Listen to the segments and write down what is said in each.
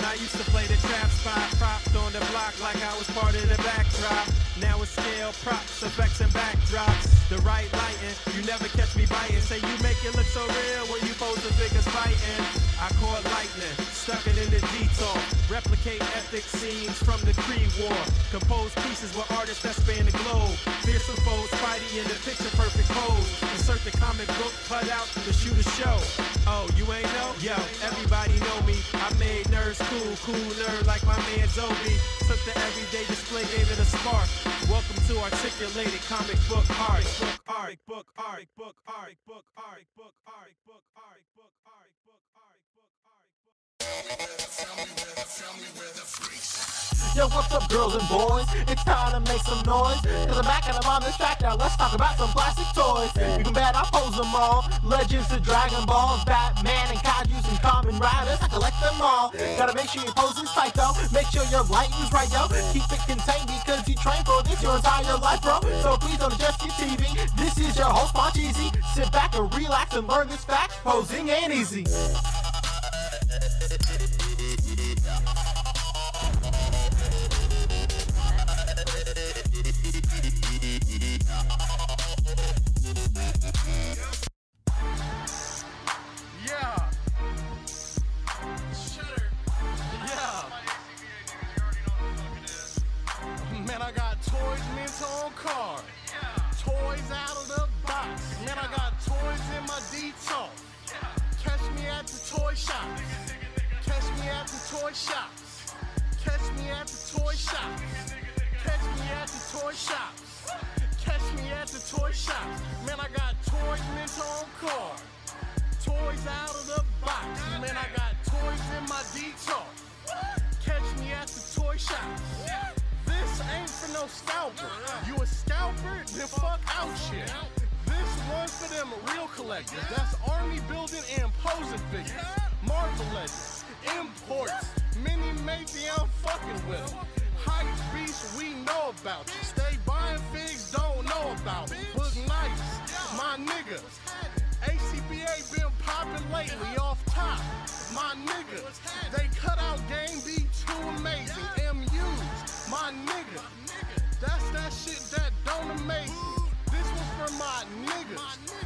I used to play the trap spot, propped on the block like I was part of the backdrop. Now it's scale, props, effects, and backdrops. The right lighting, you never catch me biting. Say you make it look so real when you pose the biggest fighting. I caught lightning, stuck it in the detour. Replicate epic scenes from the Creed War. Compose pieces with artists that span the globe. Fearsome foes, Spidey in the picture perfect pose. Insert the comic book cutout to shoot a show. Oh, you ain't know? Yo, everybody know me. I made nerds cool, cool nerd like my man Zoe. Took the everyday display, gave it a spark. Welcome to articulated comic book art. Art, book, art, book, art, book, art, book, art, book, art, book, art, book, art, book, art. Yo, what's up, girls and boys? It's time to make some noise. Cause I'm back and I'm on this track now. Let's talk about some plastic toys. You can bet I pose them all. Legends to Dragon Balls, Batman and Kaijus and Kamen Riders. I collect them all. Gotta make sure your pose is tight though. Make sure your lighting's right, yo. Keep it contained because you train for this your entire life, bro. So please don't adjust your TV. This is your host, Moncheesy. Sit back and relax and learn this fact. Posing ain't easy. Man, I got toys mint on card. Toys out of the box. Man, I got toys in my detox. Catch me at the toy shops. Catch me at the toy shops. Catch me at the toy shops. Catch me at the toy shops. Catch me at the toy shops. Man, I got toys mint on card. Toys out of the box. Man, I got toys in my detox. Catch me at the toy shops. This ain't for no scalper. You a scalper? Then fuck out shit. This one's for them real collectors. That's army building and posing figures. Marvel Legends, imports, mini matey, I'm fucking with them. Hype beasts, we know about you. Stay buying figs, don't know about me. Boog nice, my niggas. A.C.B.A. been popping lately off top. My niggas, they cut out game be too amazing. MUs, my nigga, that's that shit that don't amaze me. This was for my niggas,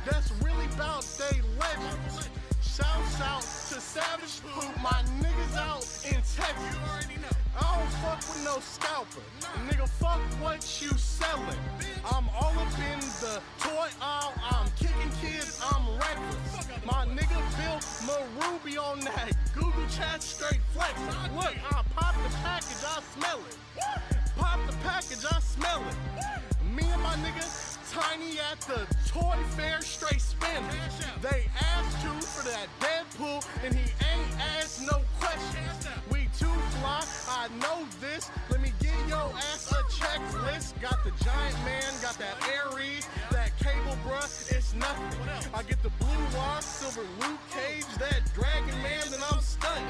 that's really about they legends. Shouts out to Savage Poop, my niggas out in Texas. I don't fuck with no scalper, nigga, fuck what you selling. I'm all up in the toy aisle, I'm kicking kids, I'm reckless. My nigga built Maruby on that Google chat straight flexing. Look, I pop the package, I smell it. Pop the package, I smell it. Me and my nigga Tiny at the toy fair straight spinning. They asked you for that Deadpool and he ain't asked no questions. We too fly, I know this. Let me give your ass a checklist. Got the Giant Man, got that Ares, that Cable bruh, it's nothing. I get the Blue Wire, Silver Luke Cage, that Dragon Man, then I'm stunning.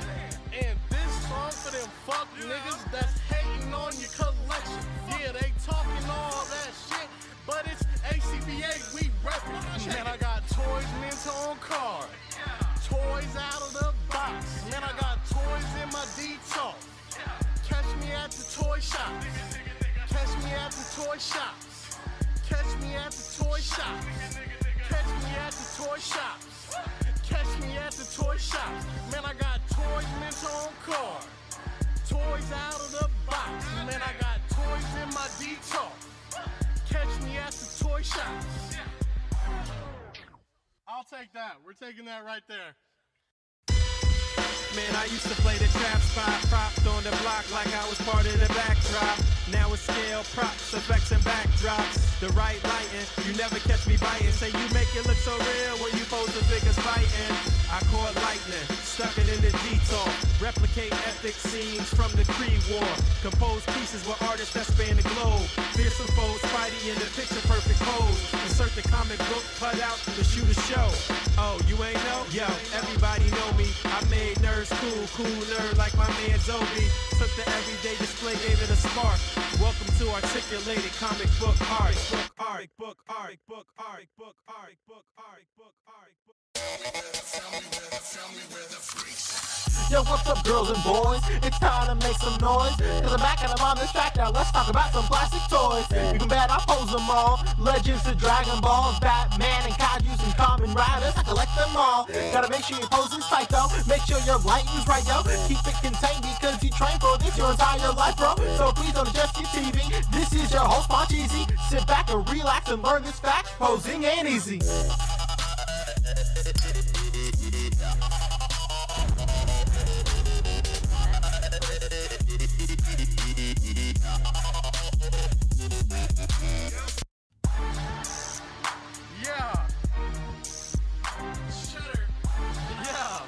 And this song for them fuck niggas that's hating on your collection. Yeah, they talking all that shit, but it's A.C.B.A, we reppin'. Man, I got toys mint on card. Toys out of the box. Man, I got toys in my detox. Catch me at the toy shops. Catch me at the toy shops. Catch me at the toy shops. Catch me at the toy shops. Catch me at the toy shops. Man, I got toys mint on card. Toys out of the box. Man, I got toys in my detox. Catch me at the toy shops. I'll take that. We're taking that right there. Man, I used to play the trap spot, propped on the block like I was part of the backdrop. Now it's scale, props, effects, and backdrops. The right lighting, you never catch me biting. Say you make it look so real when you pose the biggest fighting. I caught lightning, stuck it in the detour. Replicate epic scenes from the Creed War. Compose pieces with artists that span the globe. Fearsome foes, Spidey in the picture perfect pose. Insert the comic book cutout to shoot a show. Oh, you ain't know? Yo, everybody know me. I made nerds cool, cool nerd like my man Zoe. Took the everyday display, gave it a spark. Welcome to articulated comic book art. Book art, book art, book art, book art, book art, book art, book art. Yo, what's up, girls and boys? It's time to make some noise. Cause I'm back and I'm on this track now. Let's talk about some plastic toys. You can bet I pose them all. Legends to Dragon Balls, Batman and Kaijus and Kamen Riders. I collect them all. Gotta make sure your pose is tight though. Make sure your lighting's right, yo. Keep it contained because you train for this your entire life, bro. So please don't adjust your TV. This is your host, Cheesy. Sit back and relax and learn this fact. Posing ain't easy. Yeah. Shutter. Yeah.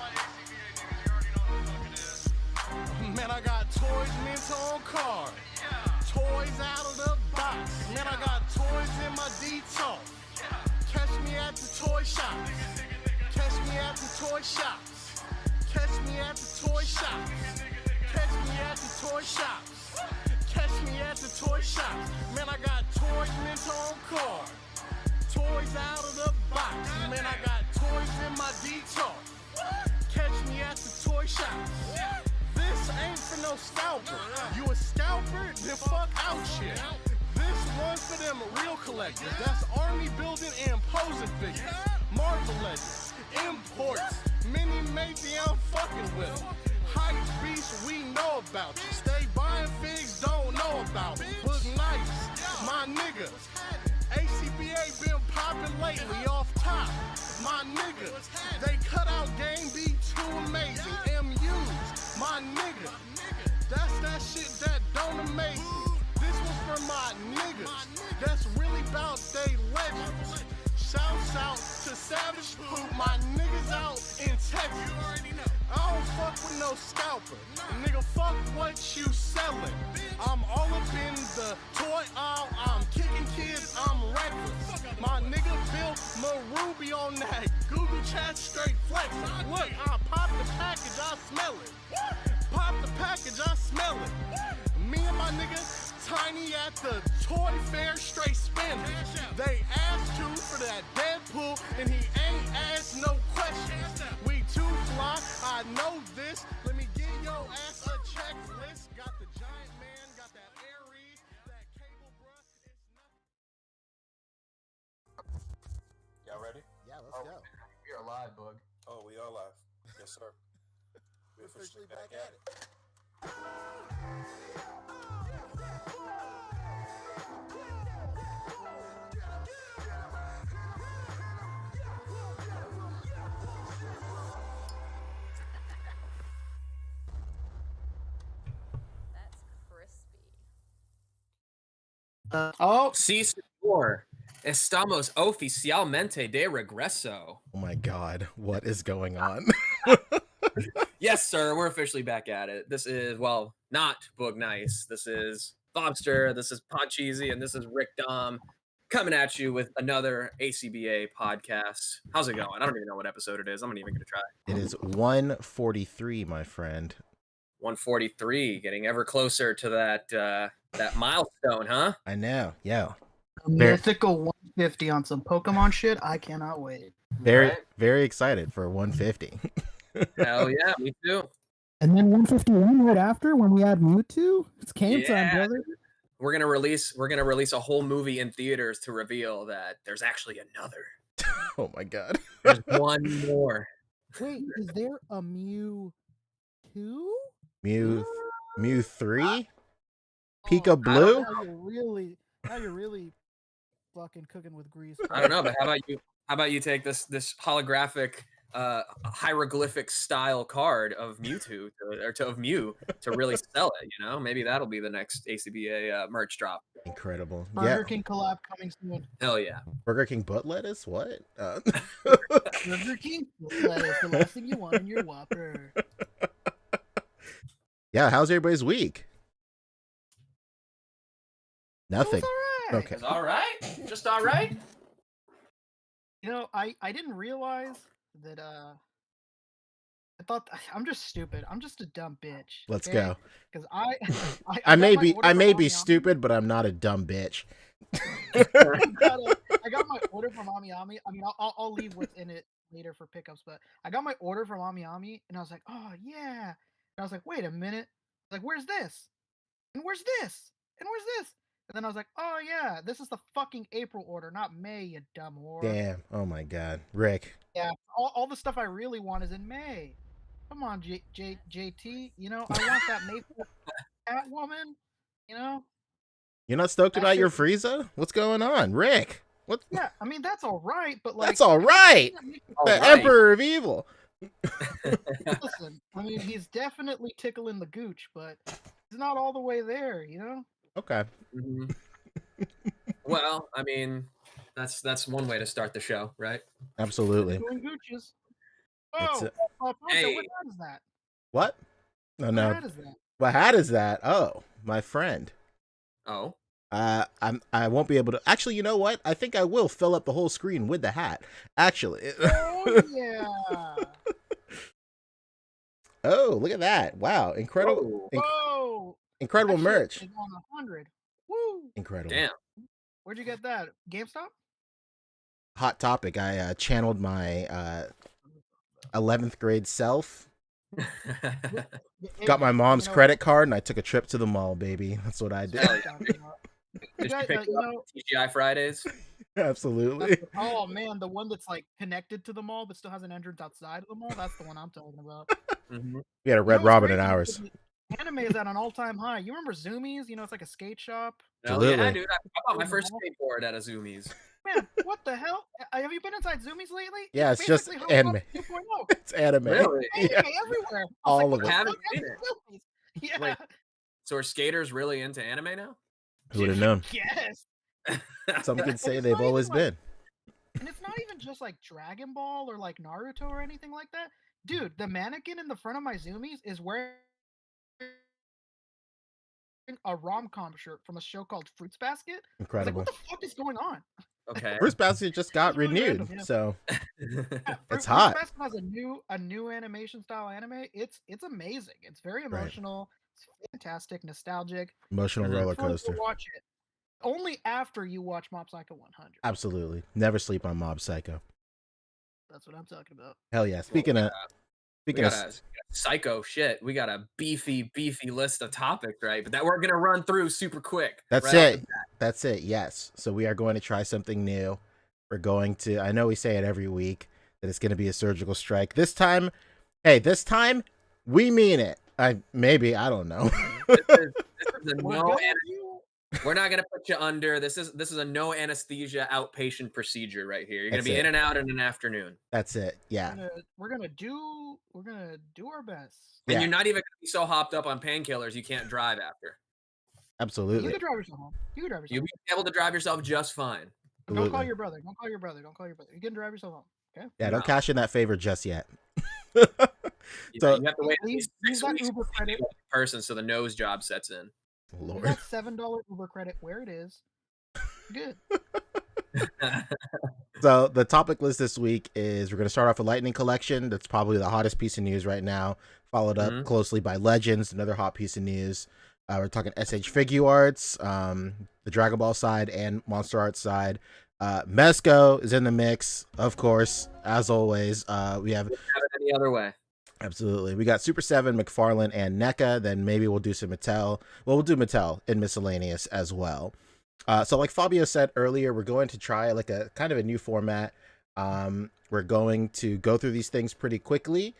Man, I got toys mint on card. Toys out of the box. Man, I got toys in my detox. Catch me at the toy shop. Catch me at the toy shops. Catch me at the toy shops. Catch me at the toy shops. Catch me at the toy shops. Man, I got toys mint on card. Toys out of the box. Man, I got toys in my detox. Catch me at the toy shops. This ain't for no scalper. You a scalper? Then fuck out shit. This one's for them real collectors. That's army building and posing figures. Marvel Legends, imports, mini matey, I'm fucking with them. Hype beasts, we know about you. Stay buying figs, don't know about me. Boog nice, my nigga. A.C.B.A been popping lately off top. My nigga, they cut out game be too amazing. MUs, my nigga. That's that shit that don't amaze me. This was for my niggas. That's really about they legends. Shouts out to Savage Poop, my niggas out in Texas. I don't fuck with no scalper. Nigga, fuck what you selling. I'm all up in the toy aisle. I'm kicking kids, I'm reckless. My nigga Bill Maruby on that Google chat straight flexing. Look, I pop the package, I smell it. Pop the package, I smell it. Me and my nigga Tiny at the toy fair straight spending. They asked you for that Deadpool and he ain't asked no questions. We too fly, I know this. Let me give your ass a checklist. Got the giant man, got that Aries, that cable bruh. It's nothing. Y'all ready? Yeah, let's go. We are live, Boog. Oh, we are live. Yes, sir. We're officially back at it. That's crispy. Oh, sí, señor. Estamos oficialmente de regreso. Oh my god, what is going on? Yes, sir, we're officially back at it. This is, well, not Boog Nice. This is Bobster, this is Podcheesy, and this is Rick Dom coming at you with another A.C.B.A podcast. How's it going? I don't even know what episode it is. I'm not even going to try. It is 143, my friend. 143, getting ever closer to that that milestone, huh? I know, yeah. A mythical 150 on some Pokemon shit. I cannot wait. Very excited for 150. Hell yeah, me too. And then 151 right after when we add Mewtwo. It's game time, brother. We're gonna release a whole movie in theaters to reveal that there's actually another. Oh my god. There's one more. Wait, is there a Mew 2? Mew 3? Pika Blue? Now you're really fucking cooking with grease. I don't know, but how about you take this holographic hieroglyphic style card of Mewtwo of Mew to really sell it, you know? Maybe that'll be the next A.C.B.A merch drop. Incredible. Burger King collab coming soon. Hell yeah. Burger King butt lettuce? What? Burger King lettuce, the last thing you want in your Whopper. Yeah, how's everybody's week? Nothing. Okay. It's all right. Just all right. You know, I didn't realize that I thought I'm just stupid. I'm just a dumb bitch. Let's go. Because I may be stupid, but I'm not a dumb bitch. I got my order from Ami. I mean, I'll leave what's in it later for pickups, but I got my order from Ami, and I was like, oh yeah. And I was like, wait a minute, like where's this? And where's this? And where's this? And then I was like, oh yeah, this is the fucking April order, not May, you dumb whore. Damn. Oh my God, Rick. Yeah, all the stuff I really want is in May. Come on, JT. You know, I want that Maple Catwoman. You know. You're not stoked That about your shit- Frieza? What's going on, Rick? What? Yeah, I mean that's all right, but like That's all right. All The right. Emperor of Evil. Listen, I mean he's definitely tickling the gooch, but he's not all the way there. You know. Okay. Mhm. Well, I mean, that's one way to start the show, right? Absolutely. Tickling gooches. It's Oh, Poncho, Hey. what hat is that? What? No, What no. hat is that? What hat is that? Oh, my friend. Oh, I won't be able to. Actually, you know what? I think I will fill up the whole screen with the hat. Actually. Oh yeah. Oh, look at that! Wow, incredible, Whoa. Whoa. incredible That shit merch. is on 100. Woo. Incredible. damn. Where'd you get that? GameStop? Hot topic. I channeled my 11th grade self. Got my mom's credit card, and I took a trip to the mall, baby. That's what I did. Hell Did guys, you pick you up know- TGI Fridays? Absolutely. Oh man, the one that's like connected to the mall but still has an entrance outside of the mall. That's the one I'm talking about. Mhm. We had a You know Red what's Robin in crazy? ours. Anime is at an all-time high. You remember Zoomies? You know, it's like a skate shop. Hell yeah, Absolutely. dude. I bought my first skateboard at a Zoomies. Man, what the hell? Have you been inside Zoomies lately? Yeah, it's just basically Hot anime. Topic 2.0. It's anime. Really? Anime Yeah. everywhere. I All was of like, it. what the Haven't fuck seen is Zoomies? Yeah. Wait. So are skaters really into anime now? Who would have known? Yes. Some could say it's they've not even always like- been. And it's not even just like Dragon Ball or like Naruto or anything like that. Dude, the mannequin in the front of my Zoomies is wearing a rom-com shirt from a show called Fruits Basket. I was like, Incredible. what the fuck is going on? Okay. Bruce Basket just got It's really renewed, random, yeah. so Yeah, It's Fruits hot. Basket has a new animation style anime. It's amazing. It's very Right. emotional. It's fantastic, nostalgic. emotional Mhm. roller Fun to coaster. watch it. Only after you watch Mob Psycho 100. Absolutely. Never sleep on Mob Psycho. That's what I'm talking about. Hell yeah. Speaking of We got a psycho shit. We got a beefy list of topics, right? But that we're gonna run through super quick. That's right off it. the That's it. Yes. So we are going to try something new. We're going to, I know we say it every week that it's going to be a surgical strike. This time, we mean it. I don't know. This is a We're no gonna an- do- we're not gonna put you under. This is a no anesthesia outpatient procedure right here. You're gonna That's be it. in and out in an afternoon. That's it. Yeah. we're gonna do our best. And Yeah. you're not even gonna be so hopped up on painkillers you can't drive after. You Absolutely. can drive yourself home. You can drive yourself You'll home. be able to drive yourself just fine. Don't call Absolutely. your brother. Don't call your brother. Don't call your brother. You can drive yourself home. Okay. Yeah, don't cash in that favor just yet. You So- you have to wait at Leave- least leave 6 that weeks Uber to credit. be a person so the nose job sets in. Leave Lord. that $7 Uber credit where it is. Good. So the topic list this week is we're going to start off with Lightning Collection. That's probably the hottest piece of news right now, followed up Mhm. closely by Legends, another hot piece of news. We're talking SH Figure Arts, the Dragon Ball side and Monster Arts side. Mezco is in the mix, of course, as always. We have Have it any other way. absolutely. We got Super 7, McFarlane, and NECA. Then maybe we'll do some Mattel. Well, we'll do Mattel in miscellaneous as well. So like Fabio said earlier, we're going to try like a kind of a new format. We're going to go through these things pretty quickly.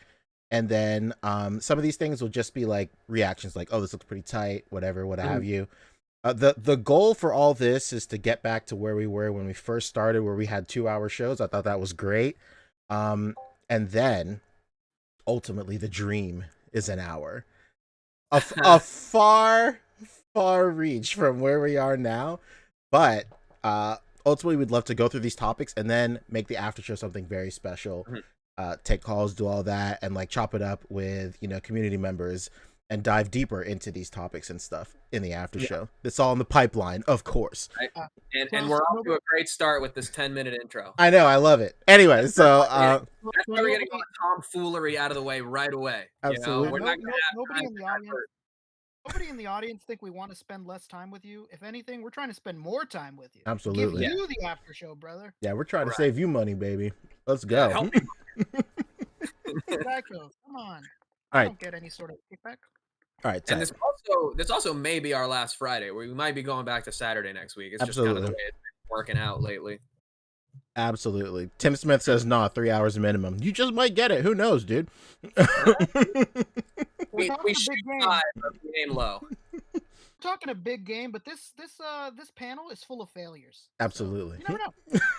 And then some of these things will just be like reactions like, oh, this looks pretty tight, whatever, what have you. The goal for all this is to get back to where we were when we first started, where we had 2-hour shows. I thought that was great. And then ultimately the dream is an hour. A far reach from where we are now. But ultimately we'd love to go through these topics and then make the after show something very special. Take calls, do all that, and like chop it up with, you know, community members and dive deeper into these topics and stuff in the after show. It's all in the pipeline, of course. Right? And we're off to a great start with this 10-minute intro. I know, I love it. Anyway, so That's why we're gonna go tomfoolery out of the way right away. Absolutely. You know, we're not gonna have Nobody time in the for audience. effort. Nobody in the audience think we want to spend less time with you. If anything, we're trying to spend more time with you. Absolutely. Give you the after show, brother. Yeah, we're trying to Right. save you money, baby. Let's go. Help me, Geico, come on. All I right. don't get any sort of kickback. All right. And tight. this also may be our last Friday. We might be going back to Saturday next week. It's just kind of the Absolutely. way it's been working out lately. Absolutely. Tim Smith says, nah, 3 hours minimum. You just might get it. Who knows, dude? We talking a shoot big game. high, but we aim low. We're talking a big game, but this panel is full of failures. Absolutely. So, you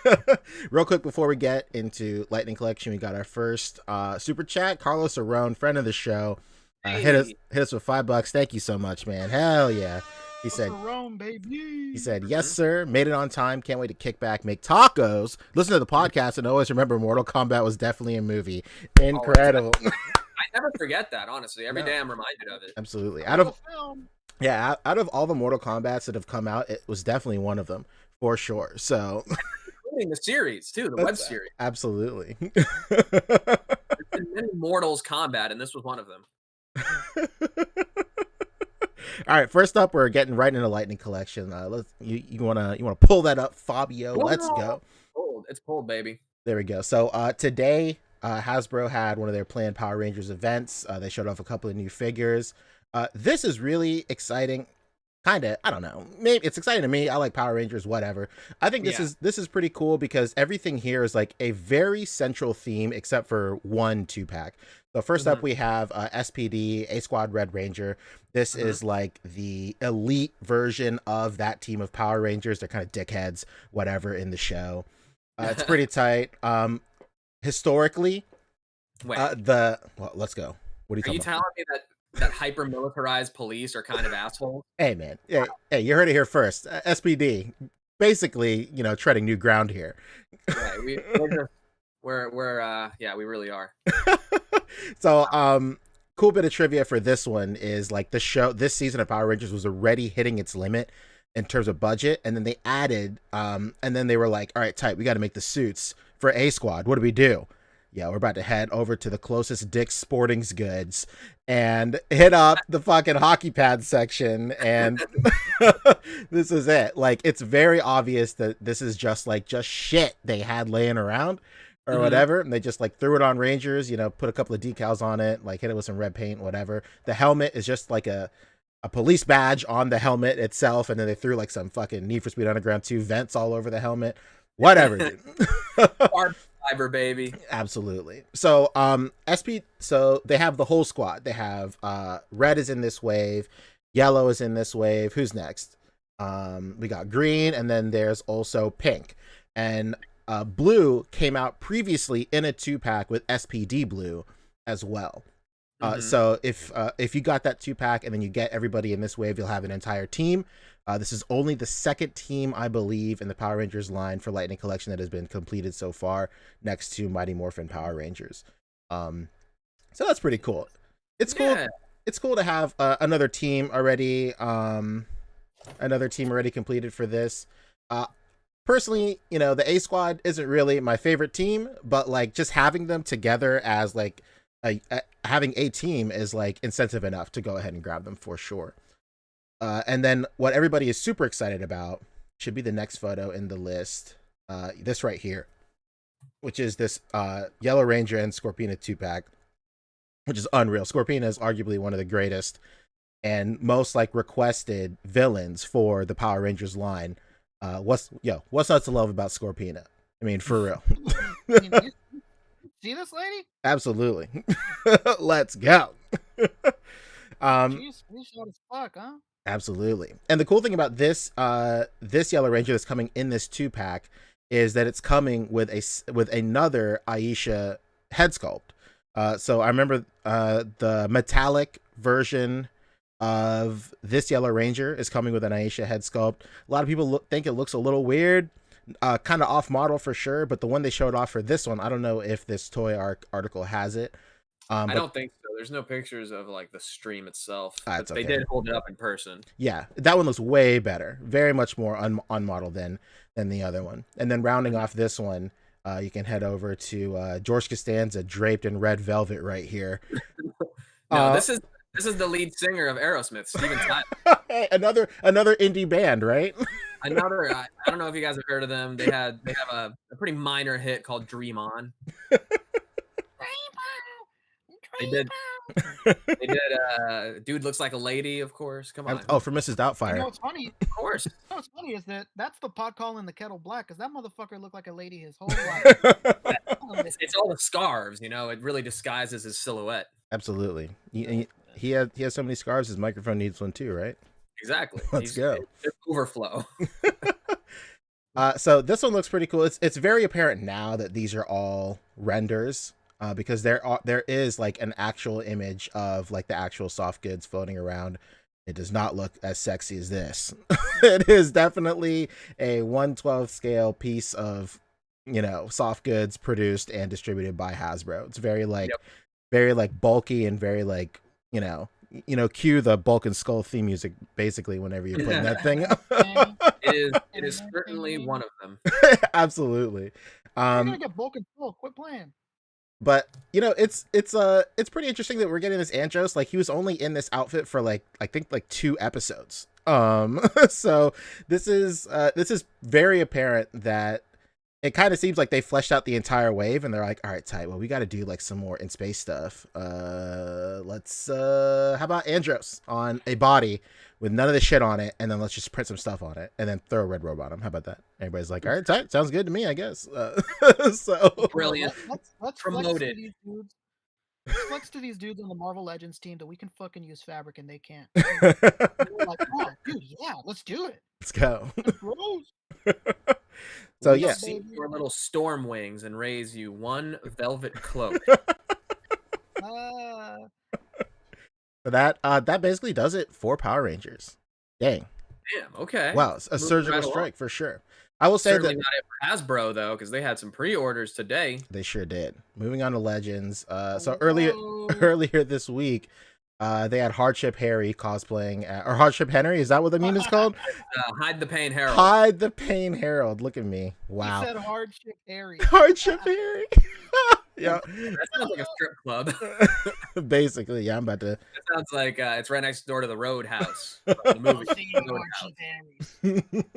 never know. Real quick before we get into Lightning Collection, we got our first super chat. Carlos Arone, friend of the show, hit us with $5. Thank you so much, man. Hell yeah. He said, Rome, baby. He said, yes, sir. Made it on time. Can't wait to kick back, make tacos, listen to the podcast, and always remember Mortal Kombat was definitely a movie. Incredible. I never forget that, honestly. Every day I'm reminded of it. Absolutely. Out of all the Mortal Kombats that have come out, it was definitely one of them for sure. So, including the series too, the web series. Absolutely. There's been many Mortals Kombat, and this was one of them. All right, first up, we're getting right into Lightning Collection. You wanna pull that up, Fabio? Let's go. It's pulled, baby. There we go. So today, Hasbro had one of their planned Power Rangers events. They showed off a couple of new figures. This is really exciting. Kinda, I don't know. Maybe it's exciting to me. I like Power Rangers, whatever. I think this is pretty cool because everything here is like a very central theme, except for one 2-pack. So first up, we have SPD, A-Squad Red Ranger. This is like the elite version of that team of Power Rangers. They're kind of dickheads, whatever, in the show. It's pretty tight. Historically, let's go. What are you talking about? Telling me that hyper militarized police are kind of assholes? Hey, man. Hey, you heard it here first. SPD, basically, treading new ground here. Yeah, we really are. So, cool bit of trivia for this one is like this season of Power Rangers was already hitting its limit in terms of budget, and then they added, and then they were like, all right, tight, we got to make the suits for A-Squad. What do we do? Yeah, we're about to head over to the closest Dick's Sporting Goods and hit up the fucking hockey pad section, and this is it. Like, it's very obvious that this is just shit they had laying around or whatever, and they just like threw it on Rangers, put a couple of decals on it, like hit it with some red paint, whatever. The helmet is just like a police badge on the helmet itself, and then they threw like some fucking Need for Speed Underground 2 vents all over the helmet. Whatever, dude. Fiber, baby. Absolutely. So so they have the whole squad. They have red is in this wave, yellow is in this wave. Who's next? We got green, and then there's also pink. And blue came out previously in a 2-pack with SPD blue as well. So if you got that 2-pack and then you get everybody in this wave, you'll have an entire team. This is only the second team, I believe, in the Power Rangers line for Lightning Collection that has been completed so far, next to Mighty Morphin Power Rangers. So that's pretty cool. It's cool. Yeah. It's cool to have another team already completed for this. Personally, the A-Squad isn't really my favorite team, but like just having them together as like having a team is like incentive enough to go ahead and grab them for sure. And then what everybody is super excited about should be the next photo in the list. This right here, which is this Yellow Ranger and Scorpina 2-pack, which is unreal. Scorpina is arguably one of the greatest and most like requested villains for the Power Rangers line. What's not to love about Scorpina? I mean, for real. See this lady? Absolutely. Let's go. She's shot as fuck, huh? Absolutely. And the cool thing about this Yellow Ranger that's coming in this 2-pack is that it's coming with another Aisha head sculpt. So I remember the metallic version of this Yellow Ranger is coming with an Aisha head sculpt. A lot of people think it looks a little weird, kind of off model for sure, but the one they showed off for this one, I don't know if this Toy Arc article has it. I don't think so. There's no pictures of like the stream itself. But okay. They did hold it up in person. Yeah, that one looks way better. Very much more on model than the other one. And then rounding off this one, you can head over to George Costanza draped in red velvet right here. This is the lead singer of Aerosmith, Steven Tyler. Hey, another indie band, right? I don't know if you guys have heard of them. They have a pretty minor hit called Dream On. They did. They did. Dude looks like a lady, of course. Come on. Oh, for Mrs. You Doubtfire. know what's funny? Of course. You know what's funny is that's the pot calling the kettle black, because that motherfucker looked like a lady his whole life. It's all the scarves, you know. It really disguises his silhouette. Absolutely. He has so many scarves. His microphone needs one too, right? Exactly. Let's go. It's overflow. So this one looks pretty cool. It's very apparent now that these are all renders, because there is like an actual image of like the actual soft goods floating around. It does not look as sexy as this. It is definitely a 1/12 scale piece of, you know, soft goods produced and distributed by Hasbro. It's very like very like bulky and very like, you know, cue the Bulk and Skull theme music basically whenever you're putting that thing up. It is certainly one of them. Absolutely. You're gonna get Bulk and Skull. Quit playing. But you know, it's pretty interesting that we're getting this Andros. Like, he was only in this outfit for like, I think like 2 episodes. So this is very apparent that it kind of seems like they fleshed out the entire wave and they're like, all right, tight. Well, we got to do like some more in space stuff. Let's how about Andros on a body with none of the shit on it, and then let's just print some stuff on it and then throw a red robe on him. How about that? Everybody's like, all right, tight. Sounds good to me, I guess. So brilliant. Let's Promoted. flex to these dudes on the Marvel Legends team that we can fucking use fabric and they can't. We're like, oh, dude, yeah, let's do it. Let's go. Bros. So yeah, See your little storm wings and raise you one velvet cloak. but that basically does it for Power Rangers. Dang. Damn. Okay. Wow, a surgical strike for sure. I will say Certainly that not it for Hasbro though, because they had some pre-orders today. they sure did. Moving on to Legends. So earlier this week, they had Hardship Harry cosplaying or Hardship Henry. Is that what the meme is called? Hide the Pain Herald. Hide the Pain Herald. Look at me. Wow. He said Hardship Harry. Hardship Harry. Yeah. That sounds like a strip club. Basically, yeah. I'm about to. It sounds like it's right next door to the Roadhouse. The movie. Hardship Harry.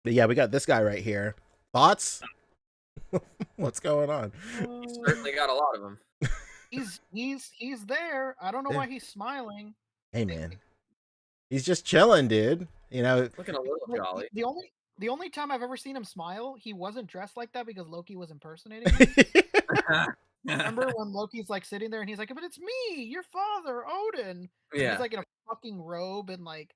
But yeah, we got this guy right here. Thoughts? What's going on? He's certainly got a lot of them. He's there. I don't know why he's smiling. Hey man, he's just chilling, dude. You know, Looking a little jolly. The only time I've ever seen him smile, he wasn't dressed like that because Loki was impersonating him. Remember when Loki's like sitting there and he's like, "But it's me, your father, Odin." And Yeah. he's like in a fucking robe and like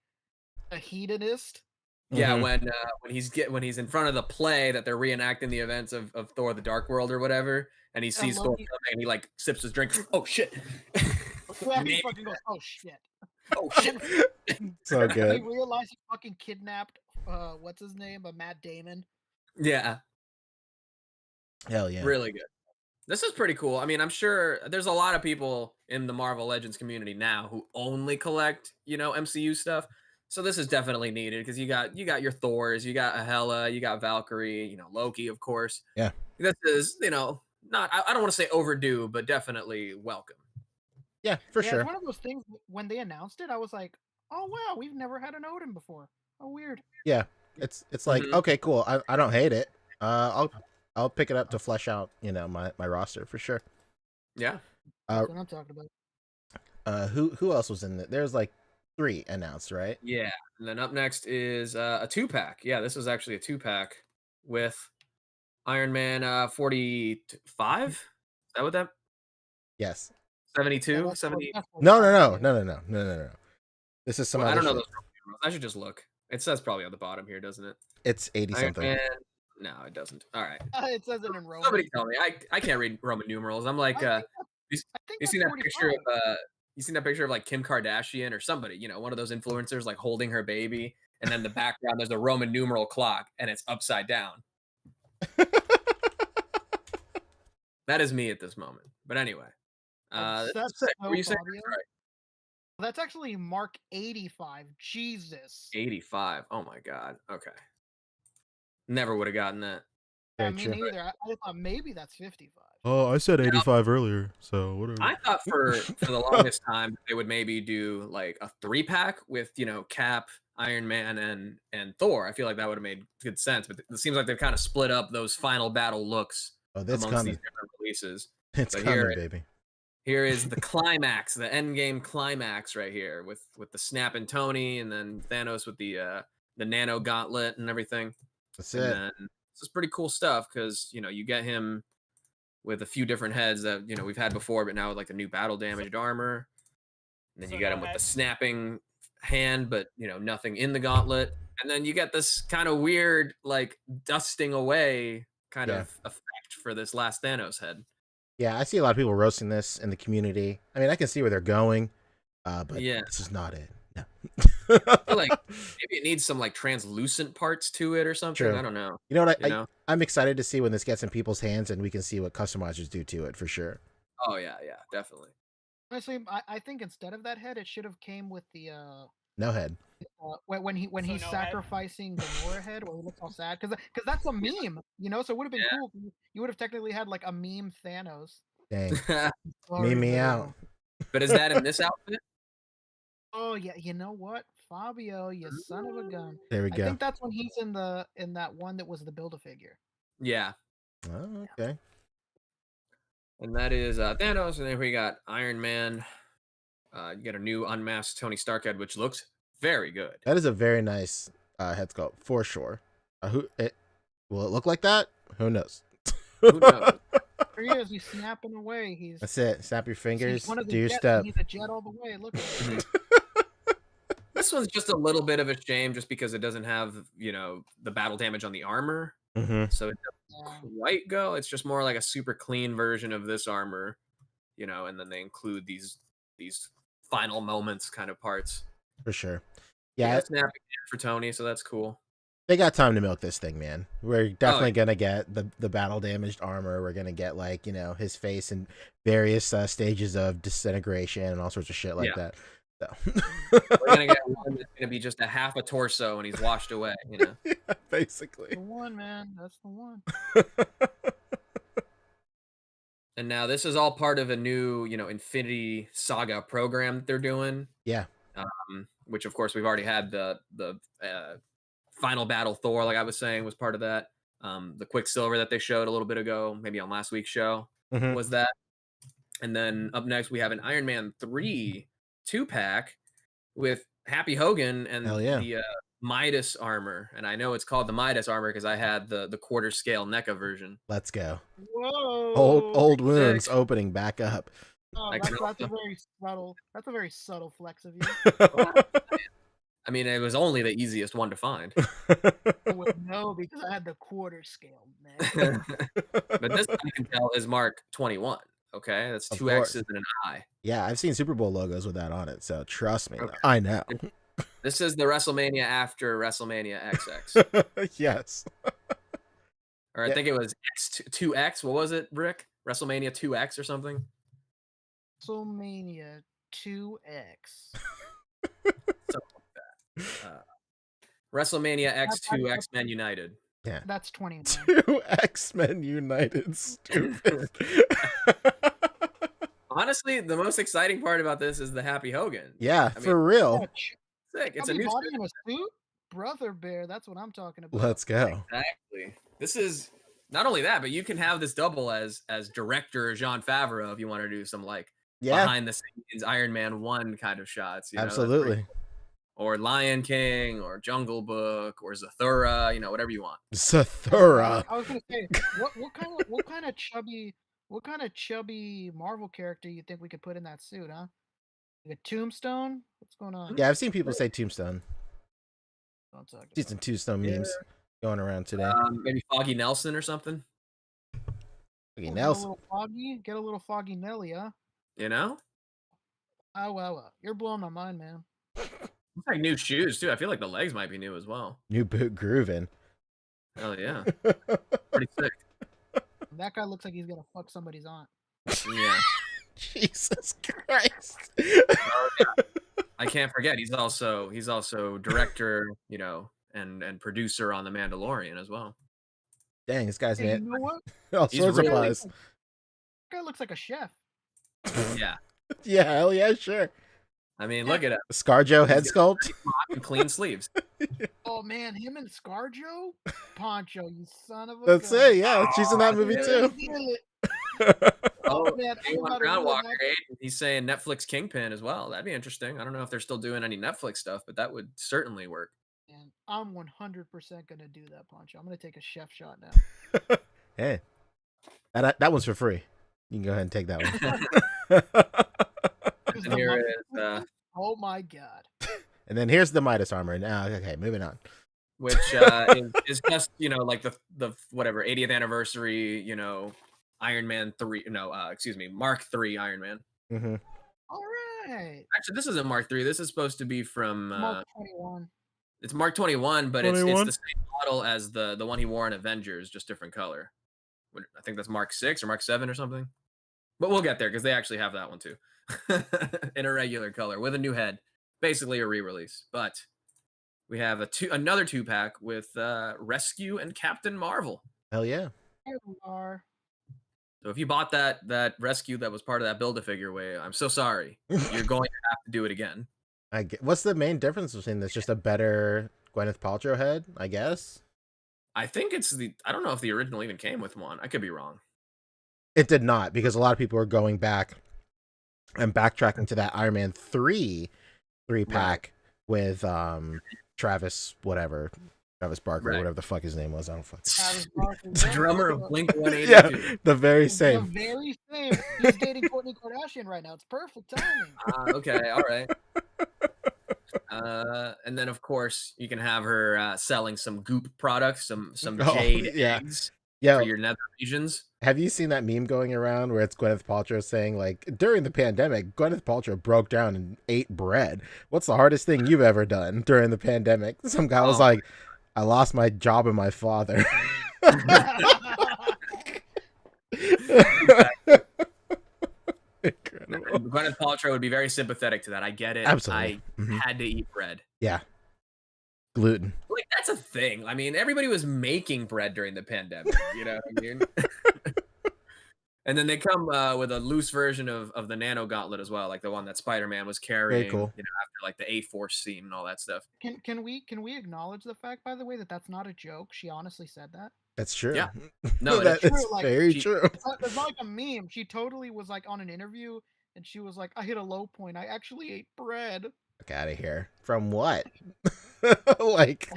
a hedonist. Yeah, when he's in front of the play that they're reenacting the events of Thor: The Dark World or whatever, and he sees Thor Loki- coming and he like sips his drink. Oh shit! Yeah, he fucking goes, "Oh shit!" Oh shit! so And good. he realized he fucking kidnapped what's his name, Matt Damon. Yeah, Hell yeah. really good. This is pretty cool. I mean, I'm sure there's a lot of people in the Marvel Legends community now who only collect, MCU stuff. So this is definitely needed because you got your Thors, you got Hela, you got Valkyrie, Loki, of course. Yeah. This is, not I don't want to say overdue, but definitely welcome. Yeah, for Yeah, sure. it's one of those things. When they announced it, I was like, "Oh wow, we've never had an Odin before. Oh weird." Yeah, it's like okay, cool. I don't hate it. I'll pick it up to flesh out my roster for sure. Yeah. That's what I'm talking about. Who else was in there? There's like 3 announced, right? Yeah, and then up next is a 2-pack. Yeah, this was actually a 2-pack with Iron Man 45. Is that what that? Yes. 72, 70. No. This is some. Well, I other don't know shit. those numerals. I should just look. It says probably on the bottom here, doesn't it? It's 80 Iron something. Man. No, it doesn't. All right. It says it in Roman. Somebody tell me. I can't read Roman numerals. I'm like, I think you seen that's that picture 45. of you seen that picture of like Kim Kardashian or somebody, one of those influencers like holding her baby, and then the background there's a Roman numeral clock and it's upside down. That is me at this moment. But anyway, That's sick. What so were you saying? Fabio. Right. That's actually Mark 85. Jesus. 85. Oh my god. Okay. Never would have gotten that. Yeah, Very me true. neither. I thought maybe that's 55. Oh, I said 85 earlier, so whatever. I thought for the longest time they would maybe do like a 3-pack with Cap, Iron Man, and Thor. I feel like that would have made good sense, but it seems like they've kind of split up those final battle looks Oh, that's amongst coming. these different releases. It's But coming, baby. Here is the climax, the end game climax right here with the Snap and Tony, and then Thanos with the nano gauntlet and everything. That's And it. then this is pretty cool stuff because you get him with a few different heads that we've had before, but now with like the new battle damaged armor. And then you get him with the snapping hand, but nothing in the gauntlet. And then you get this kind of weird like dusting away kind of effect for this last Thanos head. Yeah, I see a lot of people roasting this in the community. I mean, I can see where they're going, but this is not it. No. I feel like maybe it needs some like translucent parts to it or something. True. I don't know. You know what? I'm excited to see when this gets in people's hands and we can see what customizers do to it for sure. Oh yeah, definitely. Honestly, I think instead of that head, it should have came with the no head. When he's sacrificing the Nora head, where he looks all sad, because that's a meme, So it would have been cool. You would have technically had like a meme Thanos. Dang, meme me out. But is that in this outfit? Oh yeah, you know what, Fabio, you son of a gun. There we go. I think that's when he's in that one that was the Build-A-Figure. Yeah. Oh, okay. And that is Thanos, and then we got Iron Man. You get a new unmasked Tony Stark head, which looks very good. That is a very nice head sculpt for sure. Will it look like that? Who knows? Who knows? There he is. He's snapping away. That's it. Snap your fingers. Do your jets, step. He's a jet all the way. Look at him. This one's just a little bit of a shame, just because it doesn't have the battle damage on the armor, so it doesn't quite go. It's just more like a super clean version of this armor, and then they include these final moments kind of parts. For sure. Yeah. Snapping for Tony, so that's cool. They got time to milk this thing, man. We're definitely gonna get the battle damaged armor. We're gonna get like his face in various stages of disintegration and all sorts of shit like that. So. We're gonna get one that's gonna be just a half a torso and he's washed away. Yeah, basically. The one, man. That's the one. And now this is all part of a new, Infinity Saga program that they're doing. Yeah. Which of course we've already had the final battle Thor, like I was saying, was part of that. The Quicksilver that they showed a little bit ago, maybe on last week's show, was that. And then up next we have an Iron Man 3 2-pack with Happy Hogan and the Midas Armor. And I know it's called the Midas Armor because I had the quarter scale NECA version. Let's go. Whoa. Old wounds opening back up. Oh, that's a very subtle. That's a very subtle flex of you. I mean, it was only the easiest one to find. I would know because I had the quarter scale, man. But this one you can tell is Mark 21. Okay, that's 2 X's and an I. Yeah, I've seen Super Bowl logos with that on it, so trust me, I know. This is the WrestleMania after WrestleMania XX. Yes. Or I think it was X2X. What was it, Rick? WrestleMania 2X or something? WrestleMania 2X. Something like that. WrestleMania X2 X-Men United. Yeah. That's 29. 2 X-Men United. Stupid. Honestly, the most exciting part about this is the Happy Hogan. Yeah, for real. Sick. It's a new body in a suit? Brother Bear, that's what I'm talking about. Let's go. Exactly. This is not only that, but you can have this double as director Jon Favreau if you want to do some like behind the scenes Iron Man 1 kind of shots. Absolutely. Or Lion King, or Jungle Book, or Zathura, whatever you want. Zathura. I was gonna say, what kind of chubby Marvel character you think we could put in that suit, huh? Like a Tombstone? What's going on? Yeah, I've seen people say Tombstone. See some Tombstone memes going around today. Maybe Foggy Nelson or something. Foggy Nelson. Get a little Foggy Nelly, huh? Oh well, you're blowing my mind, man. Looks like new shoes too. I feel like the legs might be new as well. New boot grooving. Hell yeah. Pretty sick. That guy looks like he's gonna fuck somebody's aunt. Yeah. Jesus Christ. Oh, yeah. I can't forget he's also director, and producer on The Mandalorian as well. Dang, this guy's man. You know what? All sorts of pies. That guy looks like a chef. Yeah. Yeah, hell yeah, sure. I mean, look at it. ScarJo head sculpt. And clean sleeves. Oh man, him and ScarJo? Poncho, you son of a That's gun. it, yeah. She's in that movie too. Oh, man, you I'm want about to ruin Groundwalker, that. He's saying Netflix Kingpin as well. That'd be interesting. I don't know if they're still doing any Netflix stuff, but that would certainly work. And I'm 100% gonna do that, Poncho. I'm gonna take a chef shot now. Hey, that one's for free. You can go ahead and take that one. And here is Oh my god. And then here's the Midas armor. Now, okay, moving on. which is just like the whatever 80th anniversary, Iron Man 3. No, excuse me, Mark 3 Iron Man. Mm-hmm. All right. Actually, this isn't Mark 3. This is supposed to be from Mark 21. It's Mark 21, but 21? it's the same model as the one he wore in Avengers, just different color. I think that's Mark 6 or Mark 7 or something. But we'll get there because they actually have that one too, in a regular color with a new head, basically a re-release. But we have another 2-pack with Rescue and Captain Marvel. Hell yeah! Here we are. So if you bought that Rescue that was part of that Build-A-Figure way, I'm so sorry. You're going to have to do it again. What's the main difference between this? Just a better Gwyneth Paltrow head, I guess. I think it's I don't know if the original even came with one. I could be wrong. It did not, because a lot of people are going back and backtracking to that Iron Man 3-pack with Travis Barker, Right. whatever the fuck his name was. I don't fucking. Travis Barker. It's the drummer of Blink 182. Yeah, the very The same. very same. He's dating Kourtney Kardashian right now. It's perfect timing. Okay, all right. And then of course you can have her selling some goop products, some jade eggs Yeah. for your nether regions. Have you seen that meme going around where it's Gwyneth Paltrow saying, like, during the pandemic, Gwyneth Paltrow broke down and ate bread? What's the hardest thing you've ever done during the pandemic? Some guy was like, I lost my job and my father. Incredible. Gwyneth Paltrow would be very sympathetic to that. I get it. Absolutely. I had to eat bread. Yeah. Gluten. Like, that's a thing. I mean, everybody was making bread during the pandemic. You know what I mean? And then they come with a loose version of the Nano Gauntlet as well, like the one that Spider-Man was carrying. Very cool. After like the A-Force scene and all that stuff. Can we acknowledge the fact, by the way, that that's not a joke? She honestly said that. That's true. Yeah. No, that true, is like, very true. It's not like a meme. She totally was like on an interview, and she was like, "I hit a low point. I actually ate bread." Fuck out of here. From what? Like,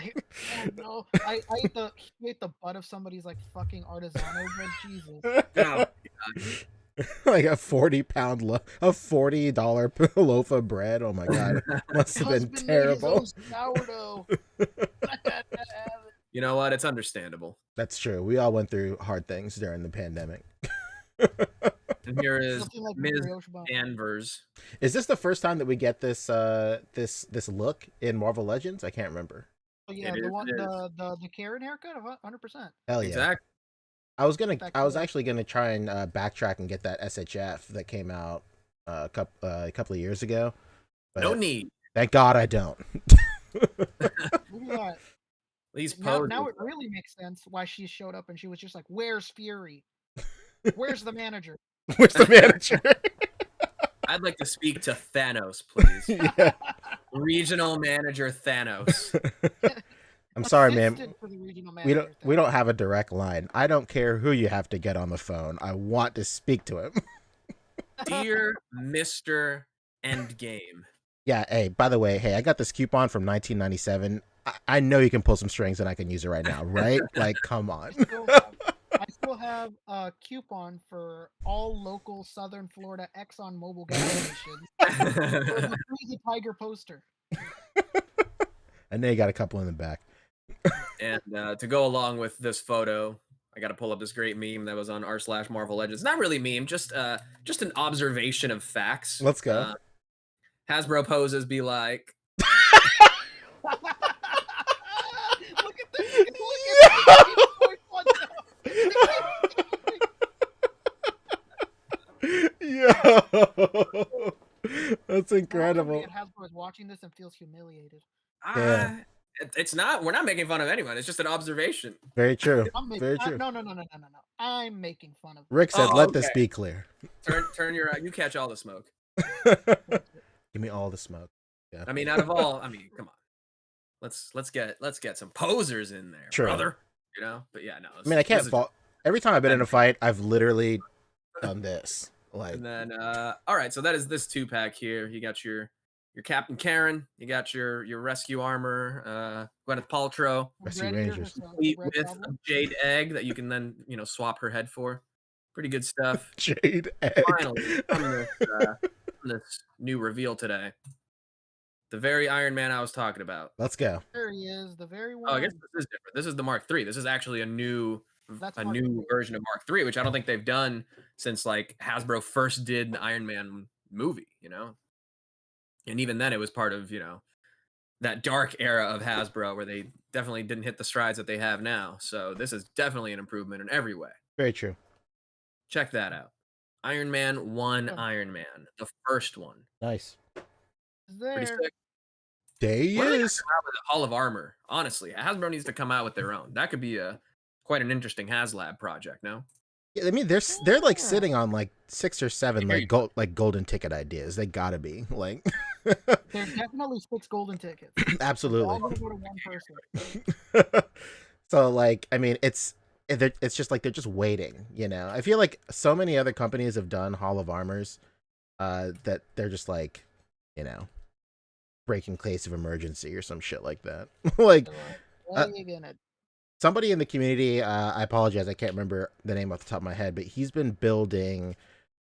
No, I ate the butt of somebody's like fucking artisano bread. Jesus. Oh, like a 40-pound a $40 loaf of bread. Oh my god, must have been Husband made his terrible. own sourdough. I had to have it. you know what? It's understandable. That's true. We all went through hard things during the pandemic. And here is Something like Ms. brioche bun. Danvers. Is this the first time that we get this this look in Marvel Legends? I can't remember. Oh, yeah, It the is, one, it the Karen haircut of 100%. Hell yeah. Exactly. I was Exactly. actually gonna try and backtrack and get that SHF that came out a couple of years ago. But No need. thank God I don't. Look at that. These Now poses. it really makes sense why she showed up and she was just like, "Where's Fury? Where's the manager?" Where's the manager? I'd like to speak to Thanos, please. Yeah. Regional manager Thanos. I'm sorry, ma'am. Assistant for the regional We manager. don't have a direct line. I don't care who you have to get on the phone. I want to speak to him. Dear Mr. Endgame. Yeah, hey, by the way, hey, I got this coupon from 1997. I know you can pull some strings and I can use it right now, right? Like, come on. I still have a coupon for all local Southern Florida Exxon Mobil gas stations for the Freeze a Tiger poster. I know you got a couple in the back. And to go along with this photo, I got to pull up this great meme that was on r/Marvel Legends. Not really meme, just an observation of facts. Let's go. Hasbro poses be like, Look at this! Look at Yo, that's incredible. Hasbro is watching this and feels humiliated. Yeah. It's not. We're not making fun of anyone. It's just an observation. Very true. Very No. true. I'm making fun of. Rick said, Oh, "Let this okay. be clear." Turn your. You catch all the smoke. Give me all the smoke. Yeah. I mean, out of all. I mean, come on. Let's get some posers in there, True. brother. You know. But yeah, no. I mean, I can't fault. Every time I've been in a fight, I've literally done this. Like, And then, all right, so that is this 2-pack here. You got your Captain Karen, you got your rescue armor, Gwyneth Paltrow, Rescue Red here Rangers. herself, complete Red with Goblin. a jade egg that you can then swap her head for. Pretty good stuff. Jade egg. Finally, from this new reveal today, the very Iron Man I was talking about. Let's go. There he is, the very one. Oh, I guess this is different. This is the Mark III. This is actually a new That's a Mark new III. version of Mark III, which I don't think they've done since like Hasbro first did the Iron Man movie, And even then it was part of, that dark era of Hasbro where they definitely didn't hit the strides that they have now. So this is definitely an improvement in every way. Very true. Check that out. Iron Man 1 Oh. Iron Man, the first one. Nice. He's Pretty there. sick. There he When are they gonna is. come out with a Hall of Armor? Honestly, Hasbro needs to come out with their own. That could be quite an interesting HasLab project, no? Yeah, I mean, they're like Yeah. sitting on like 6 or 7 There you like golden ticket ideas. They gotta be like. There's definitely 6 golden tickets. Absolutely. All gonna go to one person. So like, I mean, it's just like they're just waiting. I feel like so many other companies have done Hall of Armors, that they're just like, breaking case of emergency or some shit like that. Like, What are you gonna? somebody in the community, I apologize, I can't remember the name off the top of my head, but he's been building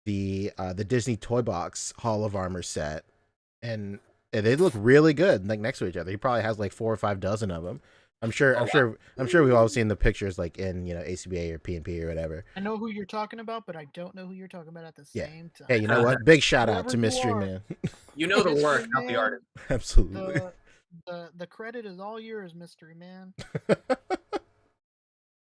the Disney Toy Box Hall of Armor set, and they look really good, like next to each other. He probably has like 4 or 5 dozen of them. I'm sure we've all seen the pictures, like in A.C.B.A. or P&P or whatever. I know who you're talking about, but I don't know who you're talking about at the Yeah. same time. Hey, you know what? Big shout out Whoever to you Mystery are. Man. You know the Mystery work, not the Man, artist. Absolutely. The credit is all yours, Mystery Man.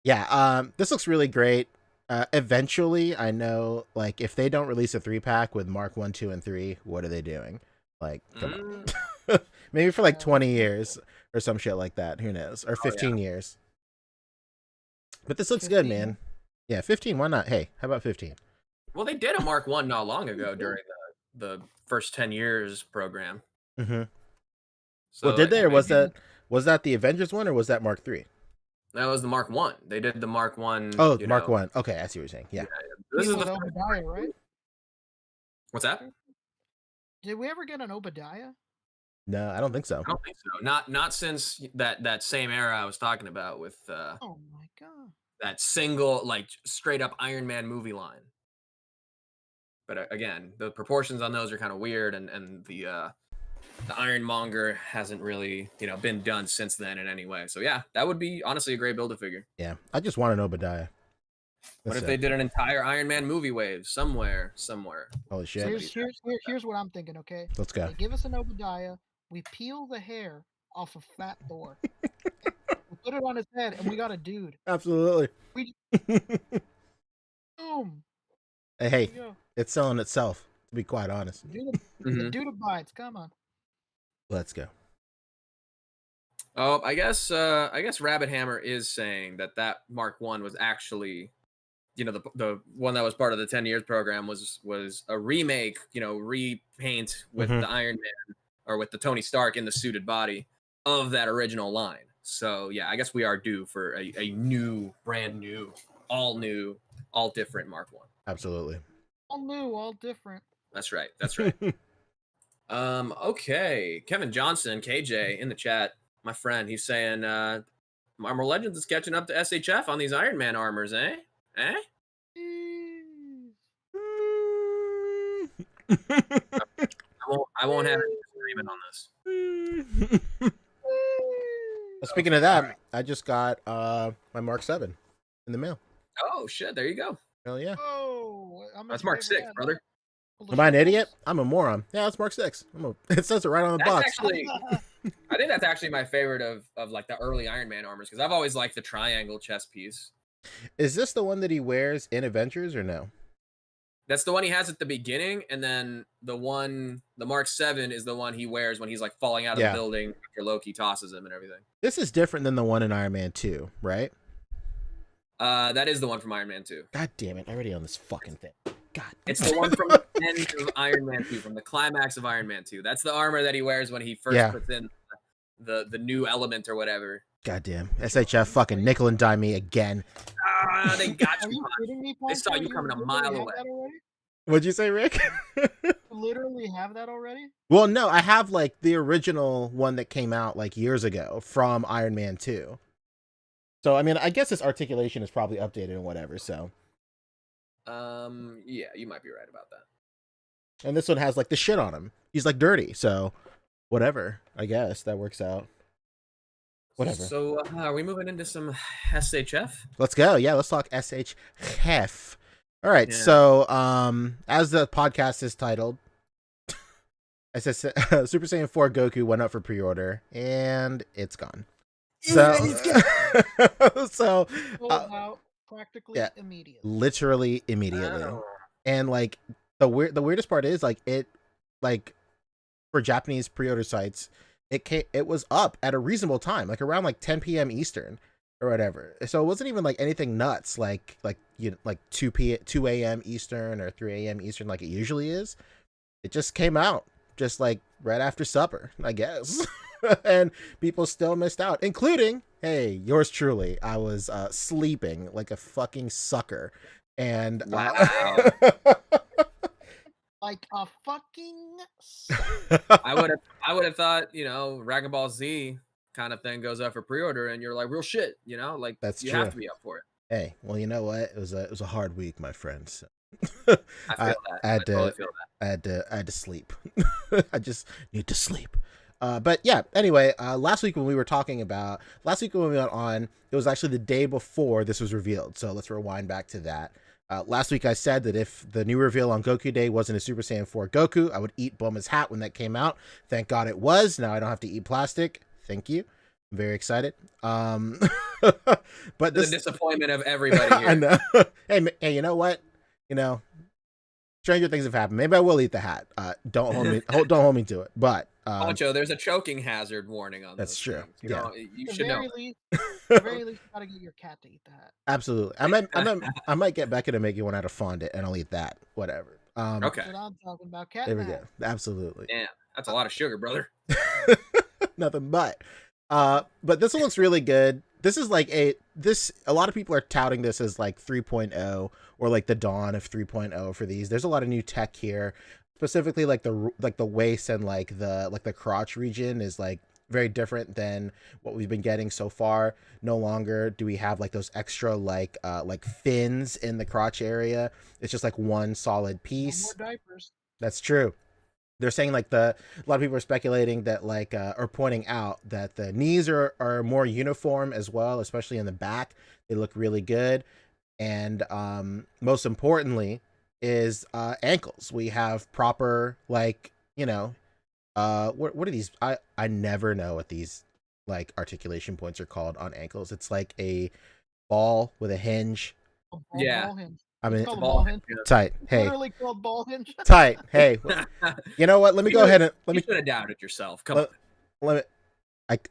Yeah, this looks really great. Eventually, I know, like, if they don't release a 3-pack with Mark 1, 2, and 3, what are they doing? Like, come on. Maybe for like 20 years or some shit like that. Who knows? Or 15 years. But this looks good, 15. man. Yeah, 15. Why not? Hey, how about 15? Well, they did a Mark 1 not long ago during the first 10 years program. Mm-hmm. So Well, did they, or was maybe- that the Avengers one, or was that Mark 3? That was the Mark 1. They did the Mark 1. Oh, Mark 1. Okay, I see what you're saying. Yeah. This is With the Obadiah, right? What's that? Did we ever get an Obadiah? No, I don't think so. I don't think so. Not since that same era I was talking about with Oh my god. that single, like, straight up Iron Man movie line. But again, the proportions on those are kind of weird, and the Ironmonger hasn't really been done since then in any way. So yeah, that would be honestly a great Build-A-Figure. Yeah, I just want an Obadiah. What if they did an entire Iron Man movie wave somewhere? Holy So shit. here's what I'm thinking, okay? Let's go. They give us an Obadiah, we peel the hair off of Fat Thor. We put it on his head, and we got a dude. Absolutely. Boom. Hey, There you go. it's selling itself, to be quite honest. The dude abides. Come on. Let's go. Oh, I guess Rabbit Hammer is saying that Mark 1 was actually, the one that was part of the 10 years program was a remake, repaint with the Iron Man or with the Tony Stark in the suited body of that original line. So yeah, I guess we are due for a new, brand new, all different Mark 1. Absolutely. All new, all different. That's right. Okay. Kevin Johnson, KJ, in the chat, my friend, he's saying Armor Legends is catching up to SHF on these Iron Man armors, eh? I won't have any disagreement on this. Speaking of that, I just got my Mark 7 in the mail. Oh shit, there you go. Hell yeah. Oh, That's Mark 6, brother. Am I an idiot? I'm a moron. Yeah, that's Mark 6. It says it right on the That's box. actually, I think that's actually my favorite of like the early Iron Man armors, because I've always liked the triangle chest piece. Is this the one that he wears in Avengers or no? That's the one he has at the beginning, and then the Mark 7 is the one he wears when he's like falling out of the building after Loki tosses him and everything. This is different than the one in Iron Man 2, right? That is the one from Iron Man 2. God damn it, I already own this fucking thing. God. It's the one from the end of Iron Man 2, from the climax of Iron Man 2. That's the armor that he wears when he first puts in the new element or whatever. God damn. SHF fucking nickel and dime me again. They got Are you. you kidding me, They saw Poncho? you coming a literally mile have away. that already? What'd you say, Rick? You literally have that already? Well, no, I have like the original one that came out like years ago from Iron Man 2. So I mean, I guess this articulation is probably updated and whatever. So Yeah, you might be right about that. and this one has like the shit on him. He's like dirty. So whatever. I guess that works out. Whatever. So are we moving into some SHF? Let's go. Yeah, let's talk SHF. All right. Yeah. So as the podcast is titled, Super Saiyan 4 Goku went up for pre-order and it's gone. So Sold out practically immediately. Literally immediately. Oh. And like the weirdest part is like it, like for Japanese pre-order sites, it was up at a reasonable time, like around like 10 p.m. Eastern or whatever. So it wasn't even like anything nuts, like 2 a.m. Eastern or 3 a.m. Eastern like it usually is. It just came out just like right after supper, I guess. And people still missed out, including, hey, yours truly. I was sleeping like a fucking sucker. And wow. Like a fucking I would have thought, Dragon Ball Z kind of thing goes up for pre-order and you're like, real shit, like That's you true. have to be up for it. Hey, well, you know what? It was a hard week, my friends. I feel that. I totally feel that. I had to sleep. I just need to sleep. But yeah, anyway, last week when we went on, it was actually the day before this was revealed. So let's rewind back to that. Last week I said that if the new reveal on Goku Day wasn't a Super Saiyan 4 Goku, I would eat Bulma's hat when that came out. Thank God it was. Now I don't have to eat plastic. Thank you. I'm very excited. But the disappointment of everybody here. I know. Hey, you know what? Stranger things have happened. Maybe I will eat the hat. Don't hold me to it. But Poncho, there's a choking hazard warning on that's those true. things. You should know. At the very least, you gotta get your cat to eat the hat. Absolutely. I might get Becca to make you one out of fondant, and I'll eat that. Whatever. Okay. That's what I'm talking about. Cat. There we go. Absolutely. Yeah, that's a lot of sugar, brother. Nothing but. But this one looks really good. This is like a lot of people are touting this as like 3.0 or like the dawn of 3.0 for these. There's a lot of new tech here, specifically like the waist and like the crotch region is like very different than what we've been getting so far. No longer do we have like those extra like fins in the crotch area. It's just like one solid piece. No more diapers. That's true. They're saying like a lot of people are speculating that like or pointing out that the knees are more uniform as well, especially in the back. They look really good. And most importantly is ankles. We have proper like, what are these? I never know what these like articulation points are called on ankles. It's like a ball with a hinge. Yeah. Ball hinge. I mean, It's ball hinge. tight. Hey, Literally called ball hinge. tight. Hey, you know what? Let me go ahead and You should have doubted yourself. Come on.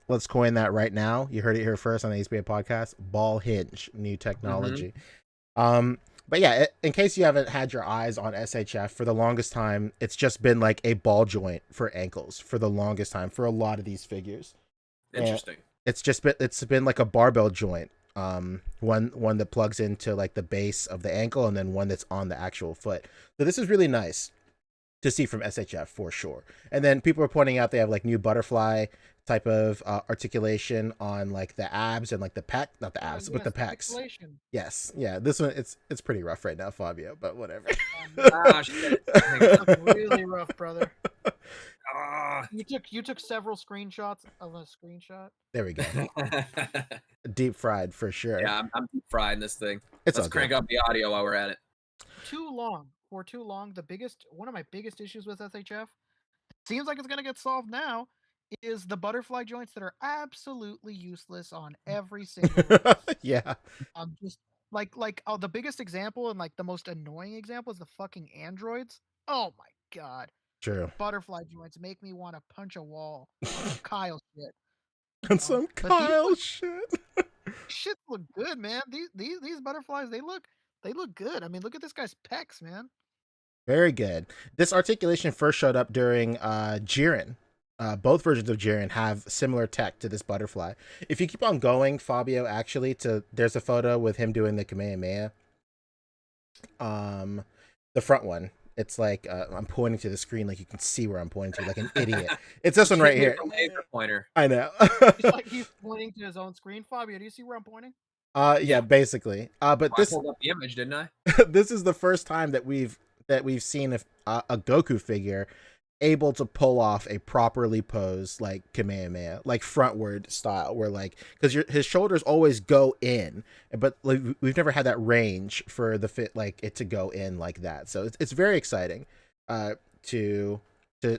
Let's coin that right now. You heard it here first on the A.C.B.A podcast. Ball hinge, new technology. But yeah, in case you haven't had your eyes on SHF for the longest time, it's just been like a ball joint for ankles for the longest time for a lot of these figures. Interesting. And it's been like a barbell joint. One that plugs into like the base of the ankle and then one that's on the actual foot. So this is really nice to see from SHF for sure. And then people are pointing out they have like new butterfly type of articulation on like the abs and like the pec, not the abs, but the pecs. Yes. Yeah. This one, it's pretty rough right now, Fabio, but whatever. Shit. Really rough, brother. You took several screenshots of a screenshot. There we go. Deep fried for sure. Yeah, I'm deep frying this thing. Let's crank up the audio while we're at it. For too long, one of my biggest issues with SHF seems like it's gonna get solved now. Is the butterfly joints that are absolutely useless on every single yeah. Just like the biggest example and like the most annoying example is the fucking androids. Oh my god. True. Butterfly joints make me want to punch a wall. Kyle shit. And some Kyle shit. Shit look good, man. These butterflies, they look good. I mean, look at this guy's pecs, man. Very good. This articulation first showed up during Jiren. both versions of Jiren have similar tech to this butterfly. If you keep on going, Fabio, actually, there's a photo with him doing the Kamehameha. The front one. It's like I'm pointing to the screen, like you can see where I'm pointing to, like an idiot. It's this one right here. Laser pointer. I know. It's like he's pointing to his own screen. Fabio, do you see where I'm pointing? Yeah, basically. But I pulled up the image, didn't I? this is the first time that we've seen a Goku figure able to pull off a properly posed like Kamehameha, like frontward style, where like because his shoulders always go in, but like we've never had that range for the fit like it to go in like that. So it's very exciting to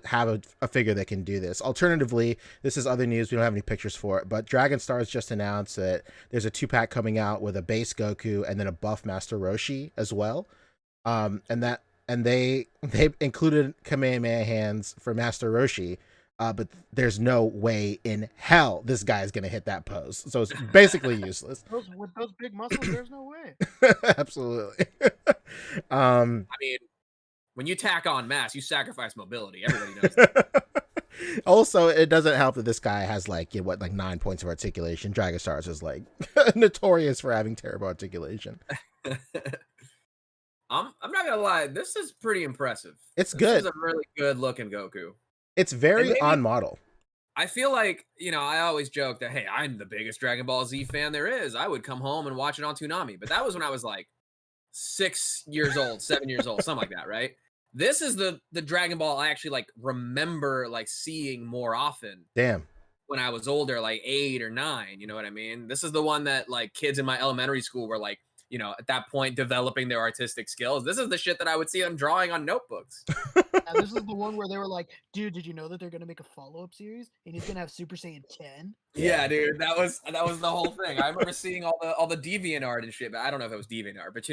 have a figure that can do this. Alternatively, this is other news. We don't have any pictures for it, but Dragon Stars just announced that there's a 2-pack coming out with a base Goku and then a buff Master Roshi as well. And they included Kamehameha hands for Master Roshi, but there's no way in hell this guy is going to hit that pose. So it's basically useless. With those big muscles, there's no way. Absolutely. I mean, when you tack on mass, you sacrifice mobility. Everybody knows that. Also, it doesn't help that this guy has like 9 points of articulation. Dragon Stars is like notorious for having terrible articulation. I'm not gonna lie, this is pretty impressive. It's This good. is a really good looking Goku. It's very on model. I feel like, I always joke that, hey, I'm the biggest Dragon Ball Z fan there is. I would come home and watch it on Toonami. But that was when I was like 6 years old, 7 years old, something like that, right? This is the Dragon Ball I actually like remember like seeing more often. Damn. When I was older, like 8 or 9, you know what I mean? This is the one that like kids in my elementary school were like, at that point, developing their artistic skills. This is the shit that I would see them drawing on notebooks. And this is the one where they were like, dude, did you know that they're going to make a follow-up series? And he's going to have Super Saiyan 10? Yeah, dude, that was the whole thing. I remember seeing all the Deviant art and shit, but I don't know if it was Deviant art, but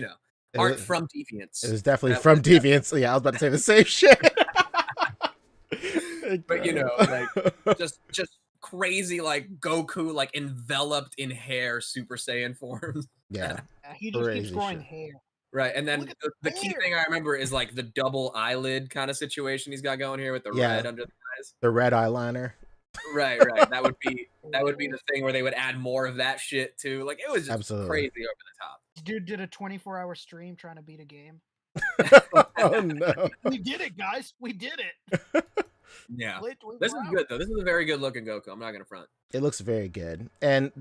art from Deviants. It was definitely from Deviants. Yeah, I was about to say the same shit. But like just crazy like Goku like enveloped in hair Super Saiyan forms. Yeah. He just keeps growing hair. Right, and then the key thing I remember is like the double eyelid kind of situation he's got going here with the red under the eyes. The red eyeliner. Right. That would be the thing where they would add more of that shit too. Like it was just crazy over the top. Dude did a 24-hour stream trying to beat a game. Oh no. We did it, guys. We did it. Yeah. This is good though. This is a very good looking Goku. I'm not gonna front. It looks very good. And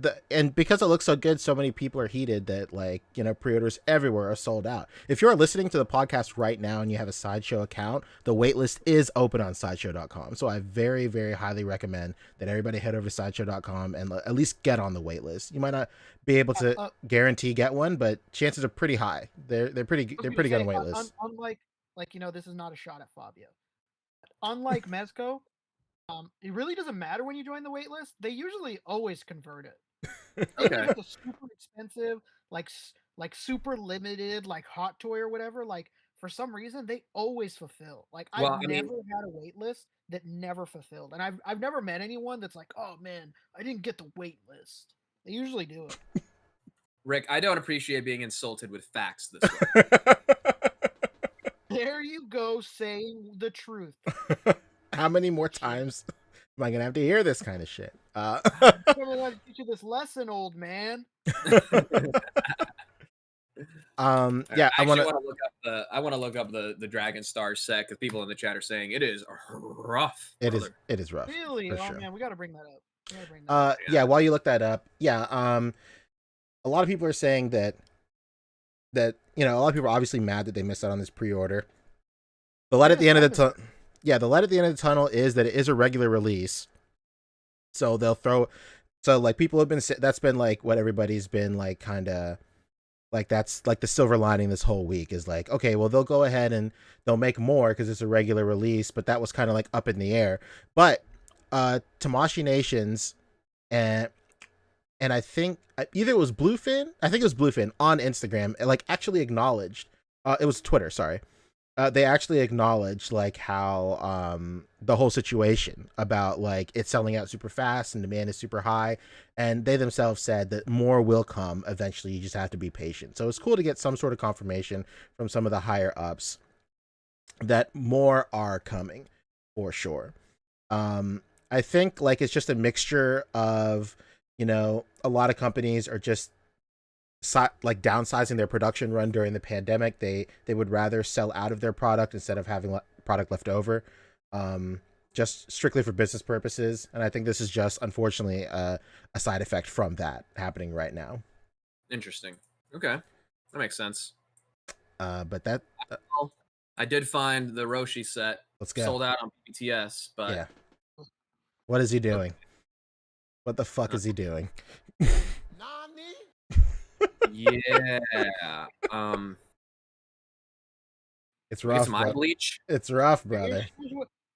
because it looks so good, so many people are heated that like, pre-orders everywhere are sold out. If you're listening to the podcast right now and you have a Sideshow account, the waitlist is open on sideshow.com. So I very, very highly recommend that everybody head over to sideshow.com and at least get on the waitlist. You might not be able to guarantee get one, but chances are pretty high. They're pretty good on waitlist. Unlike this is not a shot at Fabio. Unlike Mezco, it really doesn't matter when you join the waitlist. They usually always convert it. Okay. Even if it's super expensive, like super limited, like Hot Toy or whatever, like for some reason they always fulfill. Like I've never had a waitlist that never fulfilled, and I've never met anyone that's like, oh man, I didn't get the waitlist. They usually do it. Rick, I don't appreciate being insulted with facts this way. There you go, saying the truth. How many more times am I gonna have to hear this kind of shit? I'm gonna teach you this lesson, old man. Yeah, I want to look up the Dragon Star set because people in the chat are saying it is rough. It is rough. Really? For Oh sure. man, we gotta bring that up. Yeah, while you look that up, a lot of people are saying that a lot of people are obviously mad that they missed out on this pre-order. The light at the end of the tunnel. Yeah, the light at the end of the tunnel is that it is a regular release. So they'll throw. So like people have been. That's been like what everybody's been like, kind of. Like that's like the silver lining this whole week is like, okay, well they'll go ahead and they'll make more because it's a regular release, but that was kind of like up in the air. But Tamashii Nations and I think either it was Bluefin, I think it was Bluefin on Instagram, like actually acknowledged, it was Twitter, sorry. They actually acknowledged like how the whole situation about like it's selling out super fast and demand is super high, and they themselves said that more will come eventually. You just have to be patient. So it's cool to get some sort of confirmation from some of the higher ups that more are coming for sure. I think like it's just a mixture of, you know, a lot of companies are just like downsizing their production run during the pandemic. They would rather sell out of their product instead of having product left over, just strictly for business purposes. And I think this is just unfortunately a side effect from that happening right now. Interesting. Okay, that makes sense. But that I did find the Roshi set. Let's go. Sold out on BTS, but yeah. What is he doing? What the fuck is he doing? Yeah. It's rough. Some eye bleach. It's rough, brother.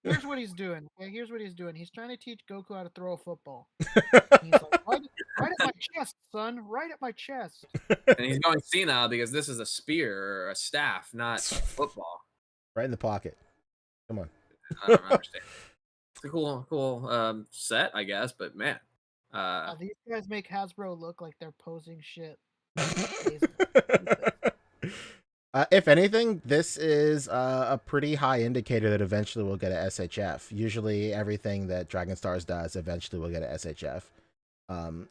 Here's what he's doing. Okay, here's what he's doing. He's trying to teach Goku how to throw a football. He's like, right at my chest, son. Right at my chest. And he's going senile because this is a spear or a staff, not football. Right in the pocket. Come on. I don't understand. It's a cool set, I guess, but man. These guys make Hasbro look like they're posing shit. If anything, this is a pretty high indicator that eventually we'll get a SHF. Usually everything that Dragon Stars does eventually will get a SHF.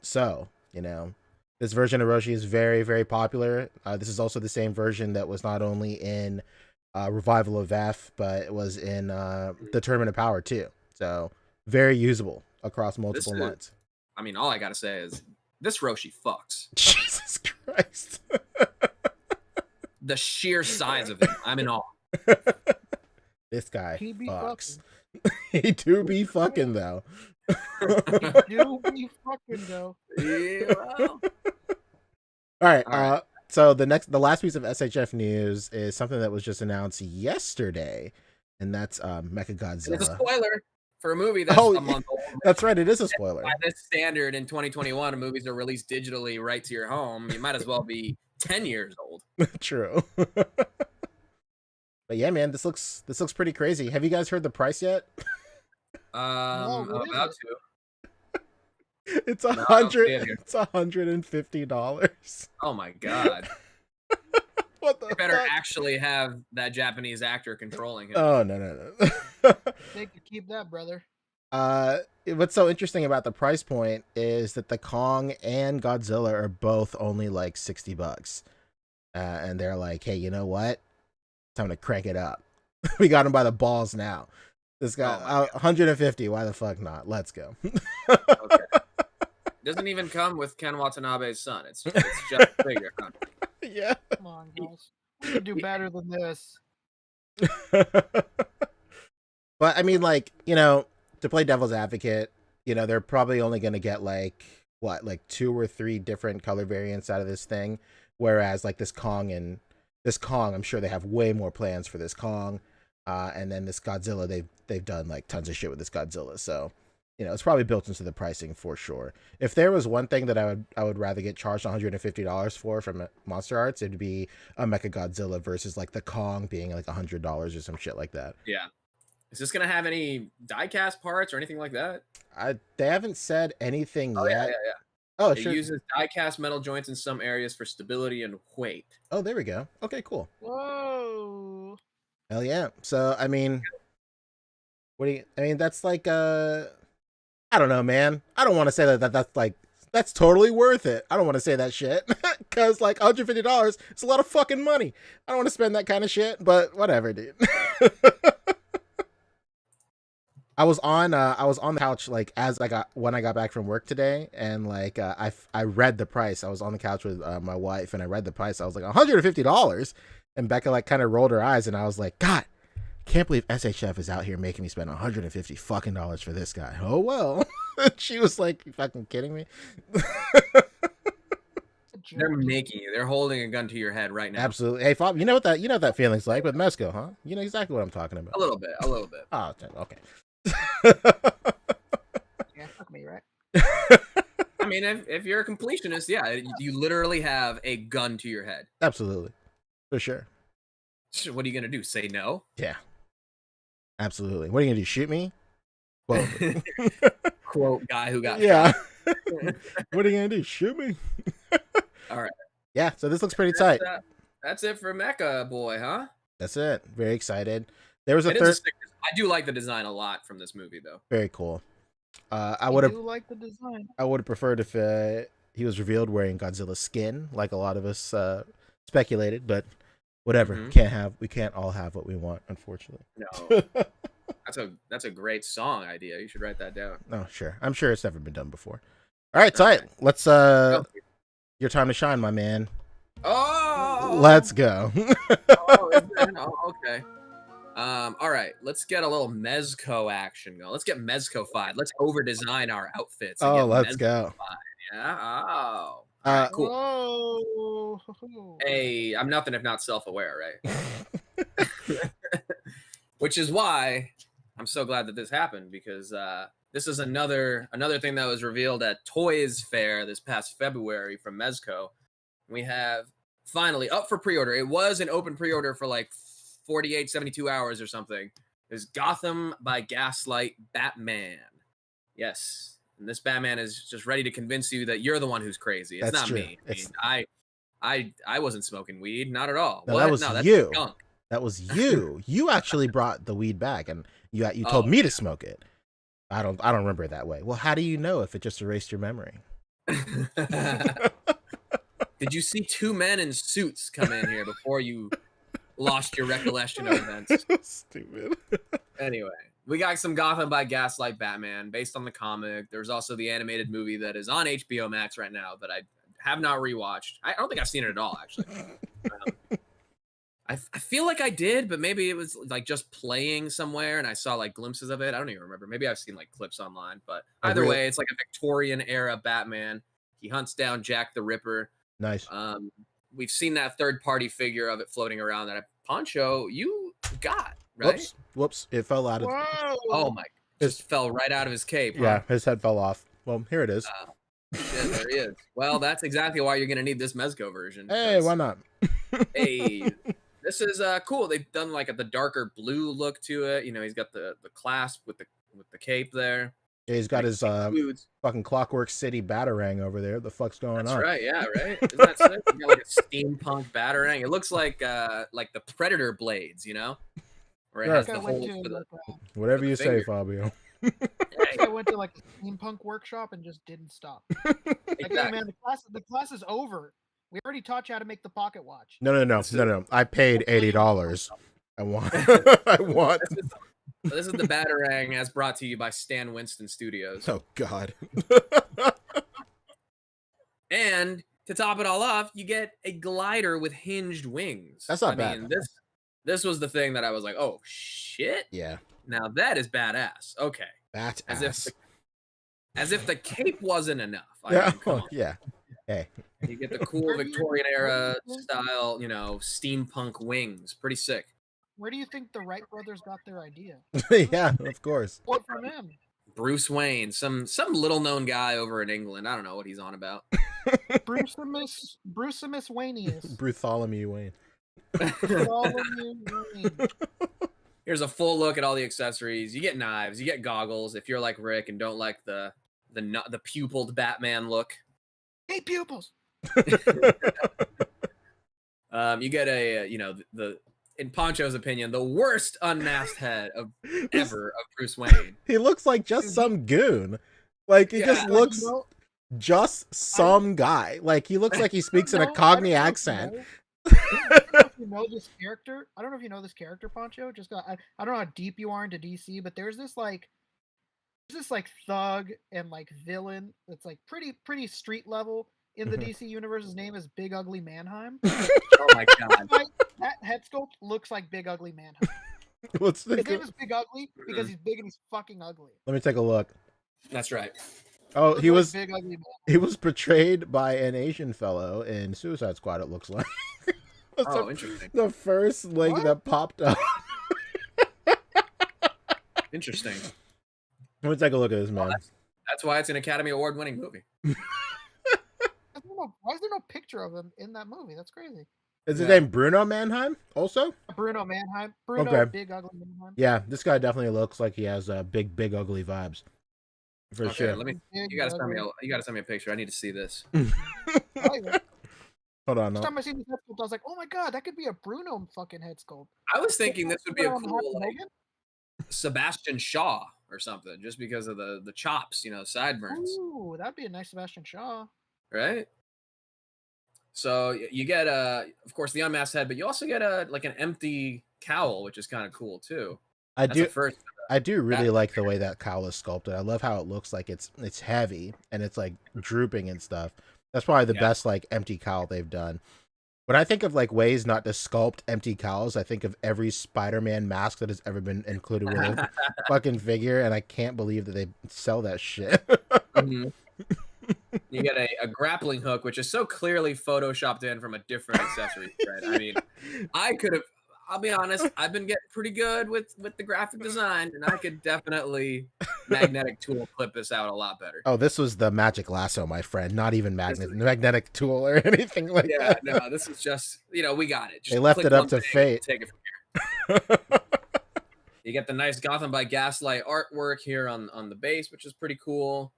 So, you know, this version of Roshi is very, very popular. This is also the same version that was not only in Revival of F, but it was in the Tournament of Power too. So very usable across multiple months. I mean, all I gotta say is this Roshi fucks. Jesus Christ. The sheer size of it, I'm in awe. This guy he be fucks. He do be fucking though. He do be fucking though. Yeah. All right. So the last piece of SHF news is something that was just announced yesterday, and that's Mechagodzilla. It's a spoiler for a movie that's a month old. That's right, it is a spoiler. By this standard, in 2021, movies are released digitally right to your home. You might as well be 10 years old. True. But yeah, man, this looks pretty crazy. Have you guys heard the price yet? I'm about to. It's $150. Oh my god. What the They better fuck? actually have that Japanese actor controlling him. Oh no. They could keep that, brother. What's so interesting about the price point is that the Kong and Godzilla are both only like $60. And they're like, hey, you know what? Time to crank it up. We got him by the balls now. This guy, 150. Why the fuck not? Let's go. Okay. Doesn't even come with Ken Watanabe's son. It's just a figure. Huh? Yeah. Come on, guys. We can do better than this. But I mean, like, you know, to play devil's advocate, you know, they're probably only going to get like 2 or 3 different color variants out of this thing. Whereas like this Kong, I'm sure they have way more plans for this Kong. And then this Godzilla, they've done like tons of shit with this Godzilla. So, you know, it's probably built into the pricing for sure. If there was one thing that I would rather get charged $150 for from Monster Arts, it'd be a Mechagodzilla versus like the Kong being like $100 or some shit like that. Yeah. Is this gonna have any die-cast parts or anything like that? They haven't said anything yet. Yeah. Oh, it sure. uses die-cast metal joints in some areas for stability and weight. Oh, there we go. Okay, cool. Whoa. Hell yeah. So, I mean, that's like, I don't know, man. I don't want to say that's totally worth it. I don't want to say that shit because like $150 is a lot of fucking money. I don't want to spend that kind of shit, but whatever, dude. I was on the couch like when I got back from work today, and like I read the price. I was on the couch with my wife, and I read the price. I was like $150, and Becca like kind of rolled her eyes, and I was like, God, can't believe SHF is out here making me spend $150 fucking dollars for this guy. Oh well. She was like, you fucking kidding me? They're making you. They're holding a gun to your head right now. Absolutely. Hey, Fob, you know what that feeling's like with Mezco, huh? You know exactly what I'm talking about. A little bit. Oh, okay. Yeah, fuck me, right? I mean, if you're a completionist, yeah, you literally have a gun to your head. Absolutely. For sure. What are you gonna do? Say no? Yeah. Absolutely. What are you gonna do? Shoot me? Well, quote guy who got shot. What are you gonna do? Shoot me? All right. Yeah, so this looks pretty tight. That's it for Mecha Boy, huh? That's it. Very excited. There was a third. I do like the design a lot from this movie, though. Very cool. I would have do like the design. I would have preferred if he was revealed wearing Godzilla's skin, like a lot of us speculated. But whatever, we can't all have what we want, unfortunately. No, that's a great song idea. You should write that down. Oh, sure. I'm sure it's never been done before. All right, tight. Let's your time to shine, my man. Oh, let's go. Okay. All right, let's get a little Mezco action going. Let's get Mezco-fied. Let's over-design our outfits. Oh, let's go. Yeah. Oh. All right, cool. Whoa. Hey, I'm nothing if not self-aware, right? Which is why I'm so glad that this happened, because this is another thing that was revealed at Toys Fair this past February from Mezco. We have finally up for pre-order. It was an open pre-order for like 48, 72 hours or something. Is Gotham by Gaslight Batman. Yes. And this Batman is just ready to convince you that you're the one who's crazy. It's not me. I wasn't smoking weed, not at all. No, that was you. That was you. You actually brought the weed back, and you told me to smoke it. I don't remember it that way. Well, how do you know if it just erased your memory? Did you see two men in suits come in here before you lost your recollection of events? Stupid. Anyway, we got some Gotham by Gaslight Batman based on the comic. There's also the animated movie that is on HBO Max right now that I have not rewatched. I don't think I've seen it at all, actually. I feel like I did, but maybe it was like just playing somewhere and I saw like glimpses of it. I don't even remember. Maybe I've seen like clips online, but either way, it's like a Victorian era Batman. He hunts down Jack the Ripper. Nice. We've seen that third-party figure of it floating around that Poncho you got, right? Whoops. It fell out of. Whoa. Oh my! Just fell right out of his cape. Yeah, his head fell off. Well, here it is. Shit, there he is. Well, that's exactly why you're gonna need this Mezco version. Hey, why not? Hey, this is cool. They've done like the darker blue look to it. You know, he's got the clasp with the cape there. Yeah, he's got his fucking Clockwork City batarang over there. The fuck's going on? That's right. Yeah, right. Isn't that sick? You got like a steampunk batarang. It looks like the Predator blades, you know, where it has the holes for the. Whatever you say, Fabio. I went to like a steampunk workshop and just didn't stop. Like, hey, man, the class is over. We already taught you how to make the pocket watch. No. I paid $80. I want. This is the Batarang, as brought to you by Stan Winston Studios. Oh God! And to top it all off, you get a glider with hinged wings. That's not bad. I mean, this was the thing that I was like, oh shit! Yeah. Now that is badass. Okay. Badass. As if the cape wasn't enough. Yeah. Yeah. Hey. You get the cool Victorian era style, you know, steampunk wings. Pretty sick. Where do you think the Wright brothers got their idea? Yeah, of course. What from him? Bruce Wayne, some little known guy over in England. I don't know what he's on about. Brucimus Waynius. Bartholomew Wayne. Here's a full look at all the accessories. You get knives, you get goggles. If you're like Rick and don't like the pupiled Batman look, hey, pupils. You get a in Poncho's opinion, the worst unmasked head ever of Bruce Wayne. He looks like just some goon. Like he just looks just some guy. Like he looks like he speaks in a Cockney accent. I don't know if you know this character. I don't know if you know this character, Poncho. I don't know how deep you are into DC, but there's this thug and like villain that's like pretty street level in the DC universe. His name is Big Ugly Mannheim. Oh my god. That head sculpt looks like Big Ugly Mannheim. His name is Big Ugly because he's big and he's fucking ugly. Let me take a look. That's right. Oh, he was Big Ugly Mannheim. He was portrayed by an Asian fellow in Suicide Squad, it looks like. Interesting. The first link that popped up. Interesting. Let me take a look at this, man. That's why it's an Academy Award winning movie. Why is there no picture of him in that movie? That's crazy. Is his name Bruno Mannheim also? Bruno Mannheim. Bruno, okay. Big Ugly Mannheim. Yeah, this guy definitely looks like he has big ugly vibes. For sure. Let me. You gotta send me a picture. I need to see this. Hold on. Last time I seen this head sculpt, I was like, "Oh my god, that could be a Bruno fucking head sculpt." I was thinking this would be a cool Sebastian Shaw or something, just because of the chops, you know, sideburns, Ooh, that'd be a nice Sebastian Shaw. right? So you get of course, the unmasked head, but you also get like an empty cowl, which is kind of cool too. I That's do. a first. I do really like the way that cowl is sculpted. I love how it looks like it's heavy and it's like drooping and stuff. That's probably the best like empty cowl they've done. When I think of like ways not to sculpt empty cowls, I think of every Spider-Man mask that has ever been included with a fucking figure, and I can't believe that they sell that shit. Mhm. You get a grappling hook, which is so clearly photoshopped in from a different accessory thread. I mean, I'll be honest, I've been getting pretty good with the graphic design, and I could definitely magnetic tool clip this out a lot better. Oh, this was the magic lasso, my friend. Not even magnetic tool or anything like that. Yeah, no, this is just, you know, we got it. Just They left click it up one to thing fate. and take it from here. You get the nice Gotham by Gaslight artwork here on the base, which is pretty cool.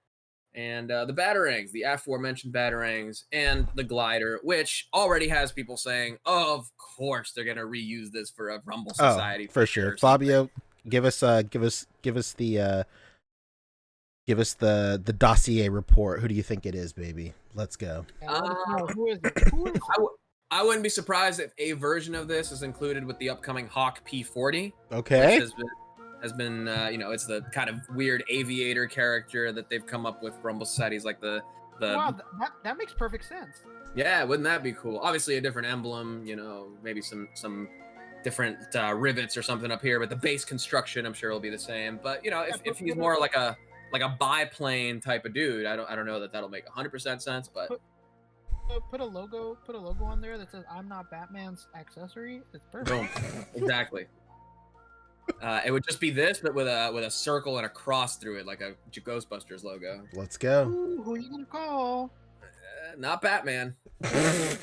And the batarangs, the aforementioned batarangs, and the glider, which already has people saying, oh, of course they're gonna reuse this for a Rumble Society. For sure. Fabio, give us the dossier report. Who do you think it is, baby? Let's go. Who is it? Who is it? I wouldn't be surprised if a version of this is included with the upcoming Hawk P40. Okay. Which has been you know, it's the kind of weird aviator character that they've come up with for Rumble Societies, like the Wow, that makes perfect sense. Yeah, wouldn't that be cool? Obviously a different emblem, you know, maybe some different rivets or something up here, but the base construction I'm sure will be the same. But you know, if he's more like a biplane type of dude, I don't know that that'll make 100% sense, but Put a logo on there that says "I'm not Batman's accessory." It's perfect. boom, exactly. It would just be this, but with a circle and a cross through it, like a Ghostbusters logo. Let's go. Ooh, who are you gonna call? Not Batman. Hey,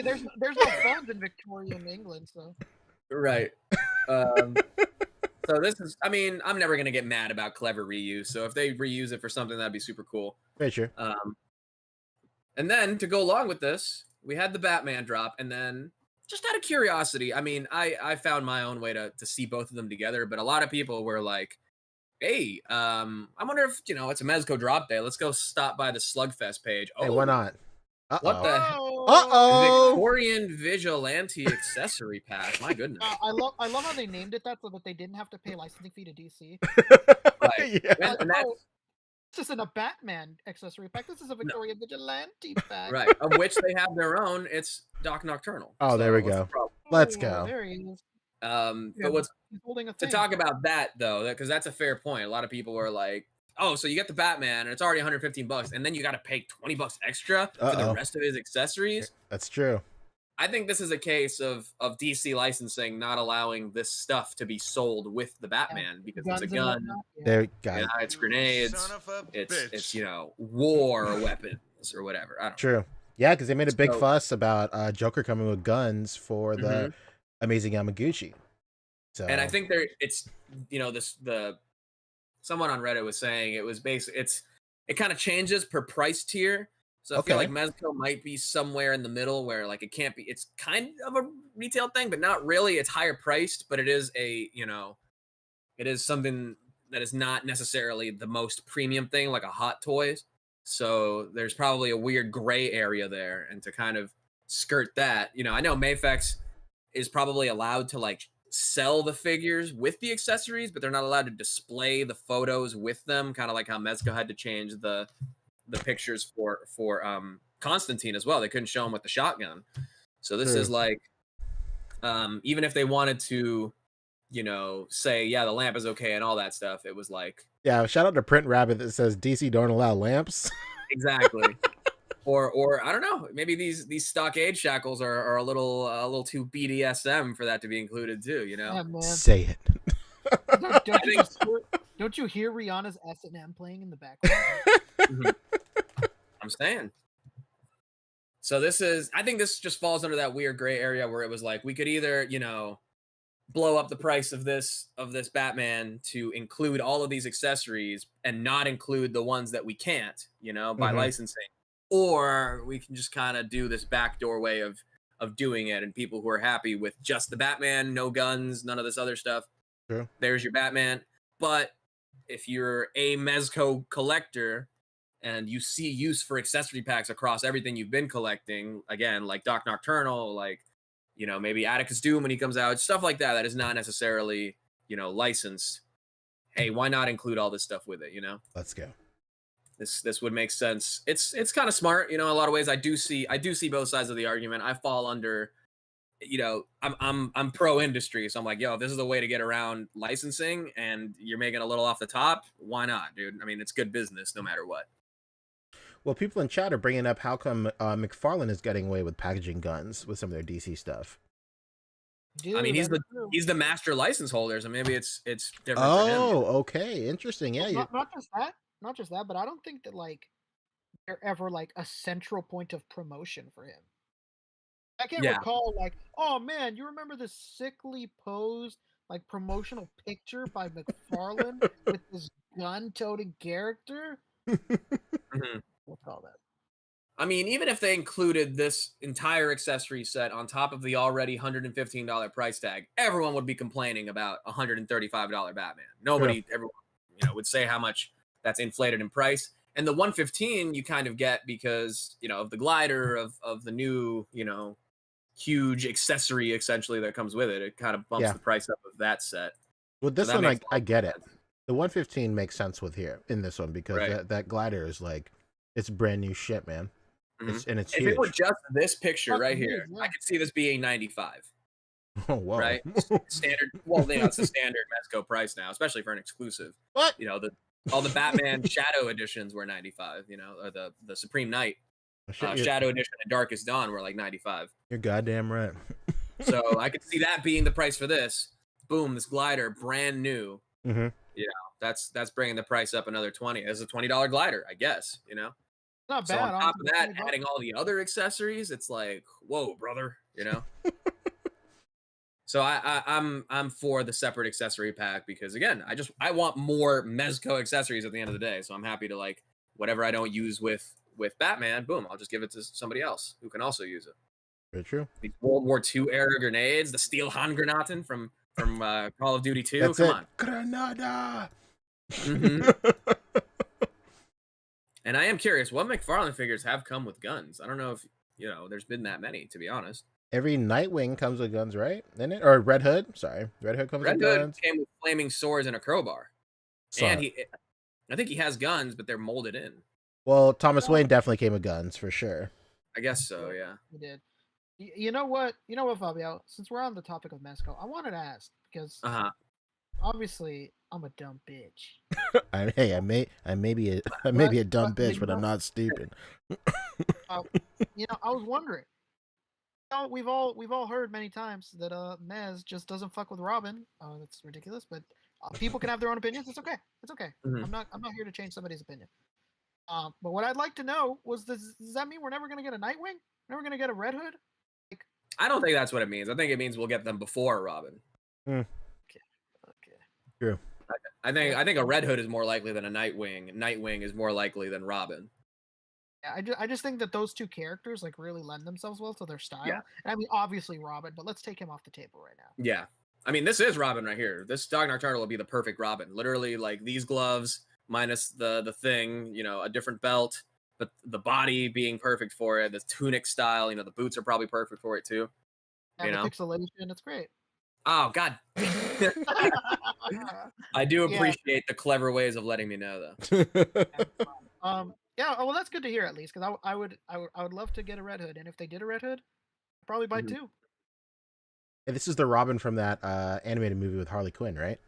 there's no phones in Victorian England, so. Right. So this is, I mean, I'm never gonna get mad about clever reuse. So if they reuse it for something, that'd be super cool. Very sure. And then to go along with this, we had the Batman drop, and then just out of curiosity, I mean, I found my own way to see both of them together, but a lot of people were like, hey, I wonder if, you know, it's a Mezco drop day. Let's go stop by the Slugfest page. Hey, why not? What the Uh-oh. Victorian Vigilante accessory pack. My goodness. I love how they named it that so that they didn't have to pay licensing fee to DC. Right. Yeah. And that's, This isn't a Batman accessory pack. This is a Victorian Vigilante pack. right, of which they have their own. It's Doc Nocturnal. Oh, there we what's the go. problem? Let's Oh, go. there he is. But what's He's holding a to thing. talk about that though, because that's a fair point. A lot of people were like, "Oh, so you get the Batman and it's already $115, and then you got to pay $20 extra for the rest of his accessories." That's true. I think this is a case of DC licensing not allowing this stuff to be sold with the Batman because Guns it's a and gun. whatnot, yeah. There, guys. Yeah, it's grenades. Son of a It's bitch. you know, war weapons or whatever. I don't know. True. Yeah, because they made a big So- fuss about Joker coming with guns for the Amazing Yamaguchi. So, And I think it's, you know, someone on Reddit was saying it was basically it kind of changes per price tier. So I feel like Mezco might be somewhere in the middle where like it can't be. It's kind of a retail thing, but not really. It's higher priced, but it is it is something that is not necessarily the most premium thing, like a Hot Toys. So there's probably a weird gray area there, and to kind of skirt that, you know, I know Mayfex is probably allowed to like sell the figures with the accessories, but they're not allowed to display the photos with them, kind of like how Mezco had to change the pictures for Constantine as well. They couldn't show him with the shotgun. So this is like even if they wanted to, you know, say yeah, the lamp is okay and all that stuff, it was like, yeah, shout out to Print Rabbit that says DC don't allow lamps. exactly. Or I don't know, maybe these stockade shackles are a little too BDSM for that to be included too, you know. Yeah, man. Say it. Don't you hear Rihanna's S&M playing in the background? I'm saying. So I think this just falls under that weird gray area where it was like we could either, you know, blow up the price of this Batman to include all of these accessories and not include the ones that we can't, you know, by licensing, or we can just kind of do this backdoor way of doing it, and people who are happy with just the Batman, no guns, none of this other stuff, True. There's your Batman. But if you're a Mezco collector and you see use for accessory packs across everything you've been collecting, again, like Doc Nocturnal, like, maybe Atticus Doom when he comes out, stuff like that is not necessarily, licensed. Hey, why not include all this stuff with it, Let's go. This would make sense. It's kind of smart, a lot of ways. I do see both sides of the argument. I fall under, I'm pro industry, so I'm like, yo, if this is a way to get around licensing and you're making a little off the top, why not, dude? I mean, it's good business no matter what. Well, people in chat are bringing up how come McFarlane is getting away with packaging guns with some of their DC stuff. Dude, I mean, he's the master license holder, so maybe it's different for him. Oh, okay, interesting. Yeah, not just that, but I don't think that like they're ever like a central point of promotion for him. I can't recall like, oh man, you remember this sickly posed like promotional picture by McFarlane with this gun-toting character? Mhm. What's all that? I mean, even if they included this entire accessory set on top of the already $115 price tag, everyone would be complaining about a $135 Batman. Nobody, everyone, would say how much that's inflated in price. And the $115 you kind of get because, of the glider, of the new, huge accessory essentially that comes with it. It kind of bumps the price up of that set. With this one, I get it. The 115 makes sense with here in this one because that glider is like, it's brand new shit, man. Mm-hmm. It's if huge. it were just this picture right here, I could see this being $95. Oh, whoa. Right? Standard. Well, it's the standard Mezco price now, especially for an exclusive. What? All the Batman Shadow editions were $95. Or the Supreme Knight Shadow edition and Darkest Dawn were like $95. You're goddamn right. So I could see that being the price for this. Boom, this glider, brand new. Mm-hmm. That's bringing the price up another $20. It's a $20 glider, I guess. Not So bad. on top of that, adding all the other accessories, it's like, whoa, brother, So I'm for the separate accessory pack because again, I want more Mezco accessories at the end of the day. So I'm happy to like whatever I don't use with Batman, boom, I'll just give it to somebody else who can also use it. Very true. These World War II era grenades, the Steel Handgranaten from Call of Duty 2. That's Come it. on. Granada. Mm-hmm. And I am curious, what McFarlane figures have come with guns? I don't know if, there's been that many, to be honest. Every Nightwing comes with guns, right? Isn't it? Or Red Hood. Sorry. Red Hood comes with guns. Red Hood came with flaming swords and a crowbar. And I think he has guns, but they're molded in. Well, Thomas Wayne definitely came with guns, for sure. I guess so, yeah. He did. You know what, Fabio? Since we're on the topic of Mezco, I wanted to ask, because obviously I'm a dumb bitch. I may be a dumb bitch, but I'm not stupid. I was wondering. We've all heard many times that Mez just doesn't fuck with Robin. That's ridiculous, but people can have their own opinions. It's okay. It's okay. Mm-hmm. I'm not here to change somebody's opinion. But what I'd like to know was does that mean we're never gonna get a Nightwing? Never gonna get a Red Hood? I don't think that's what it means. I think it means we'll get them before Robin. Okay. True. I think a Red Hood is more likely than a Nightwing. Nightwing is more likely than Robin. Yeah, I just think that those two characters like really lend themselves well to their style. Yeah. And I mean, obviously Robin, but let's take him off the table right now. Yeah. I mean, this is Robin right here. This Doc Nocturnal will be the perfect Robin. Literally, like these gloves minus the thing, a different belt, but the body being perfect for it. The tunic style, the boots are probably perfect for it too. And the pixelation, it's great. Oh God. I do appreciate the clever ways of letting me know, though. Yeah, well, that's good to hear at least, because I would love to get a Red Hood, and if they did a Red Hood, I'd probably buy two. And this is the Robin from that animated movie with Harley Quinn, right?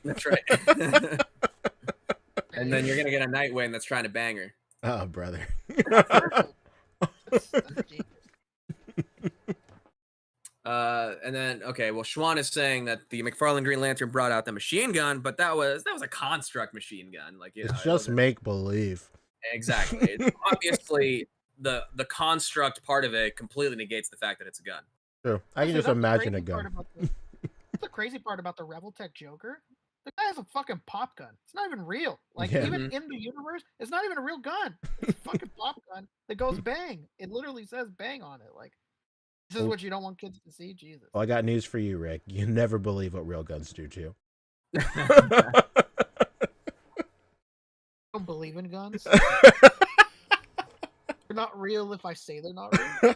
That's right. And then you're gonna get a Nightwing that's trying to bang her. Oh, brother. And then well, Schwan is saying that the McFarlane Green Lantern brought out the machine gun, but that was a construct machine gun. Like it's just make believe. Exactly. Obviously, the construct part of it completely negates the fact that it's a gun. True. I can just imagine a gun. That's the crazy part about the Revoltech Joker. The guy has a fucking pop gun. It's not even real. Like even in the universe, it's not even a real gun. It's a fucking pop gun that goes bang. It literally says bang on it. Like This is what you don't want kids to see? Jesus. Well, I got news for you, Rick. You never believe what real guns do to you. I don't believe in guns. They're not real if I say they're not real.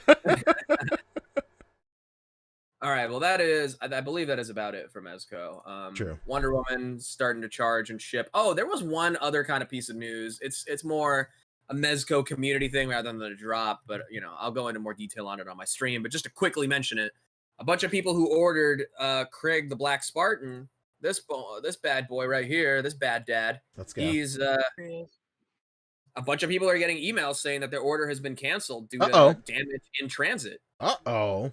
All right, well, that is, I believe that is about it for Mezco. True. Wonder Woman starting to charge and ship. Oh, there was one other kind of piece of news. It's more a Mezco community thing rather than a drop, but you know, I'll go into more detail on it on my stream. But just to quickly mention it, a bunch of people who ordered Krieg the Black Spartan, this bad boy right here, this bad dad. Let's go. He's a bunch of people are getting emails saying that their order has been canceled due to damage in transit. Uh-oh.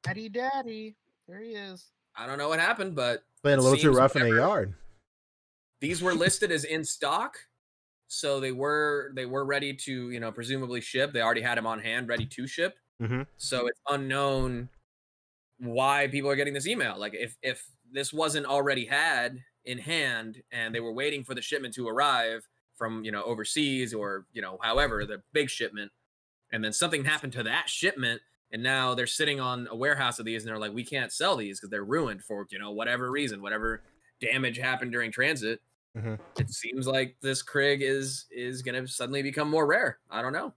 Daddy. There he is. I don't know what happened, but Playing a little too rough in the yard. These were listed as in stock, so they were ready to, you know, presumably ship. They already had them on hand, ready to ship. Mm-hmm. So it's unknown why people are getting this email. Like if this wasn't already had in hand and they were waiting for the shipment to arrive from, you know, overseas or, you know, however, the big shipment, and then something happened to that shipment, and now they're sitting on a warehouse of these and they're like, we can't sell these because they're ruined for, you know, whatever reason, whatever damage happened during transit. Mm-hmm. It seems like this Krieg is going to suddenly become more rare. I don't know.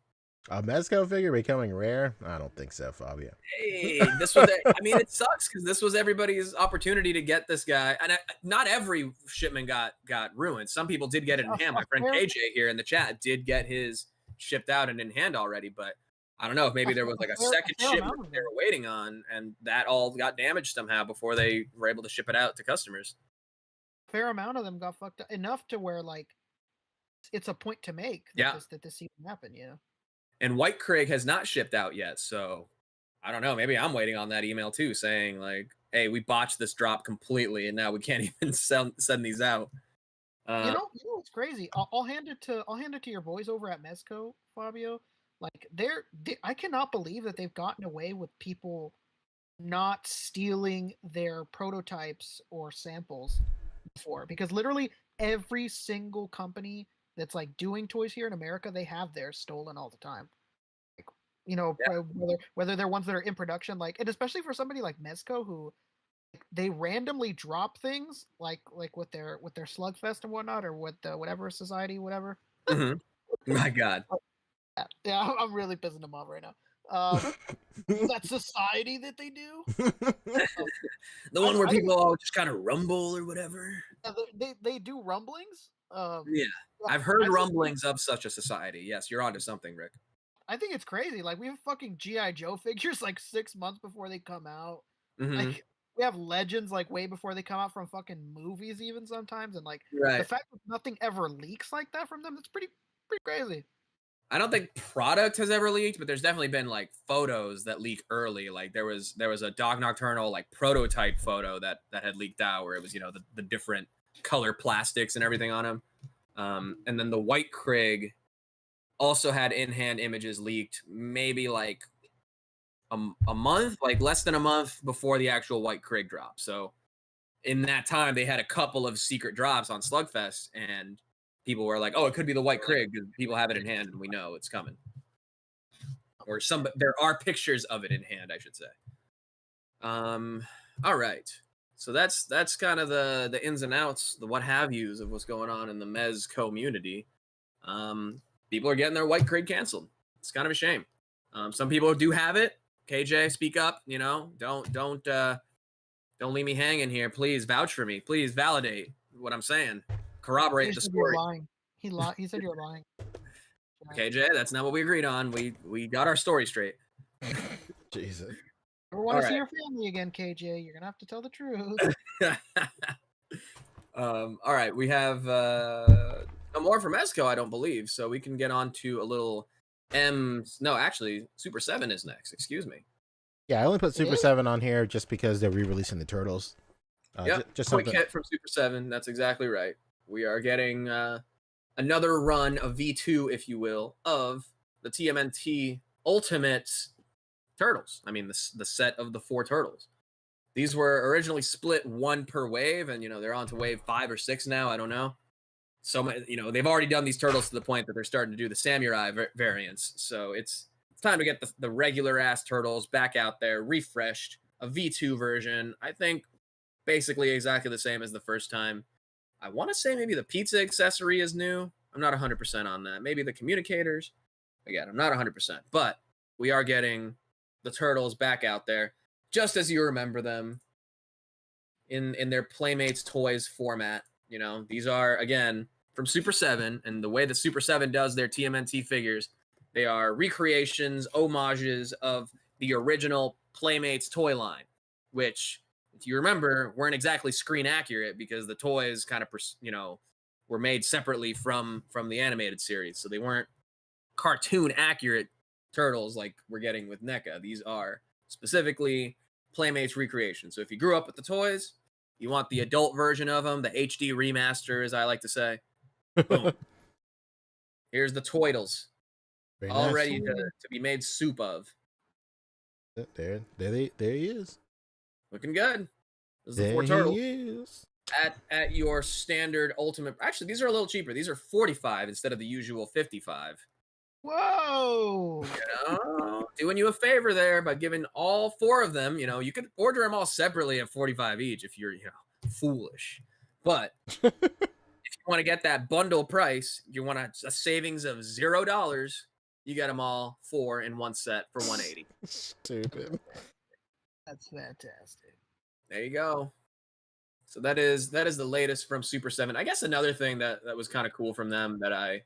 A Mezco figure becoming rare? I don't think so, Fabio. Hey, this was, I mean, it sucks because this was everybody's opportunity to get this guy. And not every shipment got ruined. Some people did get it in hand. My friend KJ here in the chat did get his shipped out and in hand already, but I don't know if maybe there was like a second shipment they were waiting on and that all got damaged somehow before they were able to ship it out to customers. Fair amount of them got fucked up enough to where like it's a point to make that this even happened, you know. And White Krieg has not shipped out yet, so I don't know. Maybe I'm waiting on that email too, saying like, "Hey, we botched this drop completely, and now we can't even send these out." You know what's crazy? I'll hand it to your boys over at Mezco, Fabio. Like I cannot believe that they've gotten away with people not stealing their prototypes or samples before, because literally every single company that's like doing toys here in America, they have theirs stolen all the time. Like, you know, whether they're ones that are in production, like, and especially for somebody like Mezco who they randomly drop things like with their Slugfest and whatnot, or with the whatever society, whatever. Mm-hmm. My God. Yeah, I'm really pissing them off right now. That society that they do. The one where people all just kind of rumble or whatever. They do rumblings. Yeah, I've heard rumblings of such a society. Yes, you're onto something, Rick. I think it's crazy. Like, we have fucking G.I. Joe figures like 6 months before they come out. Mm-hmm. Like, we have legends like way before they come out from fucking movies even sometimes. And like right. The fact that nothing ever leaks like that from them, that's pretty crazy. I don't think product has ever leaked, but there's definitely been like photos that leak early. Like there was a Dog Nocturnal like prototype photo that had leaked out where it was, you know, the different color plastics and everything on them. And then the White Krieg also had in-hand images leaked maybe like a month, like less than a month before the actual White Krieg drop. So in that time, they had a couple of secret drops on Slugfest, and people were like, "Oh, it could be the White Krieg because people have it in hand, and we know it's coming." Or there are pictures of it in hand, I should say. All right. So that's kind of the ins and outs, the what have yous of what's going on in the Mez community. People are getting their White Krieg canceled. It's kind of a shame. Some people do have it. KJ, speak up. You know, don't leave me hanging here. Please vouch for me. Please validate what I'm saying. Corroborate the story. Lying. He said you're lying. KJ, that's not what we agreed on. We got our story straight. Jesus. If you want to see your family again, KJ, you're gonna have to tell the truth. All right, we have no more from Mezco, I don't believe, so we can get on to a little No, actually, Super 7 is next. Excuse me. Yeah, I only put Super 7 on here just because they're re-releasing the Turtles. Just quick hit from Super 7. That's exactly right. We are getting another run of V2, if you will, of the TMNT Ultimate Turtles. I mean, the set of the 4 Turtles. These were originally split 1 per wave, and, you know, they're on to wave 5 or 6 now. I don't know. So, you know, they've already done these Turtles to the point that they're starting to do the Samurai variants. So it's it's time to get the regular ass turtles back out there, refreshed, a V2 version. I think basically exactly the same as the first time. I want to say maybe the pizza accessory is new. I'm not 100% on that. Maybe the communicators. Again, I'm not 100%, but we are getting the turtles back out there just as you remember them in their Playmates toys format. You know, these are, again, from Super 7, and the way that Super 7 does their TMNT figures, they are recreations, homages of the original Playmates toy line, which, if you remember, weren't exactly screen accurate because the toys kind of, you know, were made separately from the animated series. So they weren't cartoon accurate turtles like we're getting with NECA. These are specifically Playmates recreation. So if you grew up with the toys, you want the adult version of them, the HD remaster, as I like to say, boom. Here's the Toidles, all ready to be made soup of. There he is. Looking good. This is the There 4 he turtles. is. At your standard ultimate. Actually, these are a little cheaper. These are 45 instead of the usual 55. Whoa! You know, doing you a favor there by giving all 4 of them. You know, you could order them all separately at 45 each if you're, you know, foolish. But if you want to get that bundle price, you want a savings of $0. You get them all 4 in one set for $180. Stupid. That's fantastic. There you go. So that is the latest from Super 7. I guess another thing that was kind of cool from them that I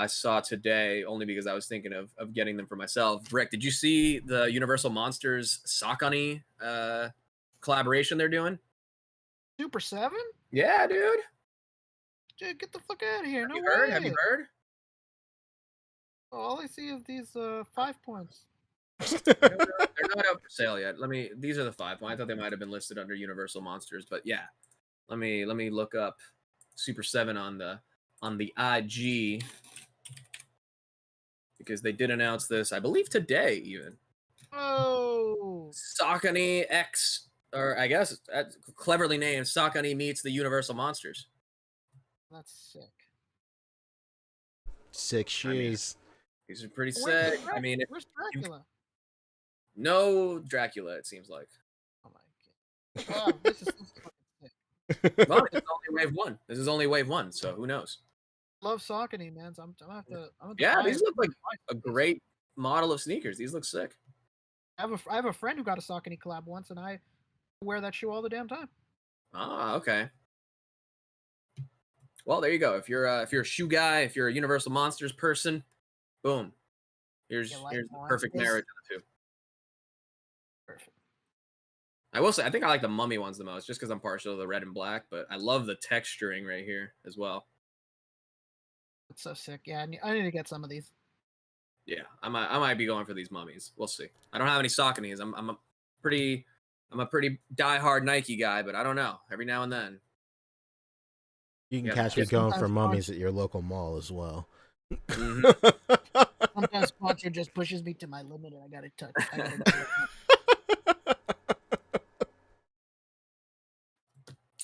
saw today, only because I was thinking of getting them for myself. Rick, did you see the Universal Monsters Sakani collaboration they're doing? Super 7? Yeah, dude. Dude, get the fuck out of here. Have No you heard? way. Have you heard? Oh, all I see is these 5 points. They're not up for sale yet. These are the 5 points. I thought they might have been listed under Universal Monsters, but yeah. Let me look up Super 7 on the IG, because they did announce this, I believe today even. Oh. Sakani X, or I guess cleverly named Sakani meets the Universal Monsters. That's sick. Sick shoes. These are pretty Where's sick. I mean, where's Dracula? No Dracula, it seems like. Oh my god. Wow, this is so fucking sick. Well, this is only wave 1. This is only wave 1, so who knows? Love Saucony, man. So I'm gonna have to Yeah, buy these it. look like a great model of sneakers. These look sick. I have a friend who got a Saucony collab once, and I wear that shoe all the damn time. Ah, okay. Well, there you go. If you're a shoe guy, if you're a Universal Monsters person, boom. Here's the perfect marriage of the two. Perfect. I will say, I think I like the mummy ones the most, just because I'm partial to the red and black. But I love the texturing right here as well. It's so sick. Yeah, I need to get some of these. Yeah, I might be going for these mummies. We'll see. I don't have any Sauconys. I'm a pretty diehard Nike guy, but I don't know. Every now and then. You can Yeah, catch me just going for sometimes mummies at your local mall as well. Sometimes sponsor just pushes me to my limit, and I gotta touch.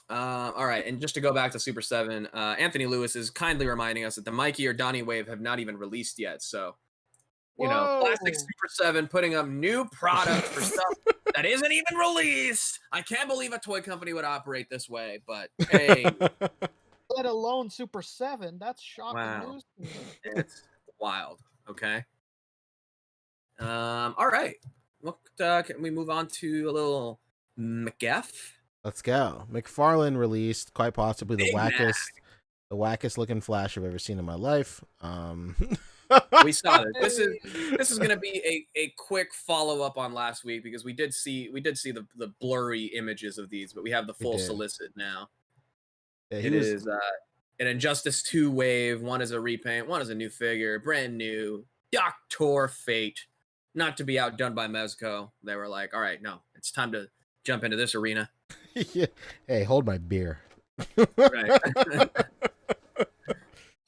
All right, and just to go back to Super 7, Anthony Lewis is kindly reminding us that the Mikey or Donnie Wave have not even released yet. So, you know, Plastic Super 7 putting up new product for stuff that isn't even released. I can't believe a toy company would operate this way, but hey. Let alone Super 7. That's shocking news to me. It's wild. Okay. All right. What can we move on to a little McGeff? Let's go. McFarlane released quite possibly the Big wackest looking Flash I've ever seen in my life. We saw it. This is going to be a quick follow up on last week, because we did see the blurry images of these, but we have the full solicit now. Yeah, it is an Injustice 2 wave. One is a repaint, one is a new figure, brand new Dr. Fate, not to be outdone by Mezco. They were like, all right, no, it's time to jump into this arena. Yeah. Hey, hold my beer. Right.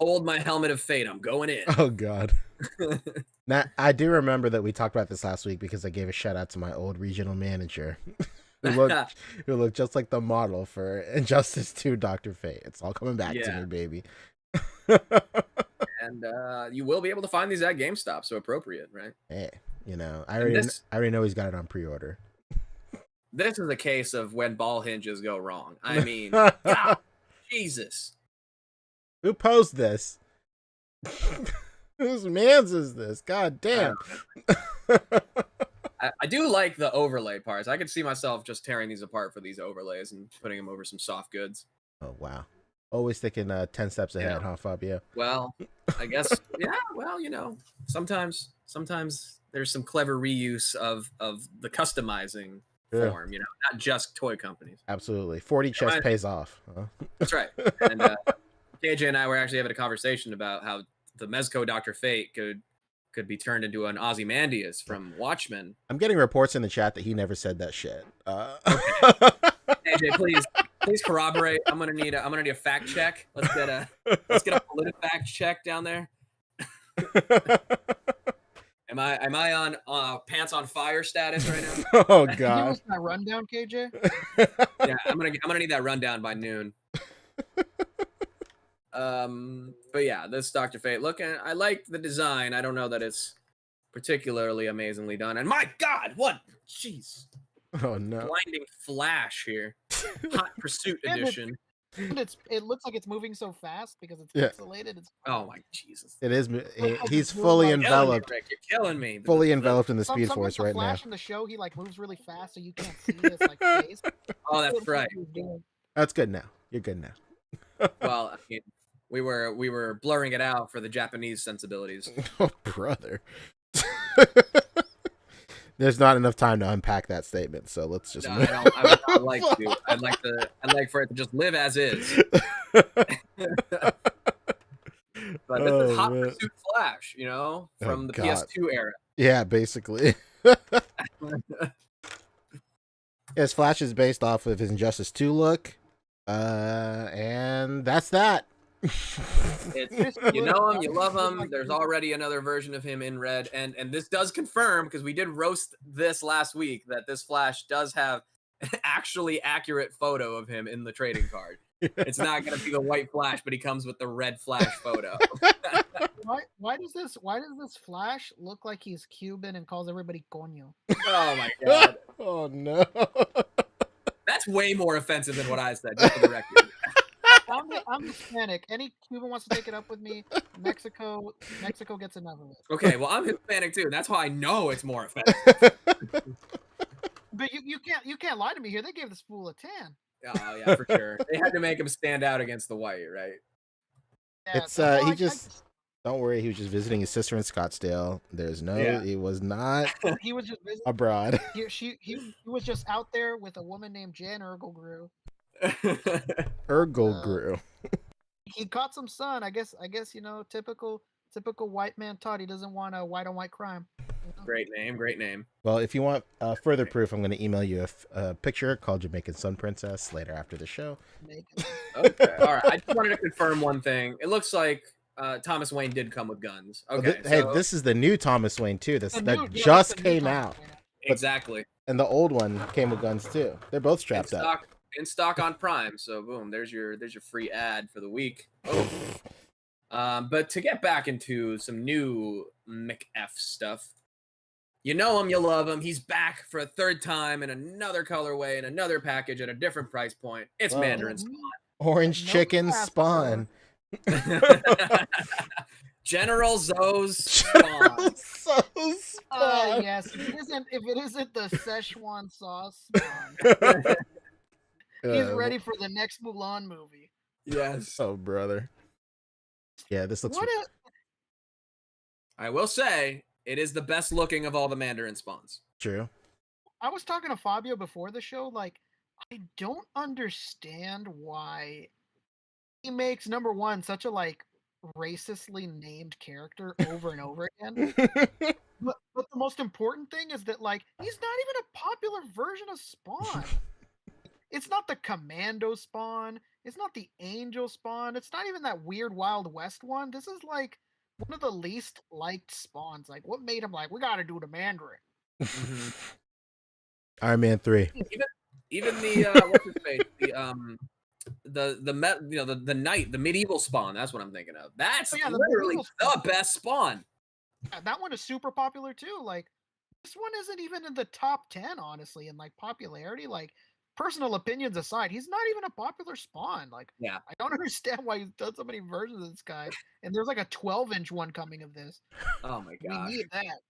Hold my helmet of fate. I'm going in. Oh God. Now I do remember that we talked about this last week because I gave a shout out to my old regional manager, who looked just like the model for Injustice 2 Dr. Fate. It's all coming back to me, baby. And And you will be able to find these at GameStop, so appropriate, right? Hey, you know, I And already know he's got it on pre-order. This is a case of when ball hinges go wrong. I mean, God, Jesus. Who posed this? Whose man's is this? God damn. I do like the overlay parts. I could see myself just tearing these apart for these overlays and putting them over some soft goods. Oh, wow. Always thinking 10 steps ahead, huh, Fabio? Well, I guess, yeah, well, you know, sometimes there's some clever reuse of the customizing form, you know, not just toy companies. Absolutely. 40 chest pays off. Huh? That's right. And KJ and I were actually having a conversation about how the Mezco Dr. Fate could be turned into an Ozymandias from Watchmen. I'm getting reports in the chat that he never said that shit. KJ, please corroborate. I'm gonna need a fact check. Let's get a PolitiFact check down there. Am I on pants on fire status right now? Oh Give God. us that rundown, KJ. Yeah, I'm gonna need that rundown by noon. But yeah, this Dr. Fate. Look, I like the design. I don't know that it's particularly amazingly done. And my God, what? Jeez. Oh no. Blinding flash here. Hot Pursuit edition. And it looks like it's moving so fast because it's Yeah. pixelated. It's Oh my Jesus. It is. He's You're fully killing me, enveloped. Rick, you're killing me. Fully enveloped in the Some- Speed sometimes Force the right now. Flash in the show, he like moves really fast, so you can't see his like face. Oh, that's right. That's good now. You're good now. Well, I mean, we were blurring it out for the Japanese sensibilities. Oh, brother. There's not enough time to unpack that statement, so let's just. No, I would not like to. I'd like for it to just live as is. But this is Hot man. Pursuit Flash, you know, from the God. PS2 era. Yeah, basically. His Flash is based off of his Injustice 2 look, and that's that. It's, you know him, you love him. There's already another version of him in red, and this does confirm, because we did roast this last week, that this Flash does have an actually accurate photo of him in the trading card. It's not going to be the white Flash, but he comes with the red Flash photo. Why does this Flash look like he's Cuban and calls everybody coño? Oh my God, Oh no. that's way more offensive than what I said. Just for the record. I'm Hispanic. Any Cuban wants to take it up with me, Mexico gets enough of it. Okay, well, I'm Hispanic too. That's why I know it's more offensive. But you can't lie to me here. They gave this fool a 10. Oh yeah, for sure. They had to make him stand out against the white, right? Yeah, It's well, he just. Don't worry, he was just visiting his sister in Scottsdale. There's no, Yeah. he was not he was just visiting. abroad. He was just out there with a woman named Jan Ergelgrew. Ergelgrew. He caught some sun. I guess you know, typical white man Todd. He doesn't want a white on white crime. You know? Great name. Well, if you want further proof, I'm going to email you a picture called Jamaican Sun Princess later after the show. Okay, all right. I just wanted to confirm one thing. It looks like Thomas Wayne did come with guns. Okay, Hey, so- this is the new Thomas Wayne too. That Yeah, just it's the new came Thomas out, Wayne. exactly and the old one came with guns too. They're both strapped up. in stock on Prime. So boom, there's your free ad for the week. Oh. But to get back into some new McF stuff, you know him, you love him. He's back for a third time in another colorway, in another package at a different price point. It's Whoa. Mandarin Spawn. Orange No chicken class, spawn. General Zo's Spawn. So spawn. Yes. If it isn't the Szechuan sauce Spawn, he's ready for the next Mulan movie. Yes. Oh, brother. Yeah, this looks. I will say, it is the best looking of all the Mandarin Spawns. True. I was talking to Fabio before the show. Like, I don't understand why he makes number one such a like racistly named character over and over again. But the most important thing is that like he's not even a popular version of Spawn. It's not the Commando Spawn. It's not the Angel Spawn. It's not even that weird Wild West one. This is like one of the least liked Spawns. Like, what made him like, we got to do the Mandarin? Iron Man 3. Even the what's his face? the knight, the medieval spawn. That's what I'm thinking of. That's Oh, yeah, the literally medieval the spawn. best spawn. Yeah, that one is super popular too. Like, this one isn't even in the top 10, honestly, in like popularity. Like, personal opinions aside, he's not even a popular spawn. Like, Yeah. I don't understand why he's done so many versions of this guy. And there's like a 12-inch one coming of this. Oh my We gosh. need that.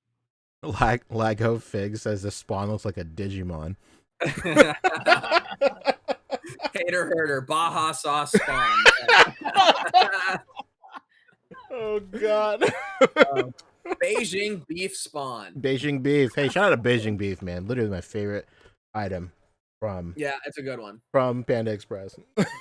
Lago Fig says the spawn looks like a Digimon. Hater herder, Baja sauce spawn. Oh God. Beijing beef spawn. Beijing beef. Hey, shout out to Beijing beef, man. Literally my favorite item from Yeah, it's a good one. from Panda Express.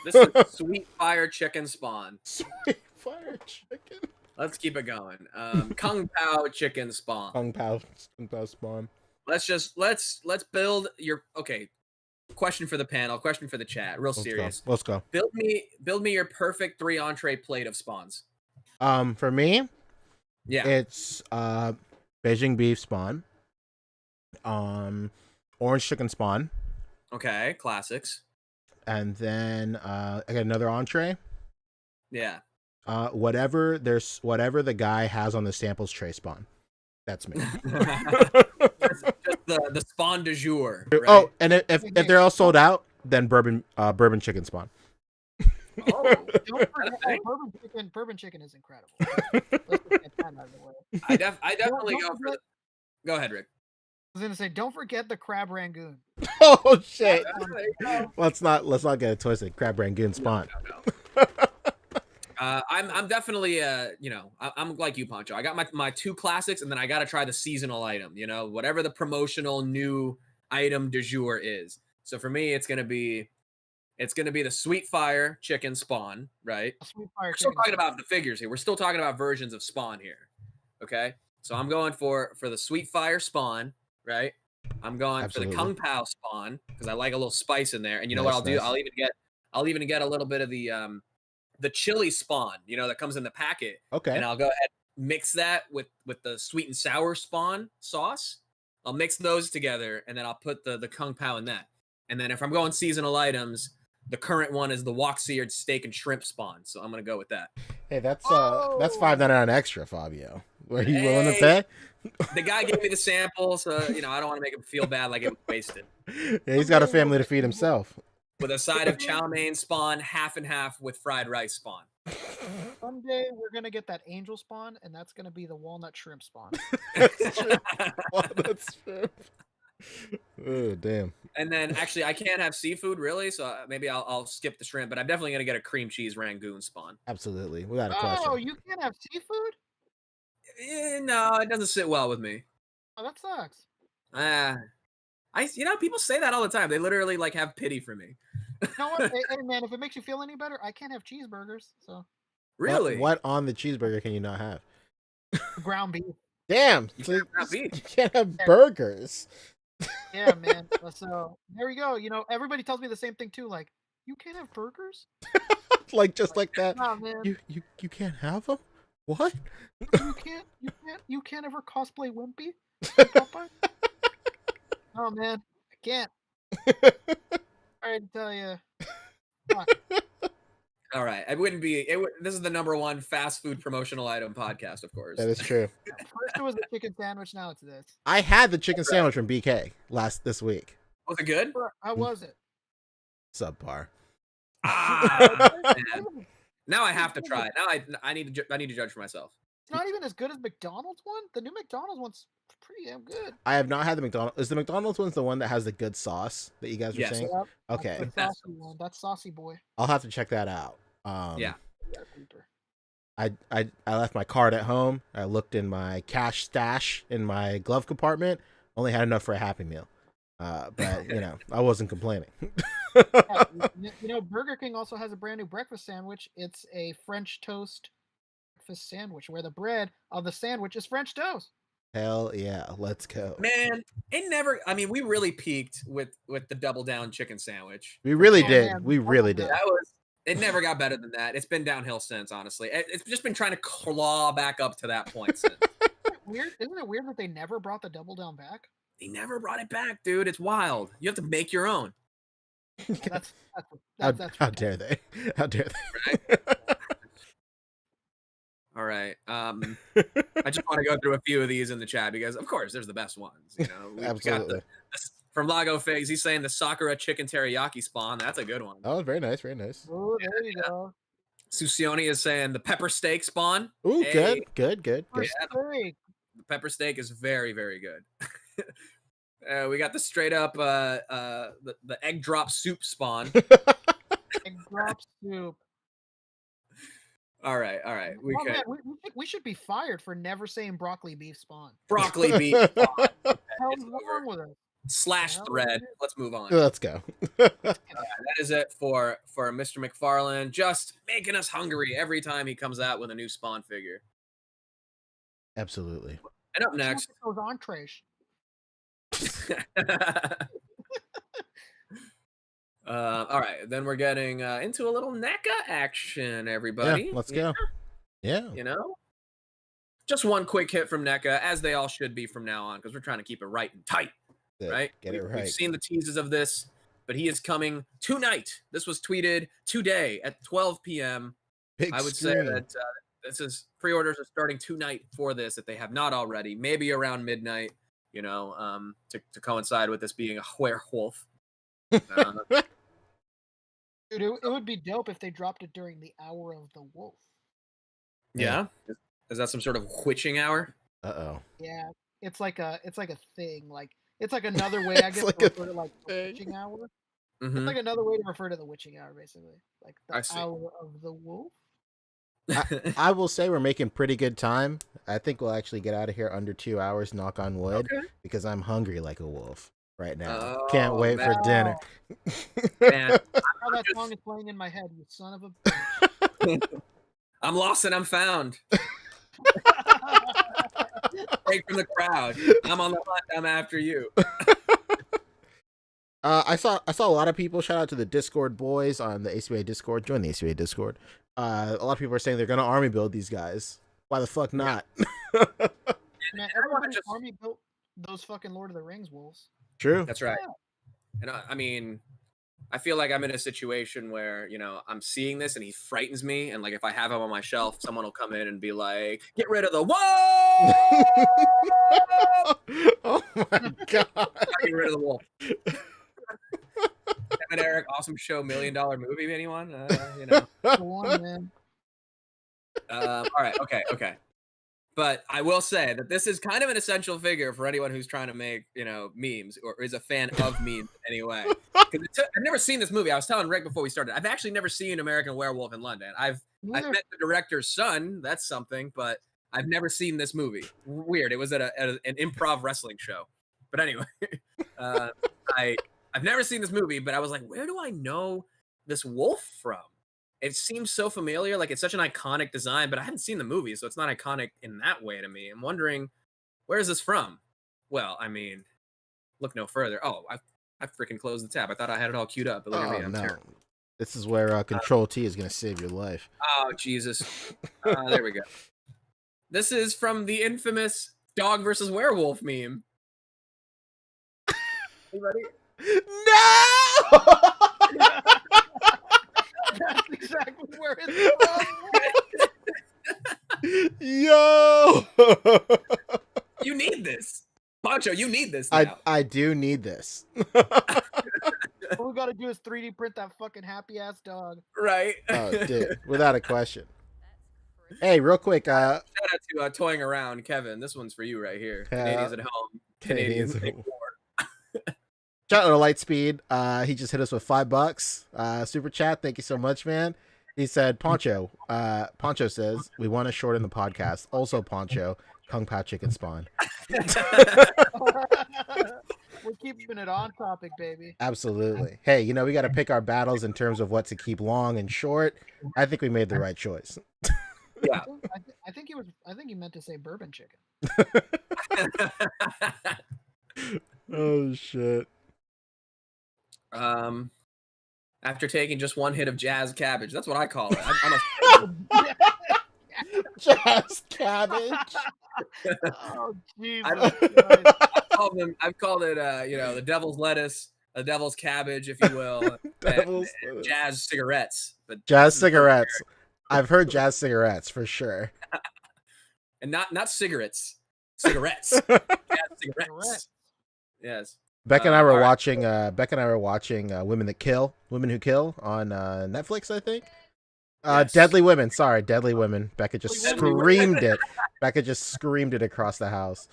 This is sweet fire chicken spawn. Sweet fire chicken. Let's keep it going. Kung Pao chicken spawn. Kung Pao spawn. Let's build your question for the panel, question for the chat, real serious. Let's go. Build me your perfect 3 entree plate of spawns. For me, Yeah. it's Beijing beef spawn, orange chicken spawn, Okay, classics. and then I got another entree. Yeah. Whatever the guy has on the samples tray spawn. That's me. Just the spawn du jour. Right? Oh, and if they're all sold out, then bourbon chicken spawn. Oh, Don't forget, bourbon chicken is incredible. Let's get that out of the way. I definitely Don't go for the. Go ahead, Rick. I was gonna say, don't forget the crab rangoon. Oh shit! There you go. Let's not get it twisted. Crab rangoon spawn. No. I'm definitely I'm like you, Pancho. I got my 2 classics, and then I got to try the seasonal item. You know, whatever the promotional new item du jour is. So for me, it's gonna be the sweet fire chicken spawn, right? Sweet fire We're still chicken talking spawn. about the figures here. We're still talking about versions of spawn here. Okay, so I'm going for the sweet fire spawn, right? I'm going Absolutely. for the Kung Pao spawn because I like a little spice in there. And you know Nice, what I'll do? nice. I'll even get a little bit of the chili spawn, you know, that comes in the packet. Okay. And I'll go ahead and mix that with the sweet and sour spawn sauce. I'll mix those together, and then I'll put the Kung Pao in that. And then if I'm going seasonal items, the current one is the wok-seared steak and shrimp spawn. So I'm gonna go with that. Hey, that's $5.99 extra, Fabio. Were you willing to pay? The guy gave me the sample, so you know I don't want to make him feel bad like it was wasted. Yeah, he's got a family to feed himself. With a side of chow mein spawn, half and half with fried rice spawn. Someday we're gonna get that angel spawn, and that's gonna be the walnut shrimp spawn. Walnut shrimp. Oh damn. And then actually, I can't have seafood really, so maybe I'll skip the shrimp. But I'm definitely gonna get a cream cheese rangoon spawn. Absolutely, without a question. Oh, you can't have seafood? No, it doesn't sit well with me. Oh, that sucks. People say that all the time. They literally like have pity for me. You know what? Hey man, if it makes you feel any better, I can't have cheeseburgers. So Really? What on the cheeseburger can you not have? ground beef. Damn. You So can't have beef. you can't have burgers. Yeah, man. So there we go. You know, everybody tells me the same thing too. Like, you can't have burgers? Like just like that. Nah, man. You can't have them? What? You can't ever cosplay Wimpy? Oh man, I can't. I tell you. All right, this is the #1 fast food promotional item podcast, of course. That is true. First it was the chicken sandwich, now it's this. I had the chicken sandwich from BK this week. Was it good? How was it? Subpar. Man. Now I have to try it. Now I need to judge for myself. It's not even as good as McDonald's one. The new McDonald's one's pretty damn good. I have not had the McDonald's. Is the McDonald's one's the one that has the good sauce that you guys were Yes. saying? Yep, Okay. That's the saucy one. That's saucy boy. I'll have to check that out. Yeah. I left my card at home. I looked in my cash stash in my glove compartment. Only had enough for a Happy Meal. But you know, I wasn't complaining. Yeah, you know, Burger King also has a brand new breakfast sandwich. It's a French toast breakfast sandwich where the bread of the sandwich is French toast. Hell yeah, let's go. Man, we really peaked with the double down chicken sandwich. We really Oh, did. man. We really did. It never got better than that. It's been downhill since, honestly. It's just been trying to claw back up to that point since. Isn't it weird that they never brought the double down back? They never brought it back, dude. It's wild. You have to make your own. That's How dare they? How dare they? All right. I just want to go through a few of these in the chat because, of course, there's the best ones. You know, we've Absolutely. got from Lago Figs. He's saying the Sakura chicken teriyaki spawn. That's a good one. Oh, very nice, very nice. Oh, there you go. Susioni is saying the pepper steak spawn. Ooh, Hey, good. Yeah, the pepper steak is very, very good. We got the straight up the egg drop soup spawn. Egg drop soup. All right. We should be fired for never saying broccoli beef spawn. Broccoli beef spawn. What the hell is wrong with us? Slash thread. Let's move on. Let's go. That is it for Mr. McFarlane. Just making us hungry every time he comes out with a new Spawn figure. Absolutely. And up next, those entrees. all right, then we're getting into a little NECA action, everybody. Yeah, let's go. Yeah. You know, just one quick hit from NECA, as they all should be from now on, because we're trying to keep it right and tight. Right? Get it right. We've seen the teases of this, but he is coming tonight. This was tweeted today at 12 p.m. Big I would screen. say that this is pre-orders are starting tonight for this if they have not already, maybe around midnight, you know, to coincide with this being a werewolf. Dude, it would be dope if they dropped it during the hour of the wolf. Yeah. Is that some sort of witching hour? Uh-oh. Yeah, it's like a thing. Like it's like another way I guess like to refer to like the witching hour. Mm-hmm. It's like another way to refer to the witching hour, basically. Like I the see. hour of the wolf. I will say we're making pretty good time. I think we'll actually get out of here under 2 hours, knock on wood, because I'm hungry like a wolf right now. Can't wait for dinner. Man, How that song is playing in my head, you son of a bitch. I'm lost and I'm found. Break from the crowd. I'm on the hunt. I'm after you. I saw a lot of people. Shout out to the Discord boys on the A.C.B.A. Discord. Join the A.C.B.A. Discord. A lot of people are saying they're gonna army build these guys. Why the fuck not? Man, everybody army built those fucking Lord of the Rings wolves. True. That's right. And I mean, I feel like I'm in a situation where, you know, I'm seeing this and he frightens me. And like, if I have him on my shelf, someone will come in and be like, get rid of the whoa! Oh my god. Get rid of the wolf. Kevin Eric, awesome show, $1 million movie, anyone? You know. One, man. All right. Okay. But I will say that this is kind of an essential figure for anyone who's trying to make, you know, memes or is a fan of memes anyway. Because I've never seen this movie. I was telling Rick before we started. I've actually never seen American Werewolf in London. I've met the director's son. That's something, but I've never seen this movie. Weird. It was at an improv wrestling show. But anyway, I've never seen this movie, but I was like, where do I know this wolf from? It seems so familiar, like it's such an iconic design, but I haven't seen the movie, so it's not iconic in that way to me. I'm wondering, where is this from? Well, I mean, look no further. Oh, I freaking closed the tab. I thought I had it all queued up, but look at me. I'm terrible. This is where Control T is going to save your life. Oh, Jesus. There we go. This is from the infamous dog versus werewolf meme. Anybody? No! That's exactly where it's from. Yo! You need this. Poncho, you need this now. I do need this. All we gotta do is 3D print that fucking happy ass dog. Right. Oh, dude, without a question. Hey, real quick. Shout out to Toying Around, Kevin. This one's for you right here. Canadians at home. Canadians at home. Shout out to Lightspeed. He just hit us with $5. Super chat. Thank you so much, man. He said, Poncho. Poncho says, we want to shorten the podcast. Also, Poncho, Kung Pao Chicken Spawn. We're keeping it on topic, baby. Absolutely. Hey, you know, we got to pick our battles in terms of what to keep long and short. I think we made the right choice. Yeah. I think he meant to say bourbon chicken. Oh shit. After taking just one hit of jazz cabbage, that's what I call it. Jazz cabbage. Oh Jesus! I've called it, you know, the devil's lettuce, a devil's cabbage, if you will, Devil's and jazz cigarettes. But jazz cigarettes. I've heard jazz cigarettes for sure. And not cigarettes. Cigarettes. Jazz cigarettes. Yes. Becca and I were all right. watching. Becca and I were watching Women Who Kill on Netflix, I think. Yes. Deadly Women. Sorry, Deadly Women. Becca just Deadly Women. screamed it. Becca just screamed it across the house.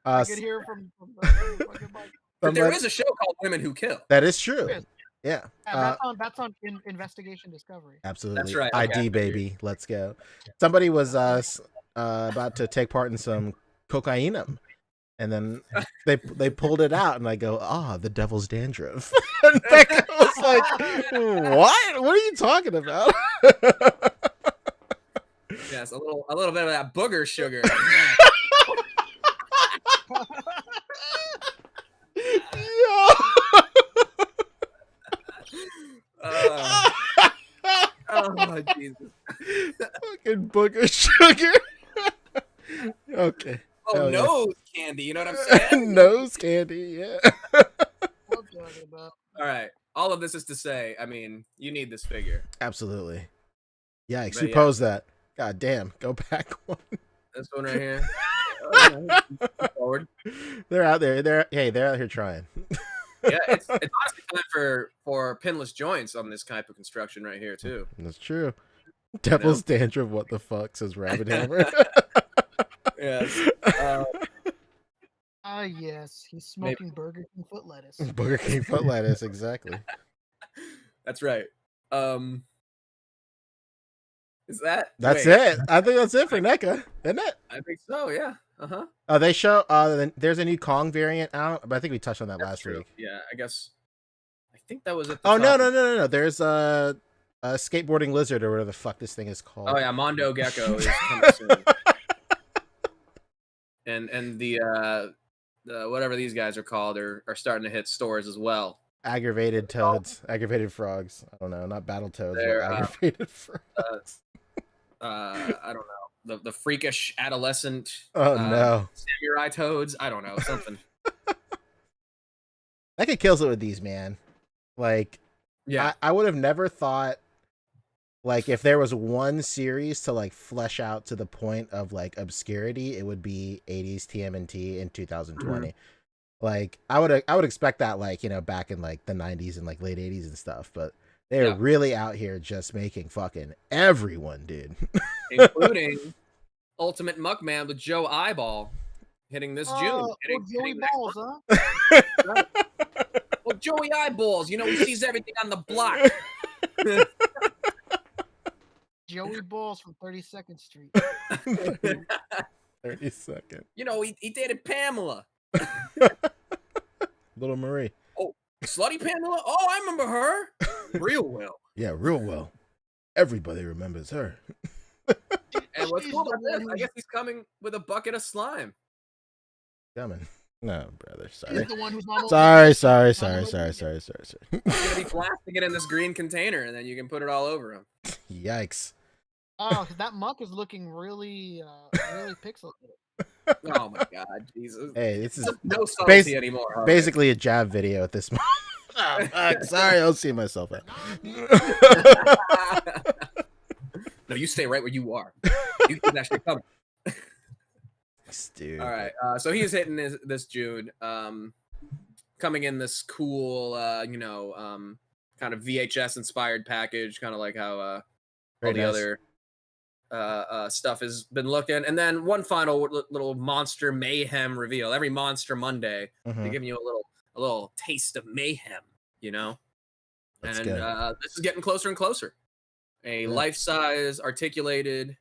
I could hear from the fucking mic. But there is a show called Women Who Kill. That is true. Yes. Yeah. That's on Investigation Discovery. Absolutely. That's right. ID Okay. baby. Let's go. Somebody was about to take part in some cocaine. And then they pulled it out, and I go, the devil's dandruff. And Becca was like, what? What are you talking about? Yes, a little bit of that booger sugar. Oh, Jesus. Fucking booger sugar. Okay. Oh, Hell yeah. nose candy. You know what I'm saying? Nose candy, yeah. All right. All of this is to say, I mean, you need this figure. Absolutely. Yikes. But Who yeah. posed that? God damn. Go back one. This one right here. Oh, yeah. Forward. They're out there. They're out here trying. Yeah, it's honestly time for pinless joints on this type of construction right here too. That's true. Devil's dandruff, what the fuck, says Rabbit Hammer. Yes. Yes, he's smoking Burger King foot lettuce. Burger King foot lettuce, exactly. That's right. Is that? That's wait. it. I think that's it for NECA, isn't it? I think so. Yeah. Uh-huh. They show. There's a new Kong variant out, but I think we touched on that last week. Yeah, I guess. I think that was at the Oh top. no! There's a skateboarding lizard or whatever the fuck this thing is called. Oh yeah, Mondo Gecko is coming soon. And the whatever these guys are called are starting to hit stores as well. Aggravated toads, aggravated frogs. I don't know, not battle toads, They're, but aggravated frogs. I don't know. The freakish adolescent. Oh no, samurai toads. I don't know, something. NECA kills it with these, man. Like, yeah, I would have never thought, like, if there was one series to like flesh out to the point of like obscurity, it would be 80s TMNT in 2020. Like, I would expect that, like, you know, back in like the 90s and like late 80s and stuff, but they're really out here just making fucking everyone, dude. Including Ultimate Muckman with Joe Eyeball hitting this June. Joey Balls, huh? Well, Joey Eyeballs, you know, he sees everything on the block. Joey Balls from 32nd Street. 32nd. You know, he dated Pamela. Little Marie. Oh, Slutty Pamela? Oh, I remember her. Real well. Yeah, real well. Everybody remembers her. And what's cool about this, I guess he's coming with a bucket of slime. Coming. No, brother. Sorry. He's the one who's not Sorry. He's gonna be blasting it in this green container, and then you can put it all over him. Yikes. Oh, that muck is looking really pixelated. Oh my god, Jesus. Hey, this is no subtlety anymore. Right? Basically a jab video at this moment. Sorry, I'll see myself out. No, you stay right where you are. You keep that shit coming. Dude. All right, so he's hitting this June, coming in this cool, kind of VHS inspired package, kind of like how all the other stuff has been looking. And then one final little monster mayhem reveal. Every Monster Monday, they're giving you a little taste of mayhem, you know. That's and good. this is getting closer and closer. A life-size articulated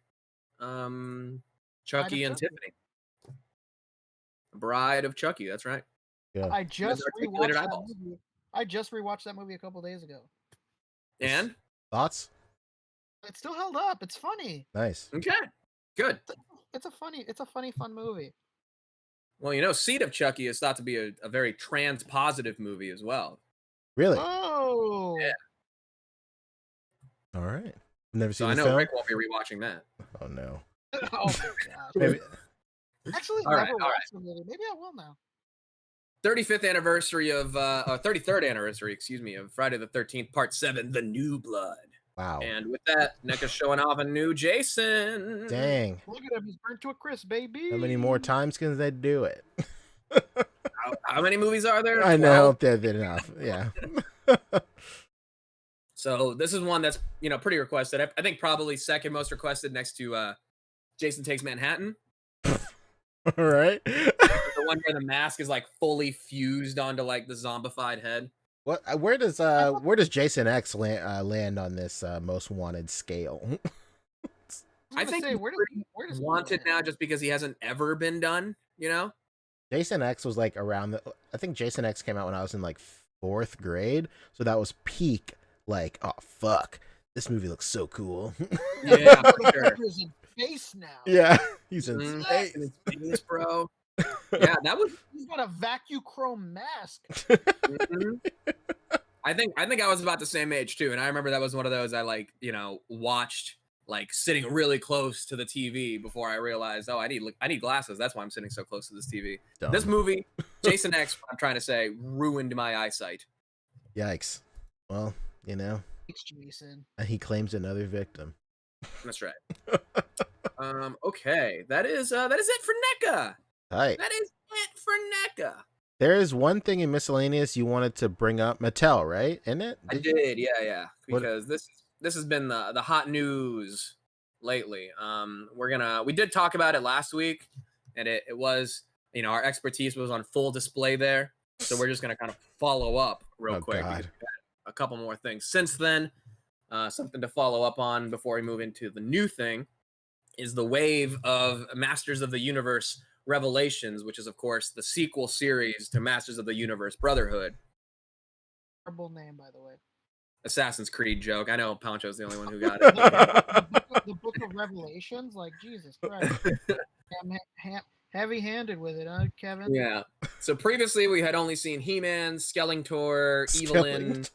Chucky and Tiffany. Bride of Chucky, that's right. Yeah. I just rewatched that movie a couple days ago. And thoughts? It still held up. It's funny. Nice. Okay. Good. It's a funny, fun movie. Well, you know, Seed of Chucky is thought to be a very trans-positive movie as well. Really? Oh. Yeah. All right. Never seen So I the know film? Rick won't be rewatching that. Oh no. Oh my gosh. Maybe. Actually, All never right, watched the movie. Maybe I will now. 35th anniversary of 33rd anniversary, excuse me, of Friday the 13th, Part 7, The New Blood. Wow. And with that, NECA's showing off a new Jason. Dang. Look at him, he's burnt to a crisp, baby. How many more times can they do it? How many movies are there? I know 12? they're enough. Yeah. So this is one that's pretty requested. I think probably second most requested next to Jason Takes Manhattan. All right. The one where the mask is like fully fused onto like the zombified head. What? Where does Jason X land on this most wanted scale? I think where does wanted now just because he hasn't ever been done. Jason X was like around I think Jason X came out when I was in like 4th grade, so that was peak. Like, oh fuck, this movie looks so cool. Yeah, for sure. He's in space now. Yeah, he's in space. Space, bro. Yeah, that was. He's got a vacuum mask. I think I was about the same age too, and I remember that was one of those I watched like sitting really close to the TV before I realized, oh, I need glasses. That's why I'm sitting so close to this TV. Dumb. This movie, Jason X, I'm trying to say, ruined my eyesight. Yikes. Well, It's Jason. he claims another victim. That's right. Okay, that is it for NECA. Hi. That is it for NECA. There is one thing in miscellaneous you wanted to bring up. Mattel, right? Isn't it? I did, yeah. Because this has been the hot news lately. We did talk about it last week, and it was our expertise was on full display there. So we're just gonna kind of follow up real quick. God. A couple more things since then. Something to follow up on before we move into the new thing is the wave of Masters of the Universe Revelations, which is of course the sequel series to Masters of the Universe Brotherhood. Terrible name, by the way. Assassin's Creed joke. I know Pancho's the only one who got it. The Book of Revelations, like Jesus Christ. Heavy-handed with it, huh, Kevin? Yeah. So previously we had only seen He-Man, Skeletor, Evelyn,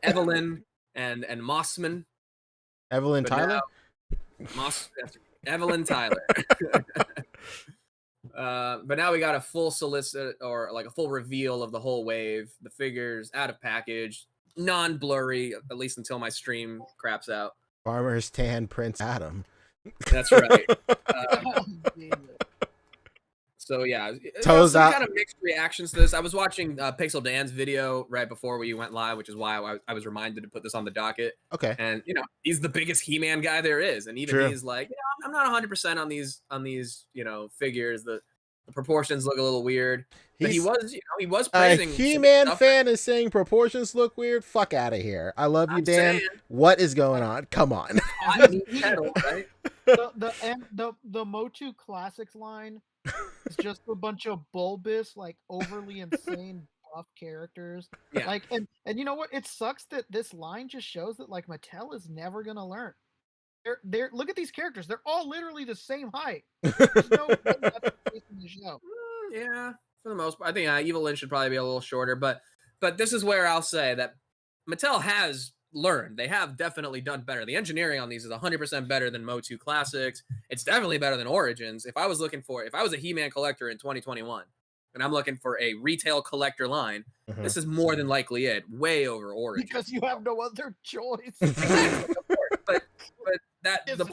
Evelyn, and Mossman. Evelyn Tyler? Evelyn Tyler. But now we got a full solicit or like a full reveal of the whole wave, the figures out of package, non-blurry, at least until my stream craps out. Farmer's Tan Prince Adam. That's right. So yeah, Toes some out. kind of mixed reactions to this. I was watching Pixel Dan's video right before we went live, which is why I was reminded to put this on the docket. Okay. And he's the biggest He-Man guy there is, and even True. he's like, I'm not 100% on these figures. The proportions look a little weird. But he was praising. A He-Man fan is saying proportions look weird. Fuck out of here. I love you, Dan. What is going on? Come on. Right? The Motu Classics line is just a bunch of bulbous, like overly insane buff characters. Yeah. Like, and you know what? It sucks that this line just shows that like Mattel is never gonna learn. They're look at these characters. They're all literally the same height. There's no in the show. Yeah, for the most part. I think Evelyn should probably be a little shorter, but this is where I'll say that Mattel has learned. They have definitely done better. The engineering on these is 100% better than Motu Classics. It's definitely better than Origins. If I was a He-Man collector in 2021 and I'm looking for a retail collector line, this is more than likely it. Way over Origins. Because you have no other choice. Exactly, of course. But the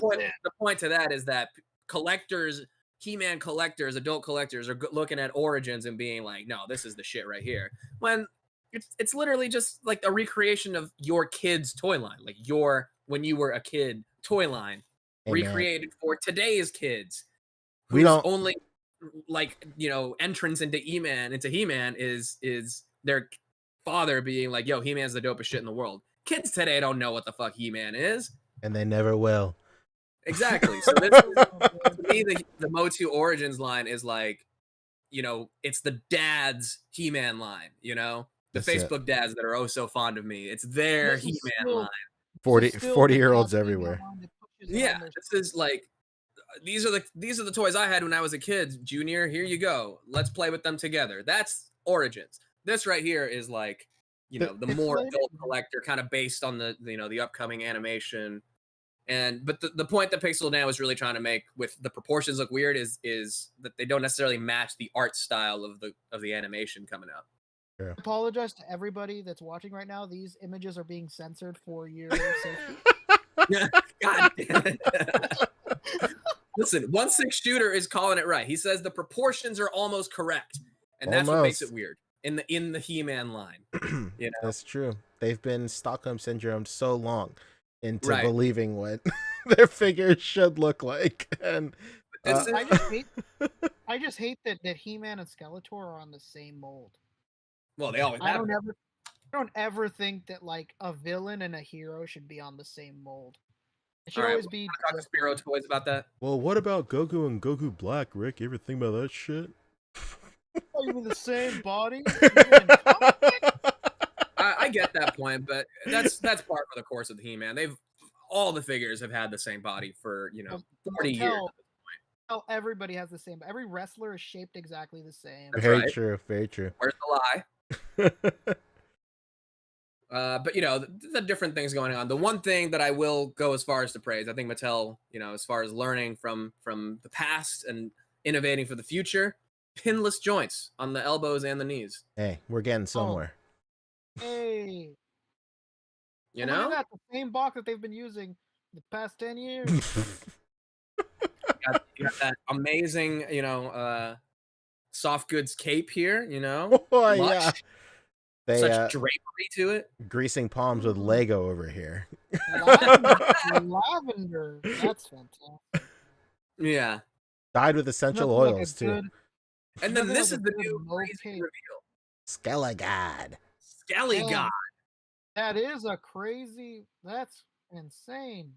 point to that is that collectors, He-Man collectors, adult collectors are looking at Origins and being like, no, this is the shit right here. When it's literally just like a recreation of your kid's toy line, like when you were a kid toy line, recreated for today's kids. We don't only entrance into He-Man is their father being like, yo, He-Man's the dopest shit in the world. Kids today don't know what the fuck He-Man is. And they never will. Exactly. So this is, to me, the Motu Origins line is like, it's the dad's He-Man line, the Facebook dads that are oh so fond of me. It's their He-Man line. 40-year-olds everywhere. Yeah, this is like these are the toys I had when I was a kid, Junior. Here you go. Let's play with them together. That's Origins. This right here is like, the more adult collector, kind of based on the the upcoming animation But the point that Pixel Dan was really trying to make with the proportions look weird is that they don't necessarily match the art style of the animation coming out. I apologize to everybody that's watching right now. These images are being censored for your safety. God damn it. Listen, 1/6 Shooter is calling it right. He says the proportions are almost correct, and that's what makes it weird in the He-Man line. You know? That's true. They've been Stockholm syndrome so long into Right. believing what their figures should look like, and I just hate that He-Man and Skeletor are on the same mold. Well, they always I have. don't ever think that like a villain and a hero should be on the same mold. It should All right, always be. Talk to Spiro Toys about that. Well, what about Goku and Goku Black, Rick? You ever think about that shit? Oh, you mean the same body? I get that point, but that's part of the course of the He-Man. All the figures have had the same body for 40 years. Everybody has the same. Every wrestler is shaped exactly the same. That's very right. true. Very true. Where's the lie? But the different things going on. The one thing that I will go as far as to praise, I think Mattel, as far as learning from the past and innovating for the future, pinless joints on the elbows and the knees. Hey, we're getting somewhere. Hey. You Look know? at that, the same box that they've been using the past 10 years. you got that amazing, soft goods cape here, Oh, yeah. Lush. Such drapery to it. Greasing palms with Lego over here. Lavender. That's fantastic. Yeah. Dyed with essential oils, too. And then this is the new crazy reveal. Skelegod. Skelegod. That is a crazy. That's insane.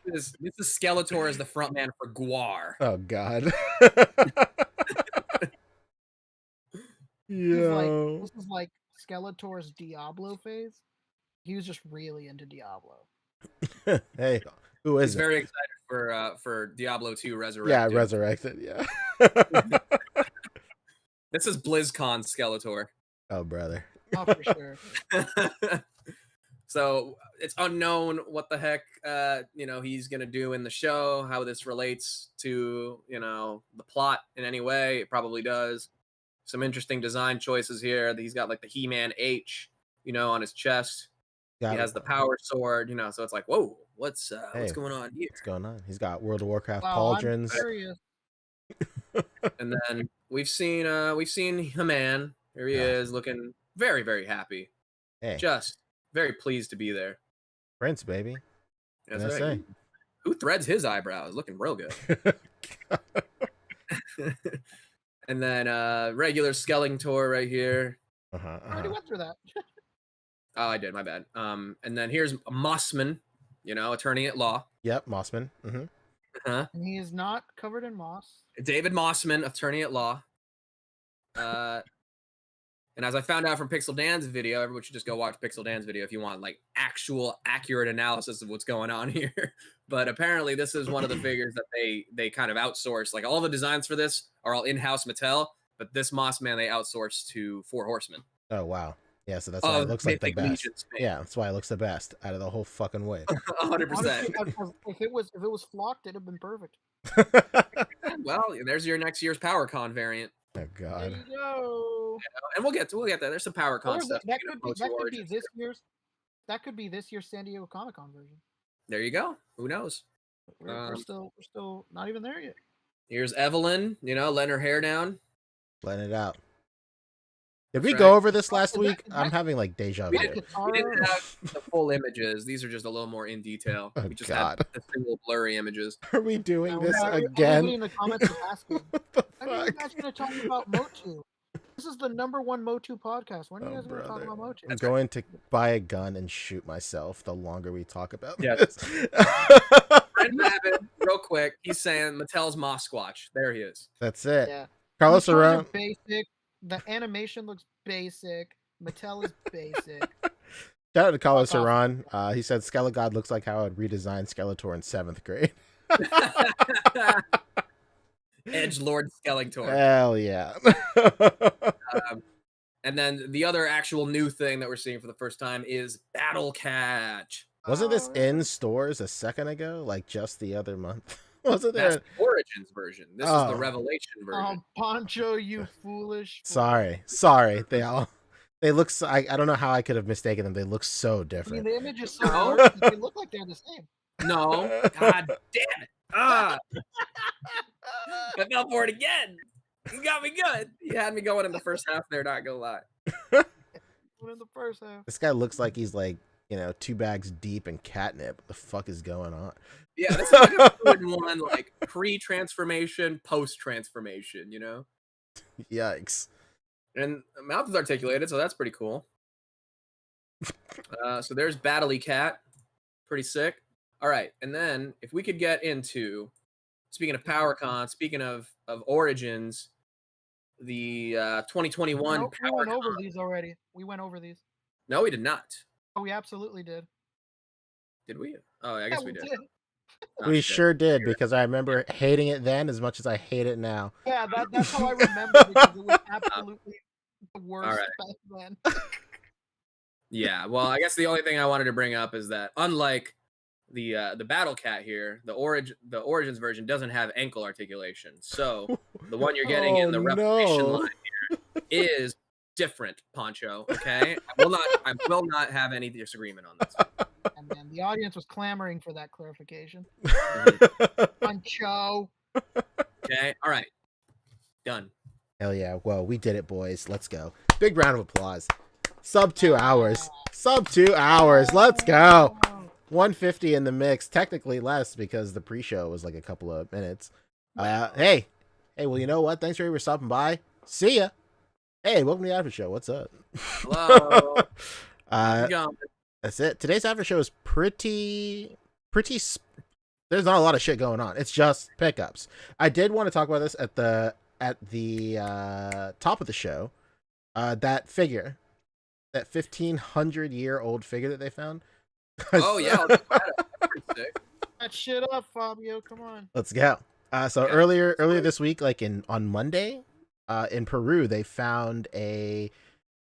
This is Skeletor as the front man for Guar. Oh, God. This is like Skeletor's Diablo phase. He was just really into Diablo. Hey, who is He's very excited for Diablo 2 Resurrected. Yeah, Resurrected, yeah. This is BlizzCon Skeletor. Oh, brother. Oh, for sure. So it's unknown what the heck he's gonna do in the show, how this relates to the plot in any way. It probably does. Some interesting design choices here. He's got like the He-Man H, on his chest. He has the power sword, so it's like, whoa, what's going on here? What's going on? He's got World of Warcraft pauldrons. And then we've seen He-Man. Here he is, looking very, very happy. Hey. Just very pleased to be there. Prince, baby. That's right. Who threads his eyebrows? Looking real good. And then regular Skeletor right here. I already went through that. Oh, I did. My bad. And then here's Mossman, attorney at law. Yep, Mossman. Mm-hmm. And he is not covered in moss. David Mossman, attorney at law. And as I found out from Pixel Dan's video, everyone should just go watch Pixel Dan's video if you want like actual accurate analysis of what's going on here. But apparently this is one of the figures that they kind of outsource. Like all the designs for this are all in-house Mattel, but this Mossman they outsourced to 4 Horsemen. Oh, wow. Yeah, so that's why it looks like the best. Yeah, that's why it looks the best out of the whole fucking way. 100%. If it was flocked, it'd have been perfect. Well, there's your next year's PowerCon variant. Oh, God. There you go. And we'll get there. There's some PowerCon stuff. That could be this year's San Diego Comic-Con version. There you go. Who knows? We're still not even there yet. Here's Evelyn, letting her hair down. Letting it out. Did we go over this last week? I'm having like deja vu. We didn't have the full images. These are just a little more in detail. Oh, we just God. had the single blurry images. Are we doing this again? Everybody in the comments is asking. When are you guys going to talk about Motu? This is the #1 Motu podcast. When are you guys going to talk about Motu? I'm going to buy a gun and shoot myself the longer we talk about Yes. this. Brent Babbitt, real quick, he's saying Mattel's Mosquatch. There he is. That's it. Yeah. Carlos The toys are around. basic. The animation looks basic. Mattel is basic. Shout out to Carlos Aran. He said Skelegod looks like how I'd redesign Skeletor in 7th grade. Edgelord Skeletor. Hell yeah. And then the other actual new thing that we're seeing for the first time is Battle Catch. Wasn't this Oh, in stores a second ago? Like just the other month? Wasn't That's there? the Origins version. This is Oh. the Revelation version. Poncho, you foolish. fool. Sorry. They look. I don't know how I could have mistaken them. They look so I mean, different. the image is so No. blurry, they look like they're the same. No, god damn it! Ah, I fell for it again. You got me good. You had me going in the first half there. Not gonna lie. One in the first half. This guy looks like he's like 2 bags deep in catnip. What the fuck is going on? Yeah, this is like a 2-in-1, like pre-transformation, post-transformation. Yikes. And the mouth is articulated, so that's pretty cool. So there's Battley Cat. Pretty sick. All right, and then if we could get into, speaking of PowerCon, speaking of Origins, the 2021 Nope, we went PowerCon. over these already. We went over these. No, we did not. Oh, we absolutely did. Did we? Oh, I guess Yeah, we did. Oh, We shit. sure did, because I remember hating it then as much as I hate it now. Yeah, that's how I remember, because it was absolutely the worst back then. Yeah, well, I guess the only thing I wanted to bring up is that unlike the Battle Cat here, the Origins version doesn't have ankle articulation. So the one you're getting in the Revelation line here is different, Poncho. Okay, I will not have any disagreement on this. And then the audience was clamoring for that clarification. Poncho. Okay, all right, done. Hell yeah. Well, we did it, boys. Let's go. Big round of applause. Sub 2 hours. Sub 2 hours. Let's go. 150 in the mix. Technically less because the pre-show was like a couple of minutes. Hey, well, you know what? Thanks for stopping by. See ya. Hey, welcome to the after show. What's up? Hello. That's it. Today's after show is pretty. There's not a lot of shit going on. It's just pickups. I did want to talk about this at the top of the show. That figure, that 1,500-year-old figure that they found. Oh yeah, That shit up, Fabio. Come on. Let's go. So earlier this week, like on Monday, in Peru, they found a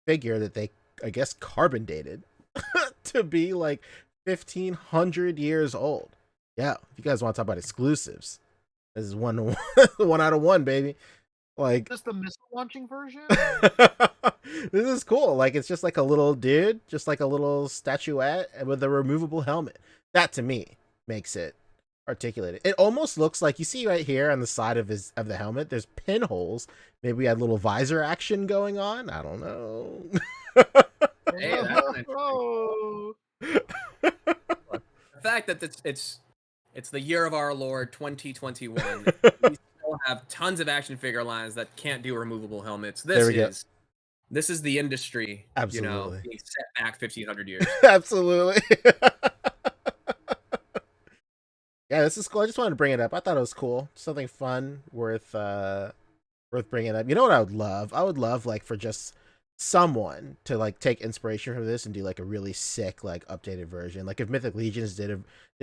figure that they, I guess, carbon dated to be like 1,500 years old. Yeah, if you guys want to talk about exclusives, this is one out of one, baby. Like, Is this the missile launching version? this is cool. Like, it's just like a little dude, just like a little statuette with a removable helmet. That to me makes it articulated. It almost looks like, you see right here on the side of the helmet, there's pinholes. Maybe we had a little visor action going on. I don't know. Hey, that's Oh. the fact that it's the year of our Lord 2021. We still have tons of action figure lines that can't do removable helmets. This is the industry, Absolutely. being set back 1,500 years. Absolutely. Yeah, this is cool. I just wanted to bring it up. I thought it was cool. Something fun, worth bringing up. You know what I would love? I would love, like, for just someone to like take inspiration from this and do like a really sick like updated version. Like if Mythic Legions did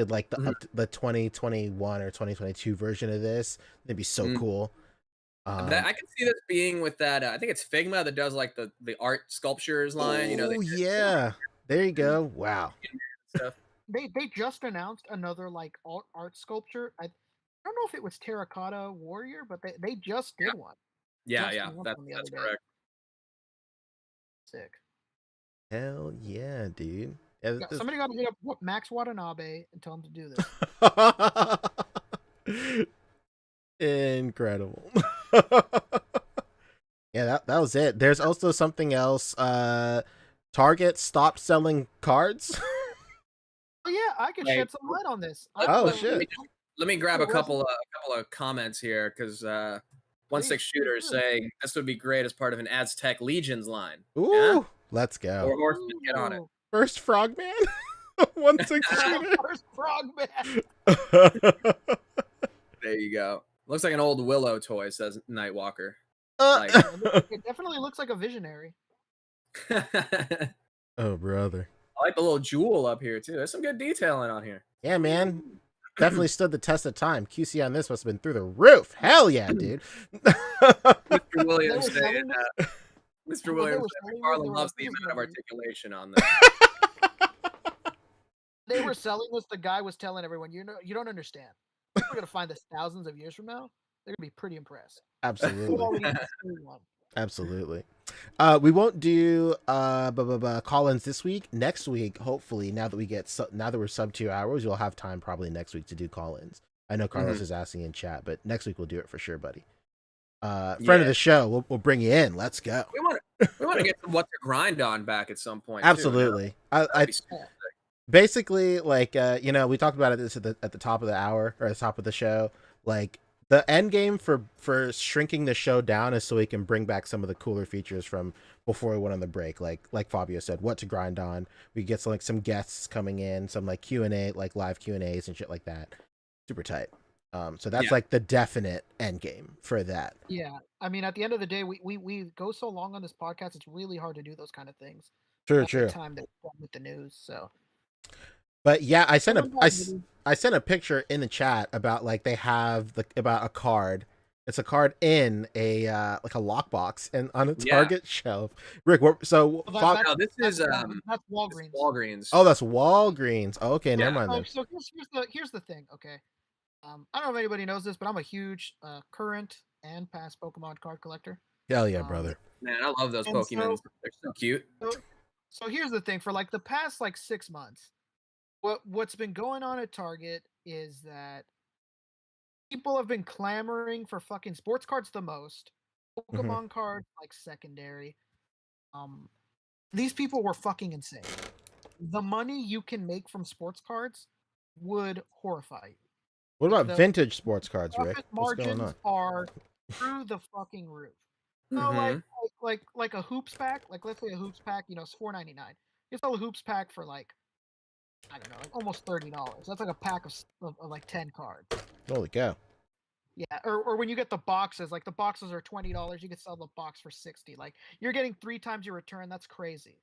like the 2021 or 2022 version of this, it'd be so cool. I can see this being with that. I think it's Figma that does like the art sculptures line. Oh yeah, there you go. Wow. They just announced another like art sculpture. I don't know if it was Terracotta Warrior, but they just did one. Yeah, Just that's day. correct. Sick. Hell yeah, dude. Yeah, somebody got to hit up Max Watanabe and tell him to do this. Incredible. Yeah, that was it. There's also something else. Target stopped selling cards. Oh yeah, I could shed some light on this. Shit. Let me grab a couple of comments here because 16 Shooter is saying this would be great as part of an Aztec Legions line. Ooh, yeah? Let's go. Or Horseman, get on it. First Frogman? 16 Shooter? First Frogman. There you go. Looks like an old Willow toy, says Nightwalker. It definitely looks like a visionary. Oh, brother. I like the little jewel up here, too. There's some good detailing on here. Yeah, man. Definitely stood the test of time. QC on this must have been through the roof. Hell yeah, dude. Mr. Williams saying Mr. Williams saying McFarlane loves the amount of articulation on this. They were selling this. The guy was telling everyone, you don't understand. We're gonna find this thousands of years from now. They're gonna be pretty impressed. Absolutely. Absolutely. We won't do call-ins this week. Next week, hopefully, now that we're sub 2 hours, you'll have time probably next week to do call-ins. I know Carlos is asking in chat, but next week we'll do it for sure, buddy. Friend of the show, we'll bring you in. Let's go. We want to get some what to grind on back at some point. Absolutely. Too, I basically, like, we talked about this at the top of the hour or at the top of the show. Like, the end game for shrinking the show down is so we can bring back some of the cooler features from before we went on the break. Like Fabio said, what to grind on. We get some guests coming in, some like Q&A, like live Q&As and shit like that. Super tight. So that's like the definite end game for that. Yeah, I mean, at the end of the day, we go so long on this podcast. It's really hard to do those kind of things. True. The time that with the news, so. But yeah, I sent a picture in the chat about like they have about a card. It's a card in a like a lockbox and on a Target shelf. Rick, this is that's Walgreens. Walgreens. Oh, that's Walgreens. Oh, okay, never mind. Then. So here's the thing. Okay, I don't know if anybody knows this, but I'm a huge current and past Pokemon card collector. Hell yeah, brother. Man, I love those Pokemon. They're so cute. So here's the thing. For like the past 6 months, what's been going on at Target is that people have been clamoring for fucking sports cards the most. Pokemon cards like secondary. These people were fucking insane. The money you can make from sports cards would horrify you. What about vintage sports cards, Rick? What's going on? Margins are through the fucking roof. So like a hoops pack, like let's say a hoops pack, it's $4.99. You sell a hoops pack for like, I don't know, like almost $30. That's like a pack of like 10 cards. Holy cow. Yeah, or when you get the boxes, like the boxes are $20, you can sell the box for $60. Like you're getting 3 times your return. That's crazy.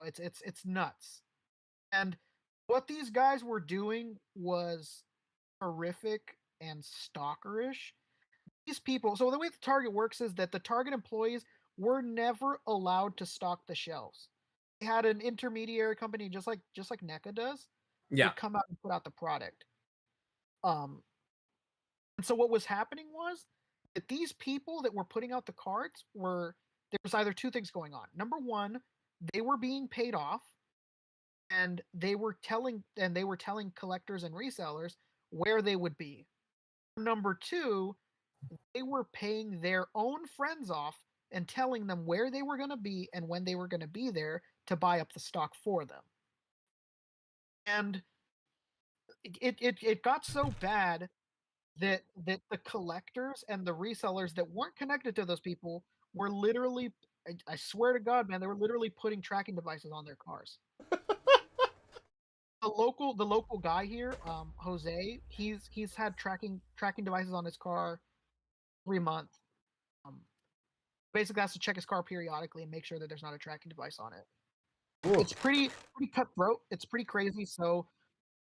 It's nuts. And what these guys were doing was horrific and stalkerish. These people, so the way the Target works is that the Target employees were never allowed to stock the shelves. They had an intermediary company just like NECA does. Yeah. To come out and put out the product. And so what was happening was that these people that were putting out the cards there was either 2 things going on. Number one, they were being paid off, and they were telling collectors and resellers where they would be. Number 2, they were paying their own friends off and telling them where they were going to be and when they were going to be there to buy up the stock for them. And it got so bad that the collectors and the resellers that weren't connected to those people were literally, I swear to God, man, they were literally putting tracking devices on their cars. The local guy here, Jose, he's had tracking devices on his car every month. Basically has to check his car periodically and make sure that there's not a tracking device on it. Cool. It's pretty cutthroat. It's pretty crazy. So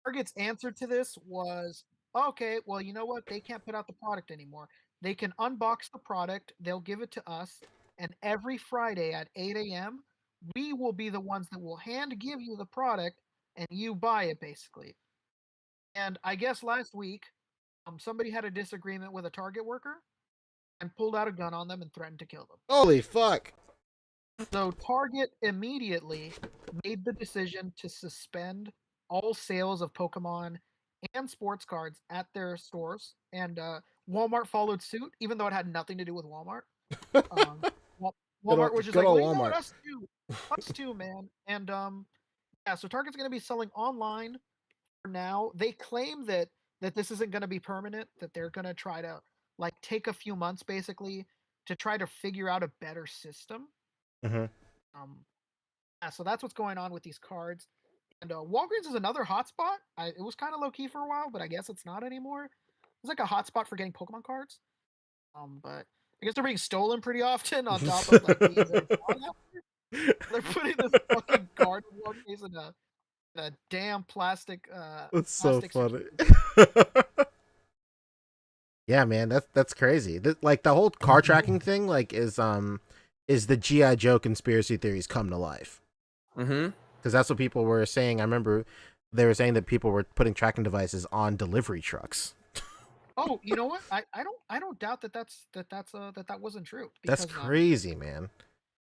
Target's answer to this was, okay, well, you know what? They can't put out the product anymore. They can unbox the product. They'll give it to us. And every Friday at 8 a.m., we will be the ones that will hand give you the product and you buy it, basically. And I guess last week, somebody had a disagreement with a Target worker and pulled out a gun on them and threatened to kill them. Holy fuck. So Target immediately made the decision to suspend all sales of Pokemon and sports cards at their stores, and Walmart followed suit, even though it had nothing to do with Walmart. Walmart was just like, well, you know what, us too, man. And yeah, so Target's going to be selling online for now. They claim that this isn't going to be permanent, that they're going to try to like take a few months basically to try to figure out a better system. Mm-hmm. Yeah, so that's what's going on with these cards. And Walgreens is another hotspot. It was kind of low key for a while, but I guess it's not anymore. It's like a hotspot for getting Pokemon cards. But I guess they're being stolen pretty often. On top of like they're putting this fucking card in one case in a damn plastic. That's so funny. Yeah, man, that's crazy. Like the whole car tracking thing, like is the G.I. Joe conspiracy theories come to life. Mm-hmm. Because that's what people were saying. I remember they were saying that people were putting tracking devices on delivery trucks. Oh, you know what? I don't doubt that that wasn't true. That's Because crazy, man.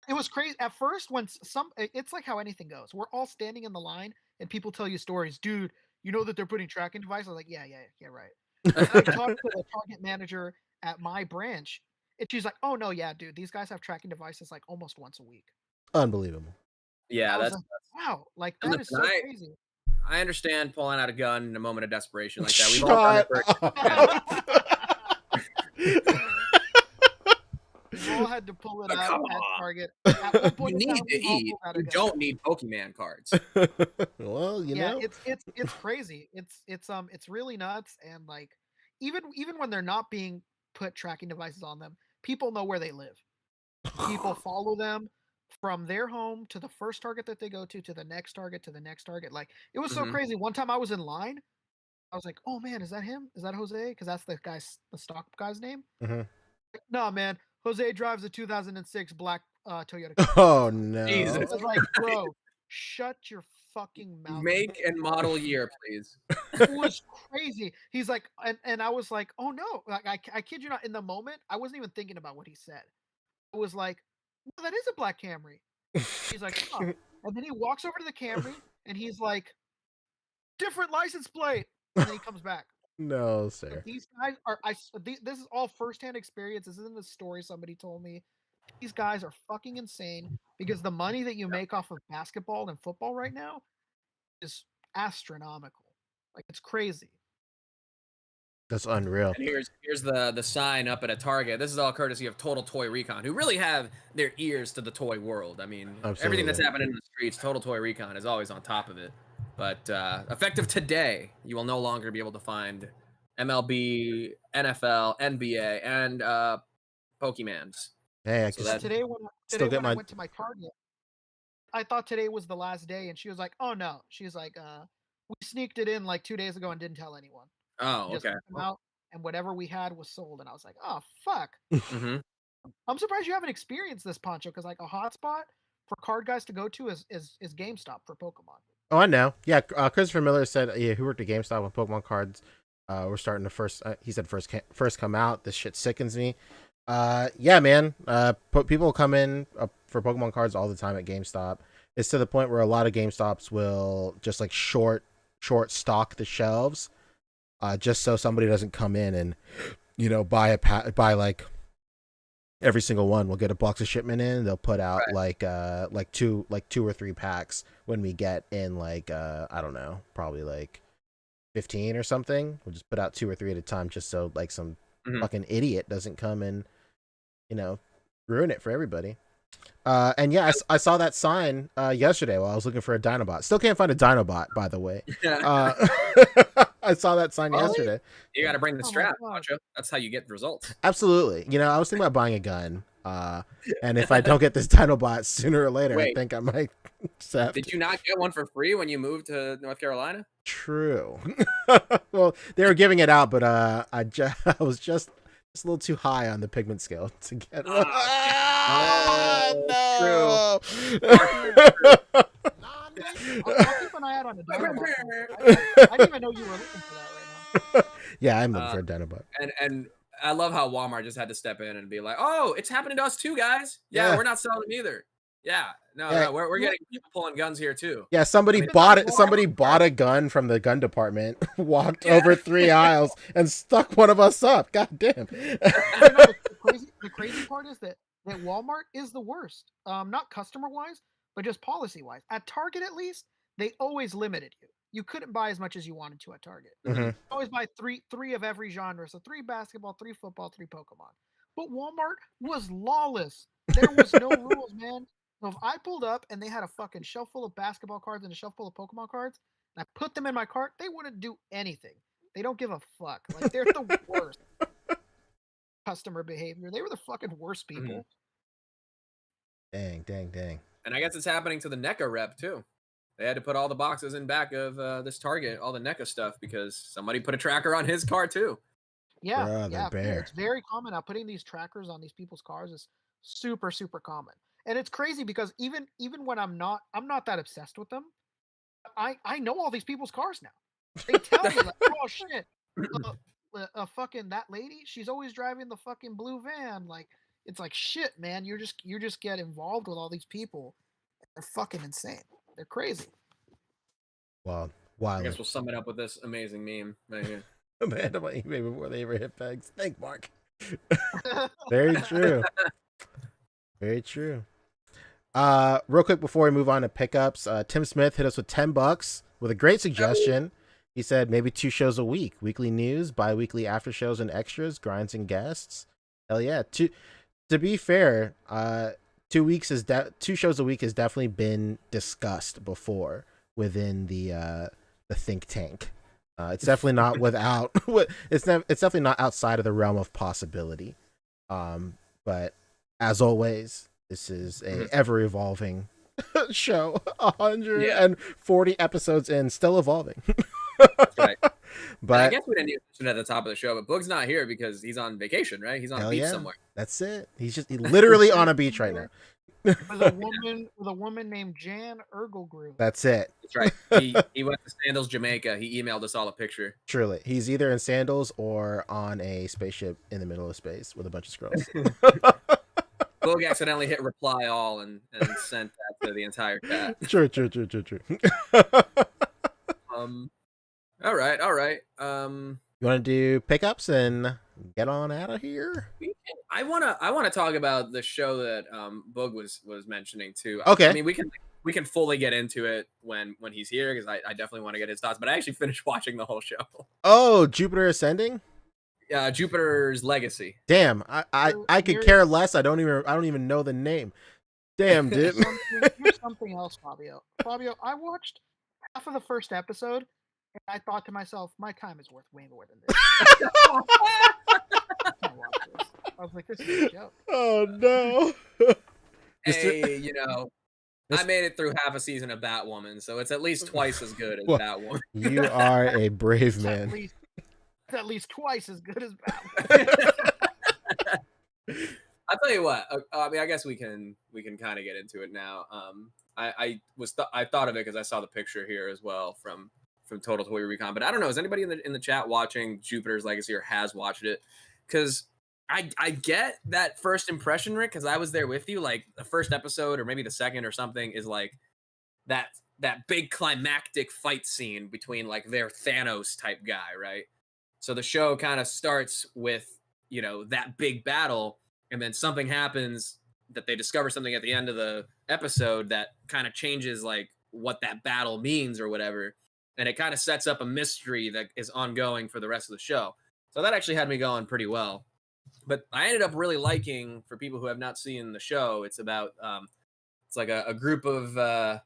it was crazy at first when it's like how anything goes. We're all standing in the line and people tell you stories, dude. You know that they're putting tracking devices. I'm like, yeah, right. And I talked to the target manager at my branch, and she's like, oh no, yeah, dude, these guys have tracking devices like almost once a week. Unbelievable. Yeah, I was that's like, wow, like and that is so listen, crazy. I understand pulling out a gun in a moment of desperation like that. We've all done it Shut for yeah. up. We all had to pull it But out come at on. Target. At one You point in need time, to we all eat. pulled out a You gun. don't need Pokemon cards. Well, you Yeah, know. it's crazy. It's really nuts, and like even when they're not being put tracking devices on them, people know where they live. People follow them from their home to the first target that they go to the next target, to the next target. Like it was so Mhm. crazy. One time I was in line, I was like, "Oh man, is that him? Is that Jose?" Because that's the stock guy's name. Mhm. No, man, Jose drives a 2006 black Toyota. Oh Jesus. no. I was like, bro, shut your fucking mouth. Make and model year, please. It was crazy. He's like, and I was like, oh no, like I kid you not. In the moment, I wasn't even thinking about what he said. I was like, well, that is a black Camry. He's like, huh. And then he walks over to the Camry and he's like, different license plate. And then he comes back. No, Like, sir. these guys are this is all firsthand experience. This isn't a story somebody told me. These guys are fucking insane because the money that you make off of basketball and football right now is astronomical. Like it's crazy. That's unreal. And here's the sign up at a Target. This is all courtesy of Total Toy Recon, who really have their ears to the toy world. I mean, everything that's Absolutely. happening in the streets, Total Toy Recon is always on top of it. But effective today, you will no longer be able to find MLB, NFL, NBA, and Pokemans. Hey, I So can that Today still get when I my. went to my Target, I thought today was the last day, and she was like, "Oh no," she's like, "We sneaked it in like 2 days ago and didn't tell anyone. oh, We just okay. took them out, and whatever we had was sold." And I was like, "Oh fuck." Mm-hmm. I'm surprised you haven't experienced this, Poncho, because like a hotspot for card guys to go to is GameStop for Pokemon. Oh, I know. Yeah, Christopher Miller said, yeah, who worked at GameStop with Pokemon cards. We're starting to first. He said first come out. This shit sickens me. Yeah, man. People come in for Pokemon cards all the time at GameStop. It's to the point where a lot of GameStops will just like short stock the shelves, just so somebody doesn't come in and buy like every single one. We'll get a box of shipment in. They'll put out like two or three packs when we get in like I don't know, probably like 15 or something. We'll just put out 2 or 3 at a time, just so like some fucking idiot doesn't come and ruin it for everybody. And yeah, I saw that sign yesterday while I was looking for a Dinobot. Still can't find a Dinobot, by the way. I saw that sign yesterday. You got to bring the Oh my strap, God. Poncho. That's how you get results. Absolutely. I was thinking about buying a gun. And if I don't get this Dinobot sooner or later, I Wait. think I might accept. Did you not get one for free when you moved to North Carolina? True. Well, they were giving it out, but I was just a little too high on the pigment scale to get one. Oh, no. I'll keep an eye out on the Dinobot. I didn't even know you were looking for that right now. Yeah, I'm looking for a Dinobot. And I love how Walmart just had to step in and be like, "Oh, it's happening to us too, guys. Yeah. We're not selling them either. Yeah, no, we're getting people pulling guns here too. Yeah, somebody bought it. Somebody bought a gun from the gun department, walked over 3 aisles, and stuck one of us up. God damn. The crazy part is that Walmart is the worst. Not customer wise, but just policy wise. At Target, at least, they always limited you. You couldn't buy as much as you wanted to at Target. Mhm. You always buy three of every genre. So 3 basketball, 3 football, 3 Pokemon. But Walmart was lawless. There was no rules, man. So if I pulled up and they had a fucking shelf full of basketball cards and a shelf full of Pokemon cards, and I put them in my cart, they wouldn't do anything. They don't give a fuck. Like they're the worst customer behavior. They were the fucking worst people. Dang. And I guess it's happening to the NECA rep too. They had to put all the boxes in back of this Target, all the NECA stuff, because somebody put a tracker on his car too. Yeah, Brother bear. it's very common now. Putting these trackers on these people's cars is super, super common. And it's crazy because even when I'm not that obsessed with them, I know all these people's cars now. They tell me like, oh shit, fucking that lady, she's always driving the fucking blue van. Like, it's like shit, man. You just get involved with all these people. They're fucking insane. They're crazy. Wow. I guess we'll sum it up with this amazing meme right here. Amanda my email before they ever hit pegs. Thank Mark. Very true. Very true. Real quick before we move on to pickups, Tim Smith hit us with $10 with a great suggestion. He said maybe 2 shows a week, weekly news, bi-weekly after shows and extras, grinds and guests. Hell yeah. To be fair, 2 shows a week has definitely been discussed before within the think tank. It's definitely not without it's definitely not outside of the realm of possibility. But as always, this is a ever evolving show. 140 episodes in, still evolving. That's right. But I guess we didn't even mention it at the top of the show, but Boog's not here because he's on vacation, right? He's on a beach somewhere. That's it. He's literally on a beach right now. With a woman named Jan Ergelgrew. That's it. That's right. He went to Sandals, Jamaica. He emailed us all a picture. Truly. He's either in sandals or on a spaceship in the middle of space with a bunch of scrolls. Boog accidentally hit reply all and sent that to the entire chat. True. All right. You want to do pickups and get on out of here? I wanna talk about the show that Boog was mentioning too. Okay. I mean, we can fully get into it when he's here because I definitely want to get his thoughts. But I actually finished watching the whole show. Oh, Jupiter Ascending? Jupiter's Legacy. Damn, I could care less. I don't even know the name. Damn, dude. Here's something else, Fabio. I watched half of the first episode, and I thought to myself, my time is worth way more than this. I was like, this is a joke. Oh no. Hey, I made it through half a season of Batwoman, so it's at least twice as good as Batwoman. You are a brave man. It's at least twice as good as Batwoman. I'll tell you what. I mean, I guess we can kind of get into it now. I thought of it because I saw the picture here as well from Total Toy Recon. But I don't know. Is anybody in the chat watching Jupiter's Legacy or has watched it? Because I get that first impression, Rick, because I was there with you. Like the first episode or maybe the second or something is like that big climactic fight scene between like their Thanos type guy, right? So the show kind of starts with, that big battle, and then something happens that they discover something at the end of the episode that kind of changes like what that battle means or whatever. And it kind of sets up a mystery that is ongoing for the rest of the show. So that actually had me going pretty well. But I ended up really liking, for people who have not seen the show, it's about, it's like a group of,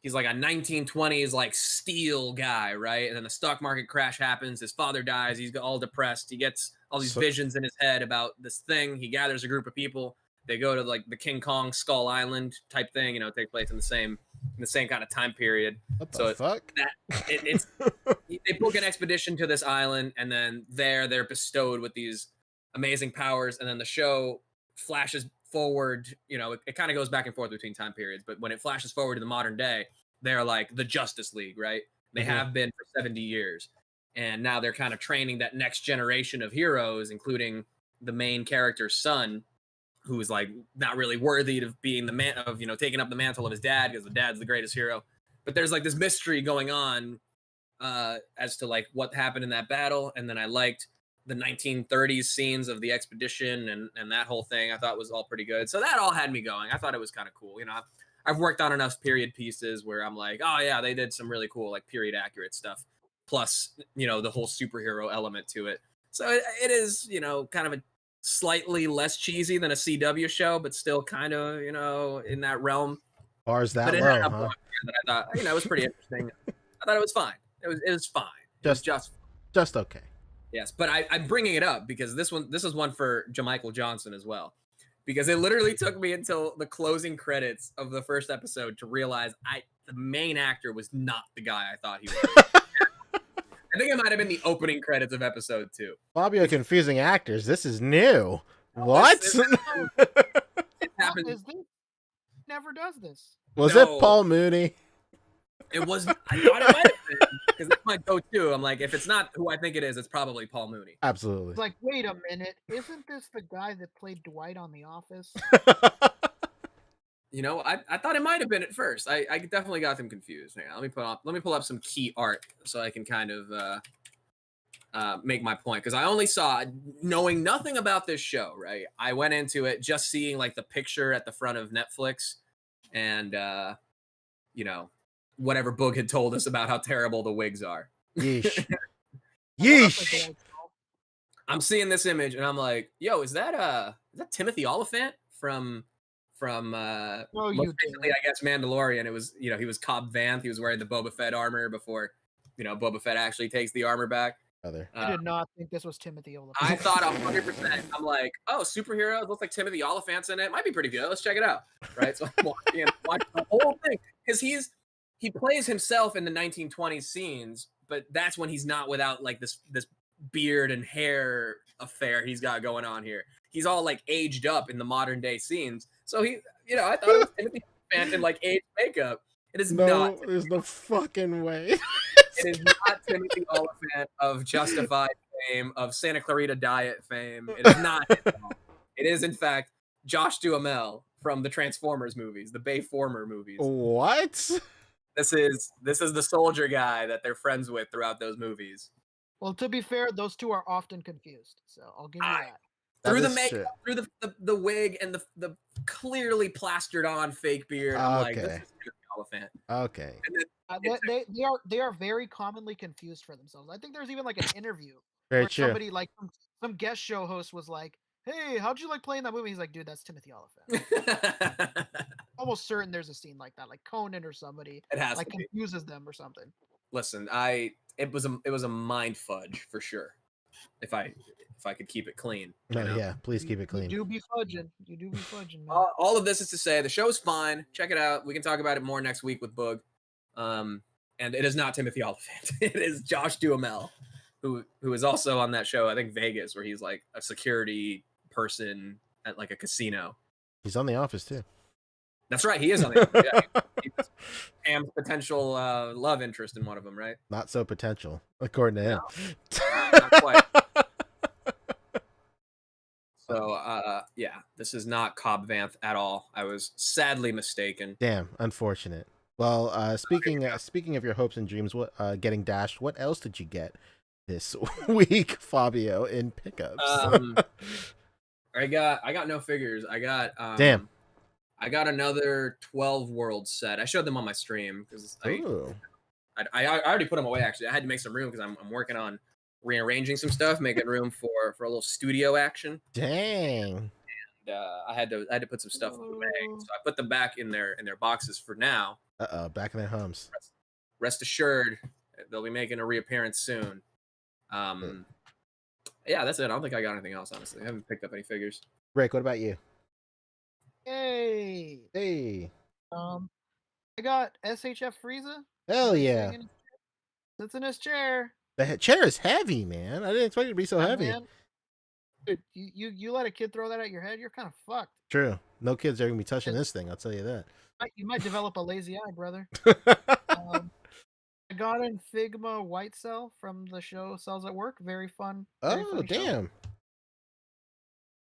he's like a 1920s like steel guy, right? And then the stock market crash happens. His father dies. He's all depressed. He gets all these visions in his head about this thing. He gathers a group of people. They go to like the King Kong Skull Island type thing. It takes place in the same kind of time period. What the fuck? It's they book an expedition to this island, and then they're bestowed with these amazing powers. And then the show flashes forward, it kind of goes back and forth between time periods, but when it flashes forward to the modern day, they're like the Justice League, right? They have been for 70 years, and now they're kind of training that next generation of heroes, including the main character's son, who is like not really worthy of being the man of taking up the mantle of his dad because the dad's the greatest hero. But there's like this mystery going on as to like what happened in that battle. And then I liked the 1930s scenes of the expedition and that whole thing. I thought was all pretty good. So that all had me going. I thought it was kind of cool. I've worked on enough period pieces where I'm like, oh yeah, they did some really cool like period accurate stuff. Plus, the whole superhero element to it. So it is, kind of a slightly less cheesy than a CW show, but still kind of, in that realm. Bars that low, huh? That I thought, it was pretty interesting. I thought it was fine. It was fine. Just okay. Yes, but I'm bringing it up because this is one for Jamichael Johnson as well, because it literally took me until the closing credits of the first episode to realize the main actor was not the guy I thought he was. I think it might have been the opening credits of episode 2. Fabio confusing actors. This is new. What? It happened. Never does this. Was it Paul Mooney? It was. I thought it might have been because that's my go-to. I'm like, if it's not who I think it is, it's probably Paul Mooney. Absolutely. It's like, wait a minute, isn't this the guy that played Dwight on The Office? You know, I thought it might have been at first. I definitely got them confused. Hang on, let me pull up some key art so I can kind of make my point, because I only saw, knowing nothing about this show, right? I went into it just seeing like the picture at the front of Netflix and you know, whatever Boog had told us about how terrible the wigs are. Yeesh. Yeesh. I'm seeing this image and I'm like, yo, is that Timothy Oliphant from No, most you recently, I guess, Mandalorian? It was, you know, he was Cobb Vanth. He was wearing the Boba Fett armor before, you know, Boba Fett actually takes the armor back. I did not think this was Timothy Oliphant. I thought 100%. I'm like, oh, superheroes, looks like Timothy Oliphant's in it. Might be pretty good. Let's check it out, right? So I'm watching the whole thing because he plays himself in the 1920s scenes, but that's when he's not without like this beard and hair affair he's got going on here. He's all like aged up in the modern day scenes. So he, you know, I thought it was Timothy Oliphant in like aged makeup. It is not. There's no fucking way. It is not Timothy Oliphant of Justified fame, of Santa Clarita Diet fame. It is not. It is, in fact, Josh Duhamel from the Transformers movies, the Bayformer movies. What? This is the soldier guy that they're friends with throughout those movies. Well, to be fair, those two are often confused, so I'll give you that. Through the makeup, through the wig, and the clearly plastered on fake beard. I'm like, this is Timothy Oliphant. Okay. They are very commonly confused for themselves. I think there's even like an interview Very where true. somebody, like some guest show host, was like, "Hey, how'd you like playing that movie?" He's like, "Dude, that's Timothy Oliphant." Almost certain there's a scene like that, like Conan or somebody, It has like to be. confuses them or something. Listen, it was a mind fudge for sure. If I could keep it clean. No, yeah, please keep it clean. You do be fudging. You do be fudging, man. All of this is to say the show's fine. Check it out. We can talk about it more next week with Boog. And it is not Timothy Oliphant. It is Josh Duhamel, who is also on that show, I think Vegas, where he's like a security person at like a casino. He's on The Office too. That's right. He is on the yeah, he's Pam's potential love interest in one of them, right? Not so potential, according to him. Not quite. So, yeah, this is not Cobb Vanth at all. I was sadly mistaken. Damn, unfortunate. Well, speaking of your hopes and dreams, what getting dashed? What else did you get this week, Fabio, in pickups? I got no figures. I got damn. I got another 12 world set. I showed them on my stream because I already put them away. Actually, I had to make some room because I'm working on rearranging some stuff, making room for a little studio action. Dang. And I had to put some stuff away, so I put them back in their boxes for now. Back in their homes. Rest assured, they'll be making a reappearance soon. Yeah, that's it. I don't think I got anything else, honestly. I haven't picked up any figures. Rick, what about you? Hey. I got SHF Frieza. Hell yeah. Sits in his chair. The chair is heavy, man. I didn't expect it to be so heavy. Man. Dude, you let a kid throw that at your head, you're kind of fucked. True. No kids are gonna be touching this thing. I'll tell you that. You might develop a lazy eye, brother. I got in Figma White Cell from the show Cells at Work. Very fun. Very Oh, damn.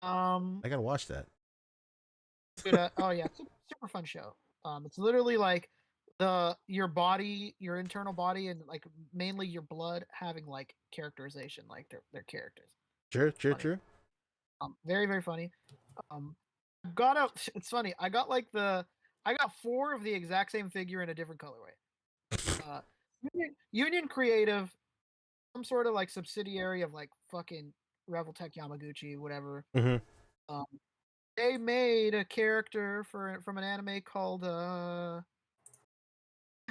Show. I gotta watch that. Dude, oh yeah, super fun show. It's literally like your body, your internal body, and like mainly your blood having like characterization, like their characters. True. Very, very funny. It's funny. I got 4 of the exact same figure in a different colorway. Union Creative, some sort of like subsidiary of like fucking Reveltech Yamaguchi, whatever. Mm-hmm. They made a character from an anime called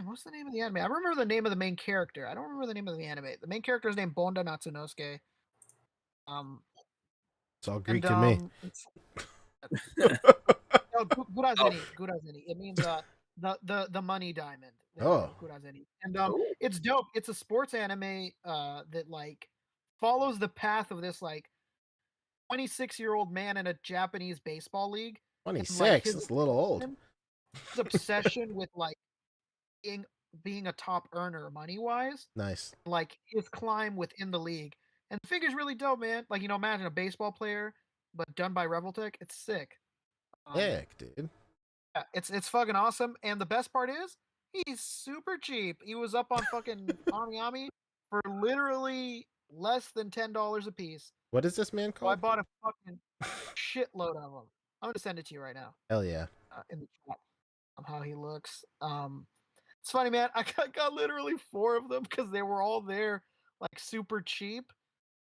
what's the name of the anime? I remember the name of the main character. I don't remember the name of the anime. The main character is named Bonda Natsunosuke. It's all Greek to me. No, Gurazeni. It means the money diamond. Gurazeni. And it's dope. It's a sports anime that like follows the path of this like 26-year-old man in a Japanese baseball league. 26. Like, that's a little old. His obsession with like being being a top earner money wise, Nice. like his climb within the league. And the figure's really dope, man. Like, imagine a baseball player, but done by Revoltech. It's sick. Heck, dude. Yeah, it's fucking awesome. And the best part is, he's super cheap. He was up on fucking Ami for literally less than $10 a piece. What is this man So I called? bought a fucking shitload of them. I'm gonna send it to you right now Hell yeah. in the chat on how he looks. It's funny, man. I got literally 4 of them because they were all there, like super cheap.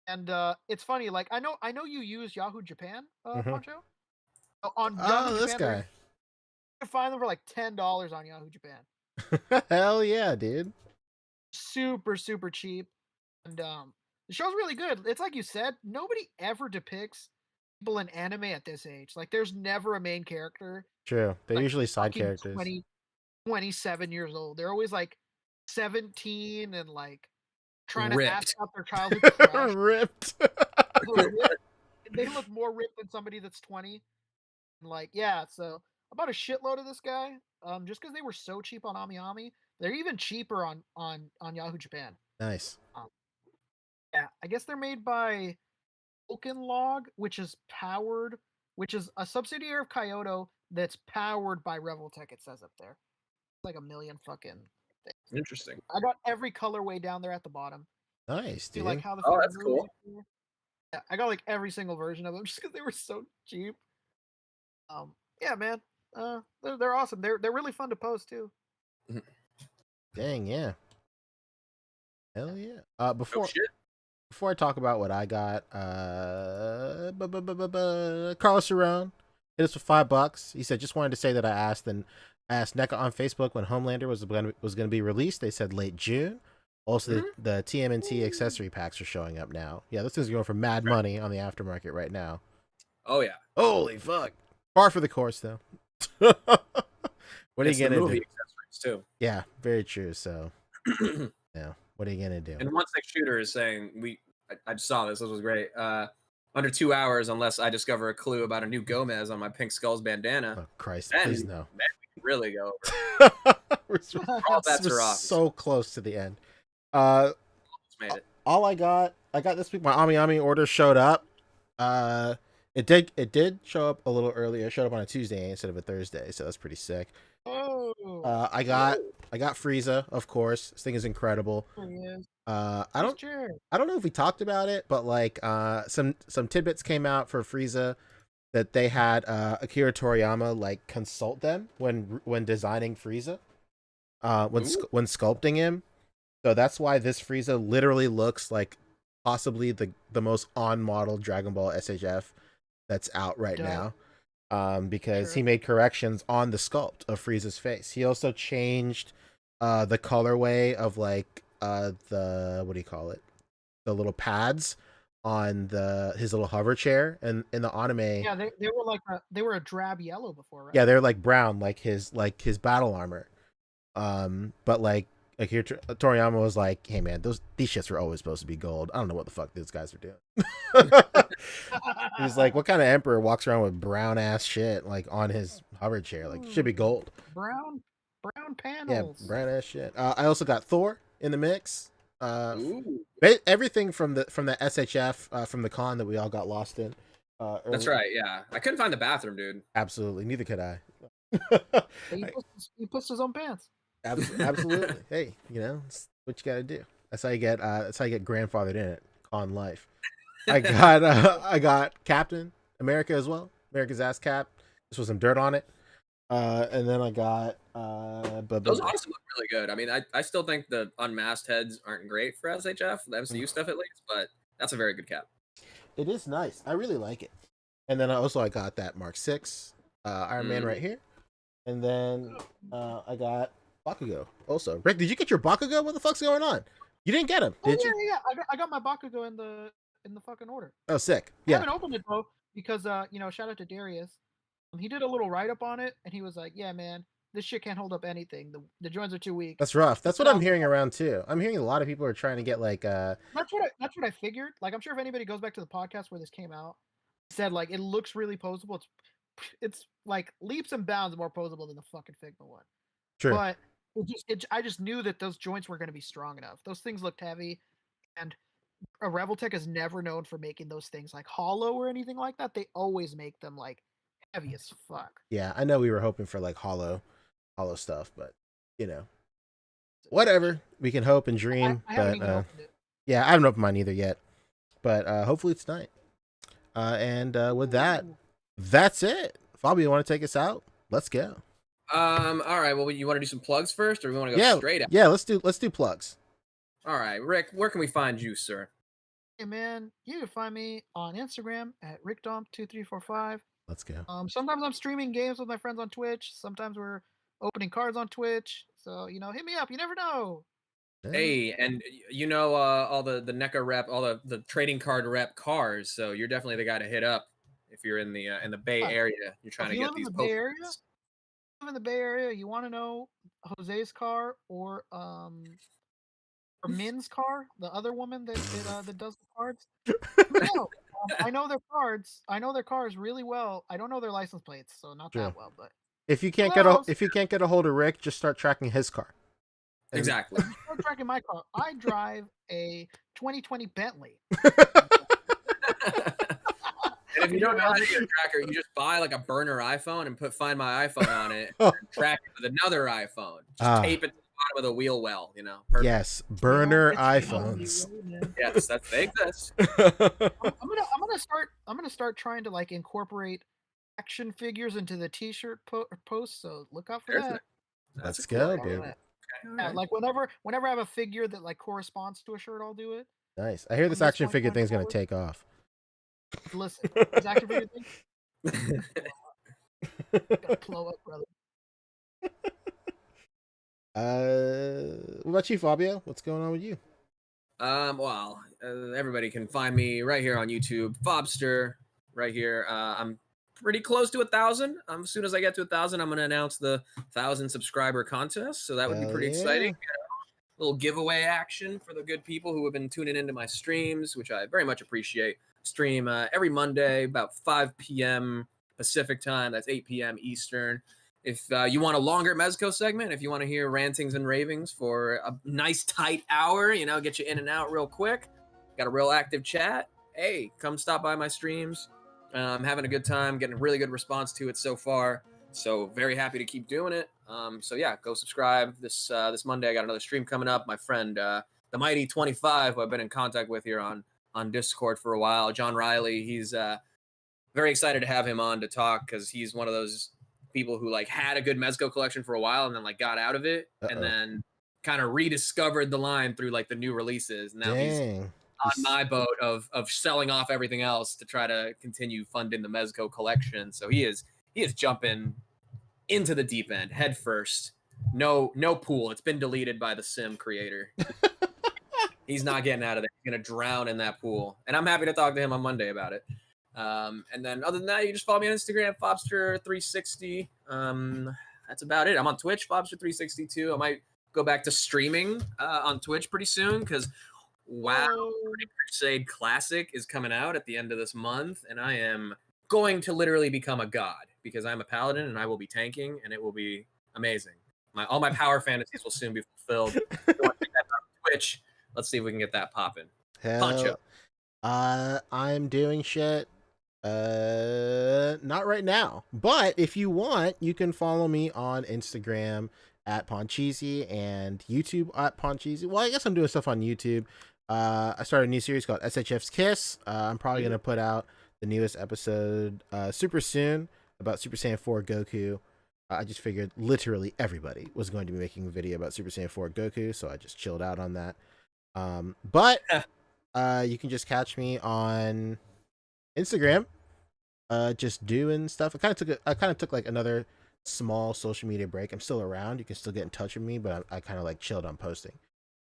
And it's funny, like I know you use Yahoo Japan, Poncho. On Yahoo Oh, this Japan, guy. you can find them for like $10 on Yahoo Japan. Hell yeah, dude. Super cheap, and the show's really good. It's like you said, nobody ever depicts people in anime at this age. Like, there's never a main character. True. They're Like, usually side fucking characters. 27 years old. They're always like 17 and like trying to Ripped. ask out their childhood crush. Ripped. They look more ripped than somebody that's 20. Like, yeah, so I bought a shitload of this guy. Just because they were so cheap on Ami. They're even cheaper on Yahoo Japan. Nice. Yeah, I guess they're made by Log, which is a subsidiary of Kyoto that's powered by Revoltech. It says up there. It's like a million fucking things. Interesting. I got every colorway down there at the bottom. Nice, See, dude. like how the Oh, that's figure cool. moves here? Yeah, I got like every single version of them just because they were so cheap. Yeah, man. They're awesome. They're really fun to post too. Dang, yeah. Hell yeah. Before shit. before I talk about what I got, Carlos Cerrone hit us with $5. He said, just wanted to say that I asked NECA on Facebook when Homelander was going to be released. They said late June. Also, the TMNT accessory packs are showing up now. Yeah, this thing's going for mad money on the aftermarket right now. Oh yeah. Holy fuck. Par for the course, though. What are It's you the going to movie do? accessories too. Yeah, very true. So, yeah, what are you going to do? And One Six Shooter is saying I just saw this. This was great. Under 2 hours, unless I discover a clue about a new Gomez on my Pink Skulls bandana. Oh, Christ, then, please no. Then we can really go over. All bets We're are off. so close to the end. Almost made it. All I got this week. My Ami order showed up. It did show up a little earlier. It showed up on a Tuesday instead of a Thursday, so that's pretty sick. Oh. I got Frieza, of course. This thing is incredible. There he is. I don't know if we talked about it, but like some tidbits came out for Frieza that they had Akira Toriyama like consult them when designing Frieza, when sculpting him. So that's why this Frieza literally looks like possibly the most on model Dragon Ball SHF that's out right now. Because he made corrections on the sculpt of Frieza's face. He also changed the colorway of like the, what do you call it? The little pads on his little hover chair, and in the anime. Yeah, they were like they were a drab yellow before, right? Yeah, they're like brown, like his battle armor. But like Akira Toriyama was like, "Hey man, these shits were always supposed to be gold. I don't know what the fuck these guys are doing." He's like, "What kind of emperor walks around with brown ass shit like on his hover chair? Like, should be gold." Brown panels. Yeah, brown ass shit. I also got Thor in the mix. Everything from the SHF from the con that we all got lost in. That's right. Yeah, I couldn't find the bathroom, dude. Absolutely, neither could I. He puts his own pants. Absolutely. Hey, it's what you got to do. That's how you get grandfathered in it. Con life. I got Captain America as well. America's ass cap. Just with some dirt on it. And then I got those honestly look really good. I mean, I still think the unmasked heads aren't great for SHF, the MCU stuff at least, but that's a very good cap. It is nice. I really like it. And then I got that Mark 6 Iron Man right here. And then I got Bakugo also. Rick, did you get your Bakugo? What the fuck's going on? You didn't get him, did you? Yeah. I got my Bakugo in the fucking order. Oh, sick. I Yeah. haven't opened it though because shout out to Darius. He did a little write up on it, and he was like, "Yeah, man, this shit can't hold up anything. The joints are too weak." That's rough. That's what I'm hearing around too. I'm hearing a lot of people are trying to get like That's what I figured. Like, I'm sure if anybody goes back to the podcast where this came out, said like it looks really posable. It's like leaps and bounds more posable than the fucking Figma one. True. But I just knew that those joints were going to be strong enough. Those things looked heavy, and a Reveltech is never known for making those things like hollow or anything like that. They always make them like heavy as fuck. Yeah, I know we were hoping for like hollow stuff, but whatever. We can hope and dream. I haven't But even opened it. yeah, I haven't opened mine either yet. But hopefully it's tonight. And with that, that's it. Fabio, you want to take us out? Let's go. All right. Well, you want to do some plugs first, or we want to go straight out? Yeah, let's do plugs. All right, Rick. Where can we find you, sir? Hey man, you can find me on Instagram at rickdom2345. Let's go. Sometimes I'm streaming games with my friends on Twitch. Sometimes we're opening cards on Twitch. So hit me up. You never know. Hey, and all the NECA rep, all the trading card rep cars. So you're definitely the guy to hit up if you're in the Bay Area. You're trying to get these. In the Bay Area, you want to know Jose's car or Min's car, the other woman that does the cards. No, I know their cards. I know their cars really well. I don't know their license plates, so not that well. But if you can't get a hold of Rick, just start tracking his car. Exactly. Start tracking my car. I drive a 2020 Bentley. And if you don't know how to get a tracker, you just buy like a burner iPhone and Find My iPhone on it and track it with another iPhone. Just tape it to the bottom of the wheel well, Perfect. Yes, burner iPhones. Yes, they exist. I'm gonna start trying to like incorporate action figures into the T-shirt posts. So look out for that. Let's go, dude. Yeah, like whenever I have a figure that like corresponds to a shirt, I'll do it. Nice. I hear this action figure thing's gonna take off. Listen, this action figure thing. Gonna blow up, brother. What about you, Fabio? What's going on with you? Well, everybody can find me right here on YouTube, Fobster, right here. I'm pretty close to 1,000. As soon as I get to 1,000, I'm going to announce the 1,000 subscriber contest. So that would be pretty exciting. Little giveaway action for the good people who have been tuning into my streams, which I very much appreciate. Stream every Monday about 5 p.m. Pacific time. That's 8 p.m. Eastern. If you want a longer Mezco segment, if you want to hear rantings and ravings for a nice tight hour, get you in and out real quick, got a real active chat, hey, come stop by my streams. I'm having a good time, getting a really good response to it so far. So very happy to keep doing it. So yeah, go subscribe. This Monday I got another stream coming up. My friend, the Mighty 25, who I've been in contact with here on Discord for a while, John Riley, he's very excited to have him on to talk because he's one of those people who like had a good Mezco collection for a while and then like got out of it and then kind of rediscovered the line through like the new releases. Now he's on my boat of selling off everything else to try to continue funding the Mezco collection. So he is jumping into the deep end head first. No pool. It's been deleted by the sim creator. He's not getting out of there. He's gonna drown in that pool. And I'm happy to talk to him on Monday about it. And then other than that, you just follow me on Instagram, Fobster360. That's about it. I'm on Twitch, Fobster362. I might go back to streaming on Twitch pretty soon because WoW Crusade Classic is coming out at the end of this month, and I am going to literally become a god because I'm a paladin and I will be tanking, and it will be amazing. All my power fantasies will soon be fulfilled. Twitch. Let's see if we can get that popping. Poncho. I'm doing shit. Not right now, but if you want, you can follow me on Instagram at Poncheesy and YouTube at Poncheesy. Well, I guess I'm doing stuff on YouTube. I started a new series called SHF's Kiss. I'm probably going to put out the newest episode super soon about Super Saiyan 4 Goku. I just figured literally everybody was going to be making a video about Super Saiyan 4 Goku, so I just chilled out on that. But you can just catch me on Instagram, just doing stuff. I kind of took like another small social media break. I'm still around. You can still get in touch with me, but I kind of like chilled on posting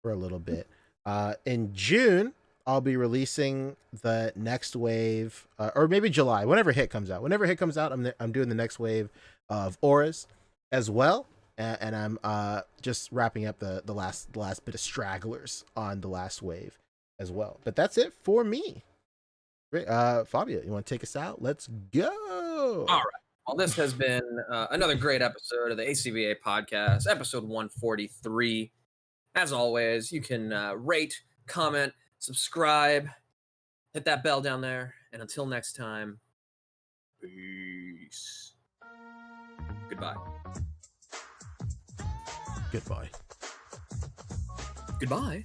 for a little bit. In June, I'll be releasing the next wave, or maybe July, whenever Hit comes out. Whenever Hit comes out, I'm doing the next wave of auras as well, and I'm just wrapping up the last bit of stragglers on the last wave as well. But that's it for me. Fabio, you want to take us out? Let's go. All right. Well, this has been another great episode of the A.C.B.A. podcast, episode 143. As always, you can rate, comment, subscribe, hit that bell down there. And until next time, peace. Goodbye. Goodbye. Goodbye.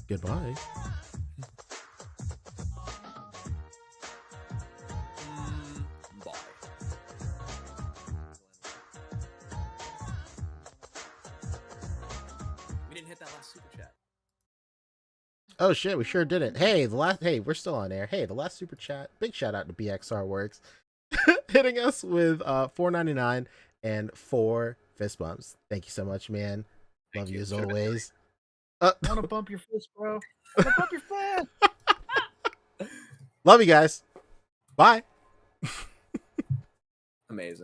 Goodbye. Bye. We didn't hit that last super chat. Oh shit, we sure didn't. Hey, we're still on air. Hey, the last super chat. Big shout out to BXR Works hitting us with $4.99 and 4 fist bumps. Thank you so much, man. Love you as always. I want to bump your fist, bro. I want to bump your fist. Love you guys. Bye. Amazing.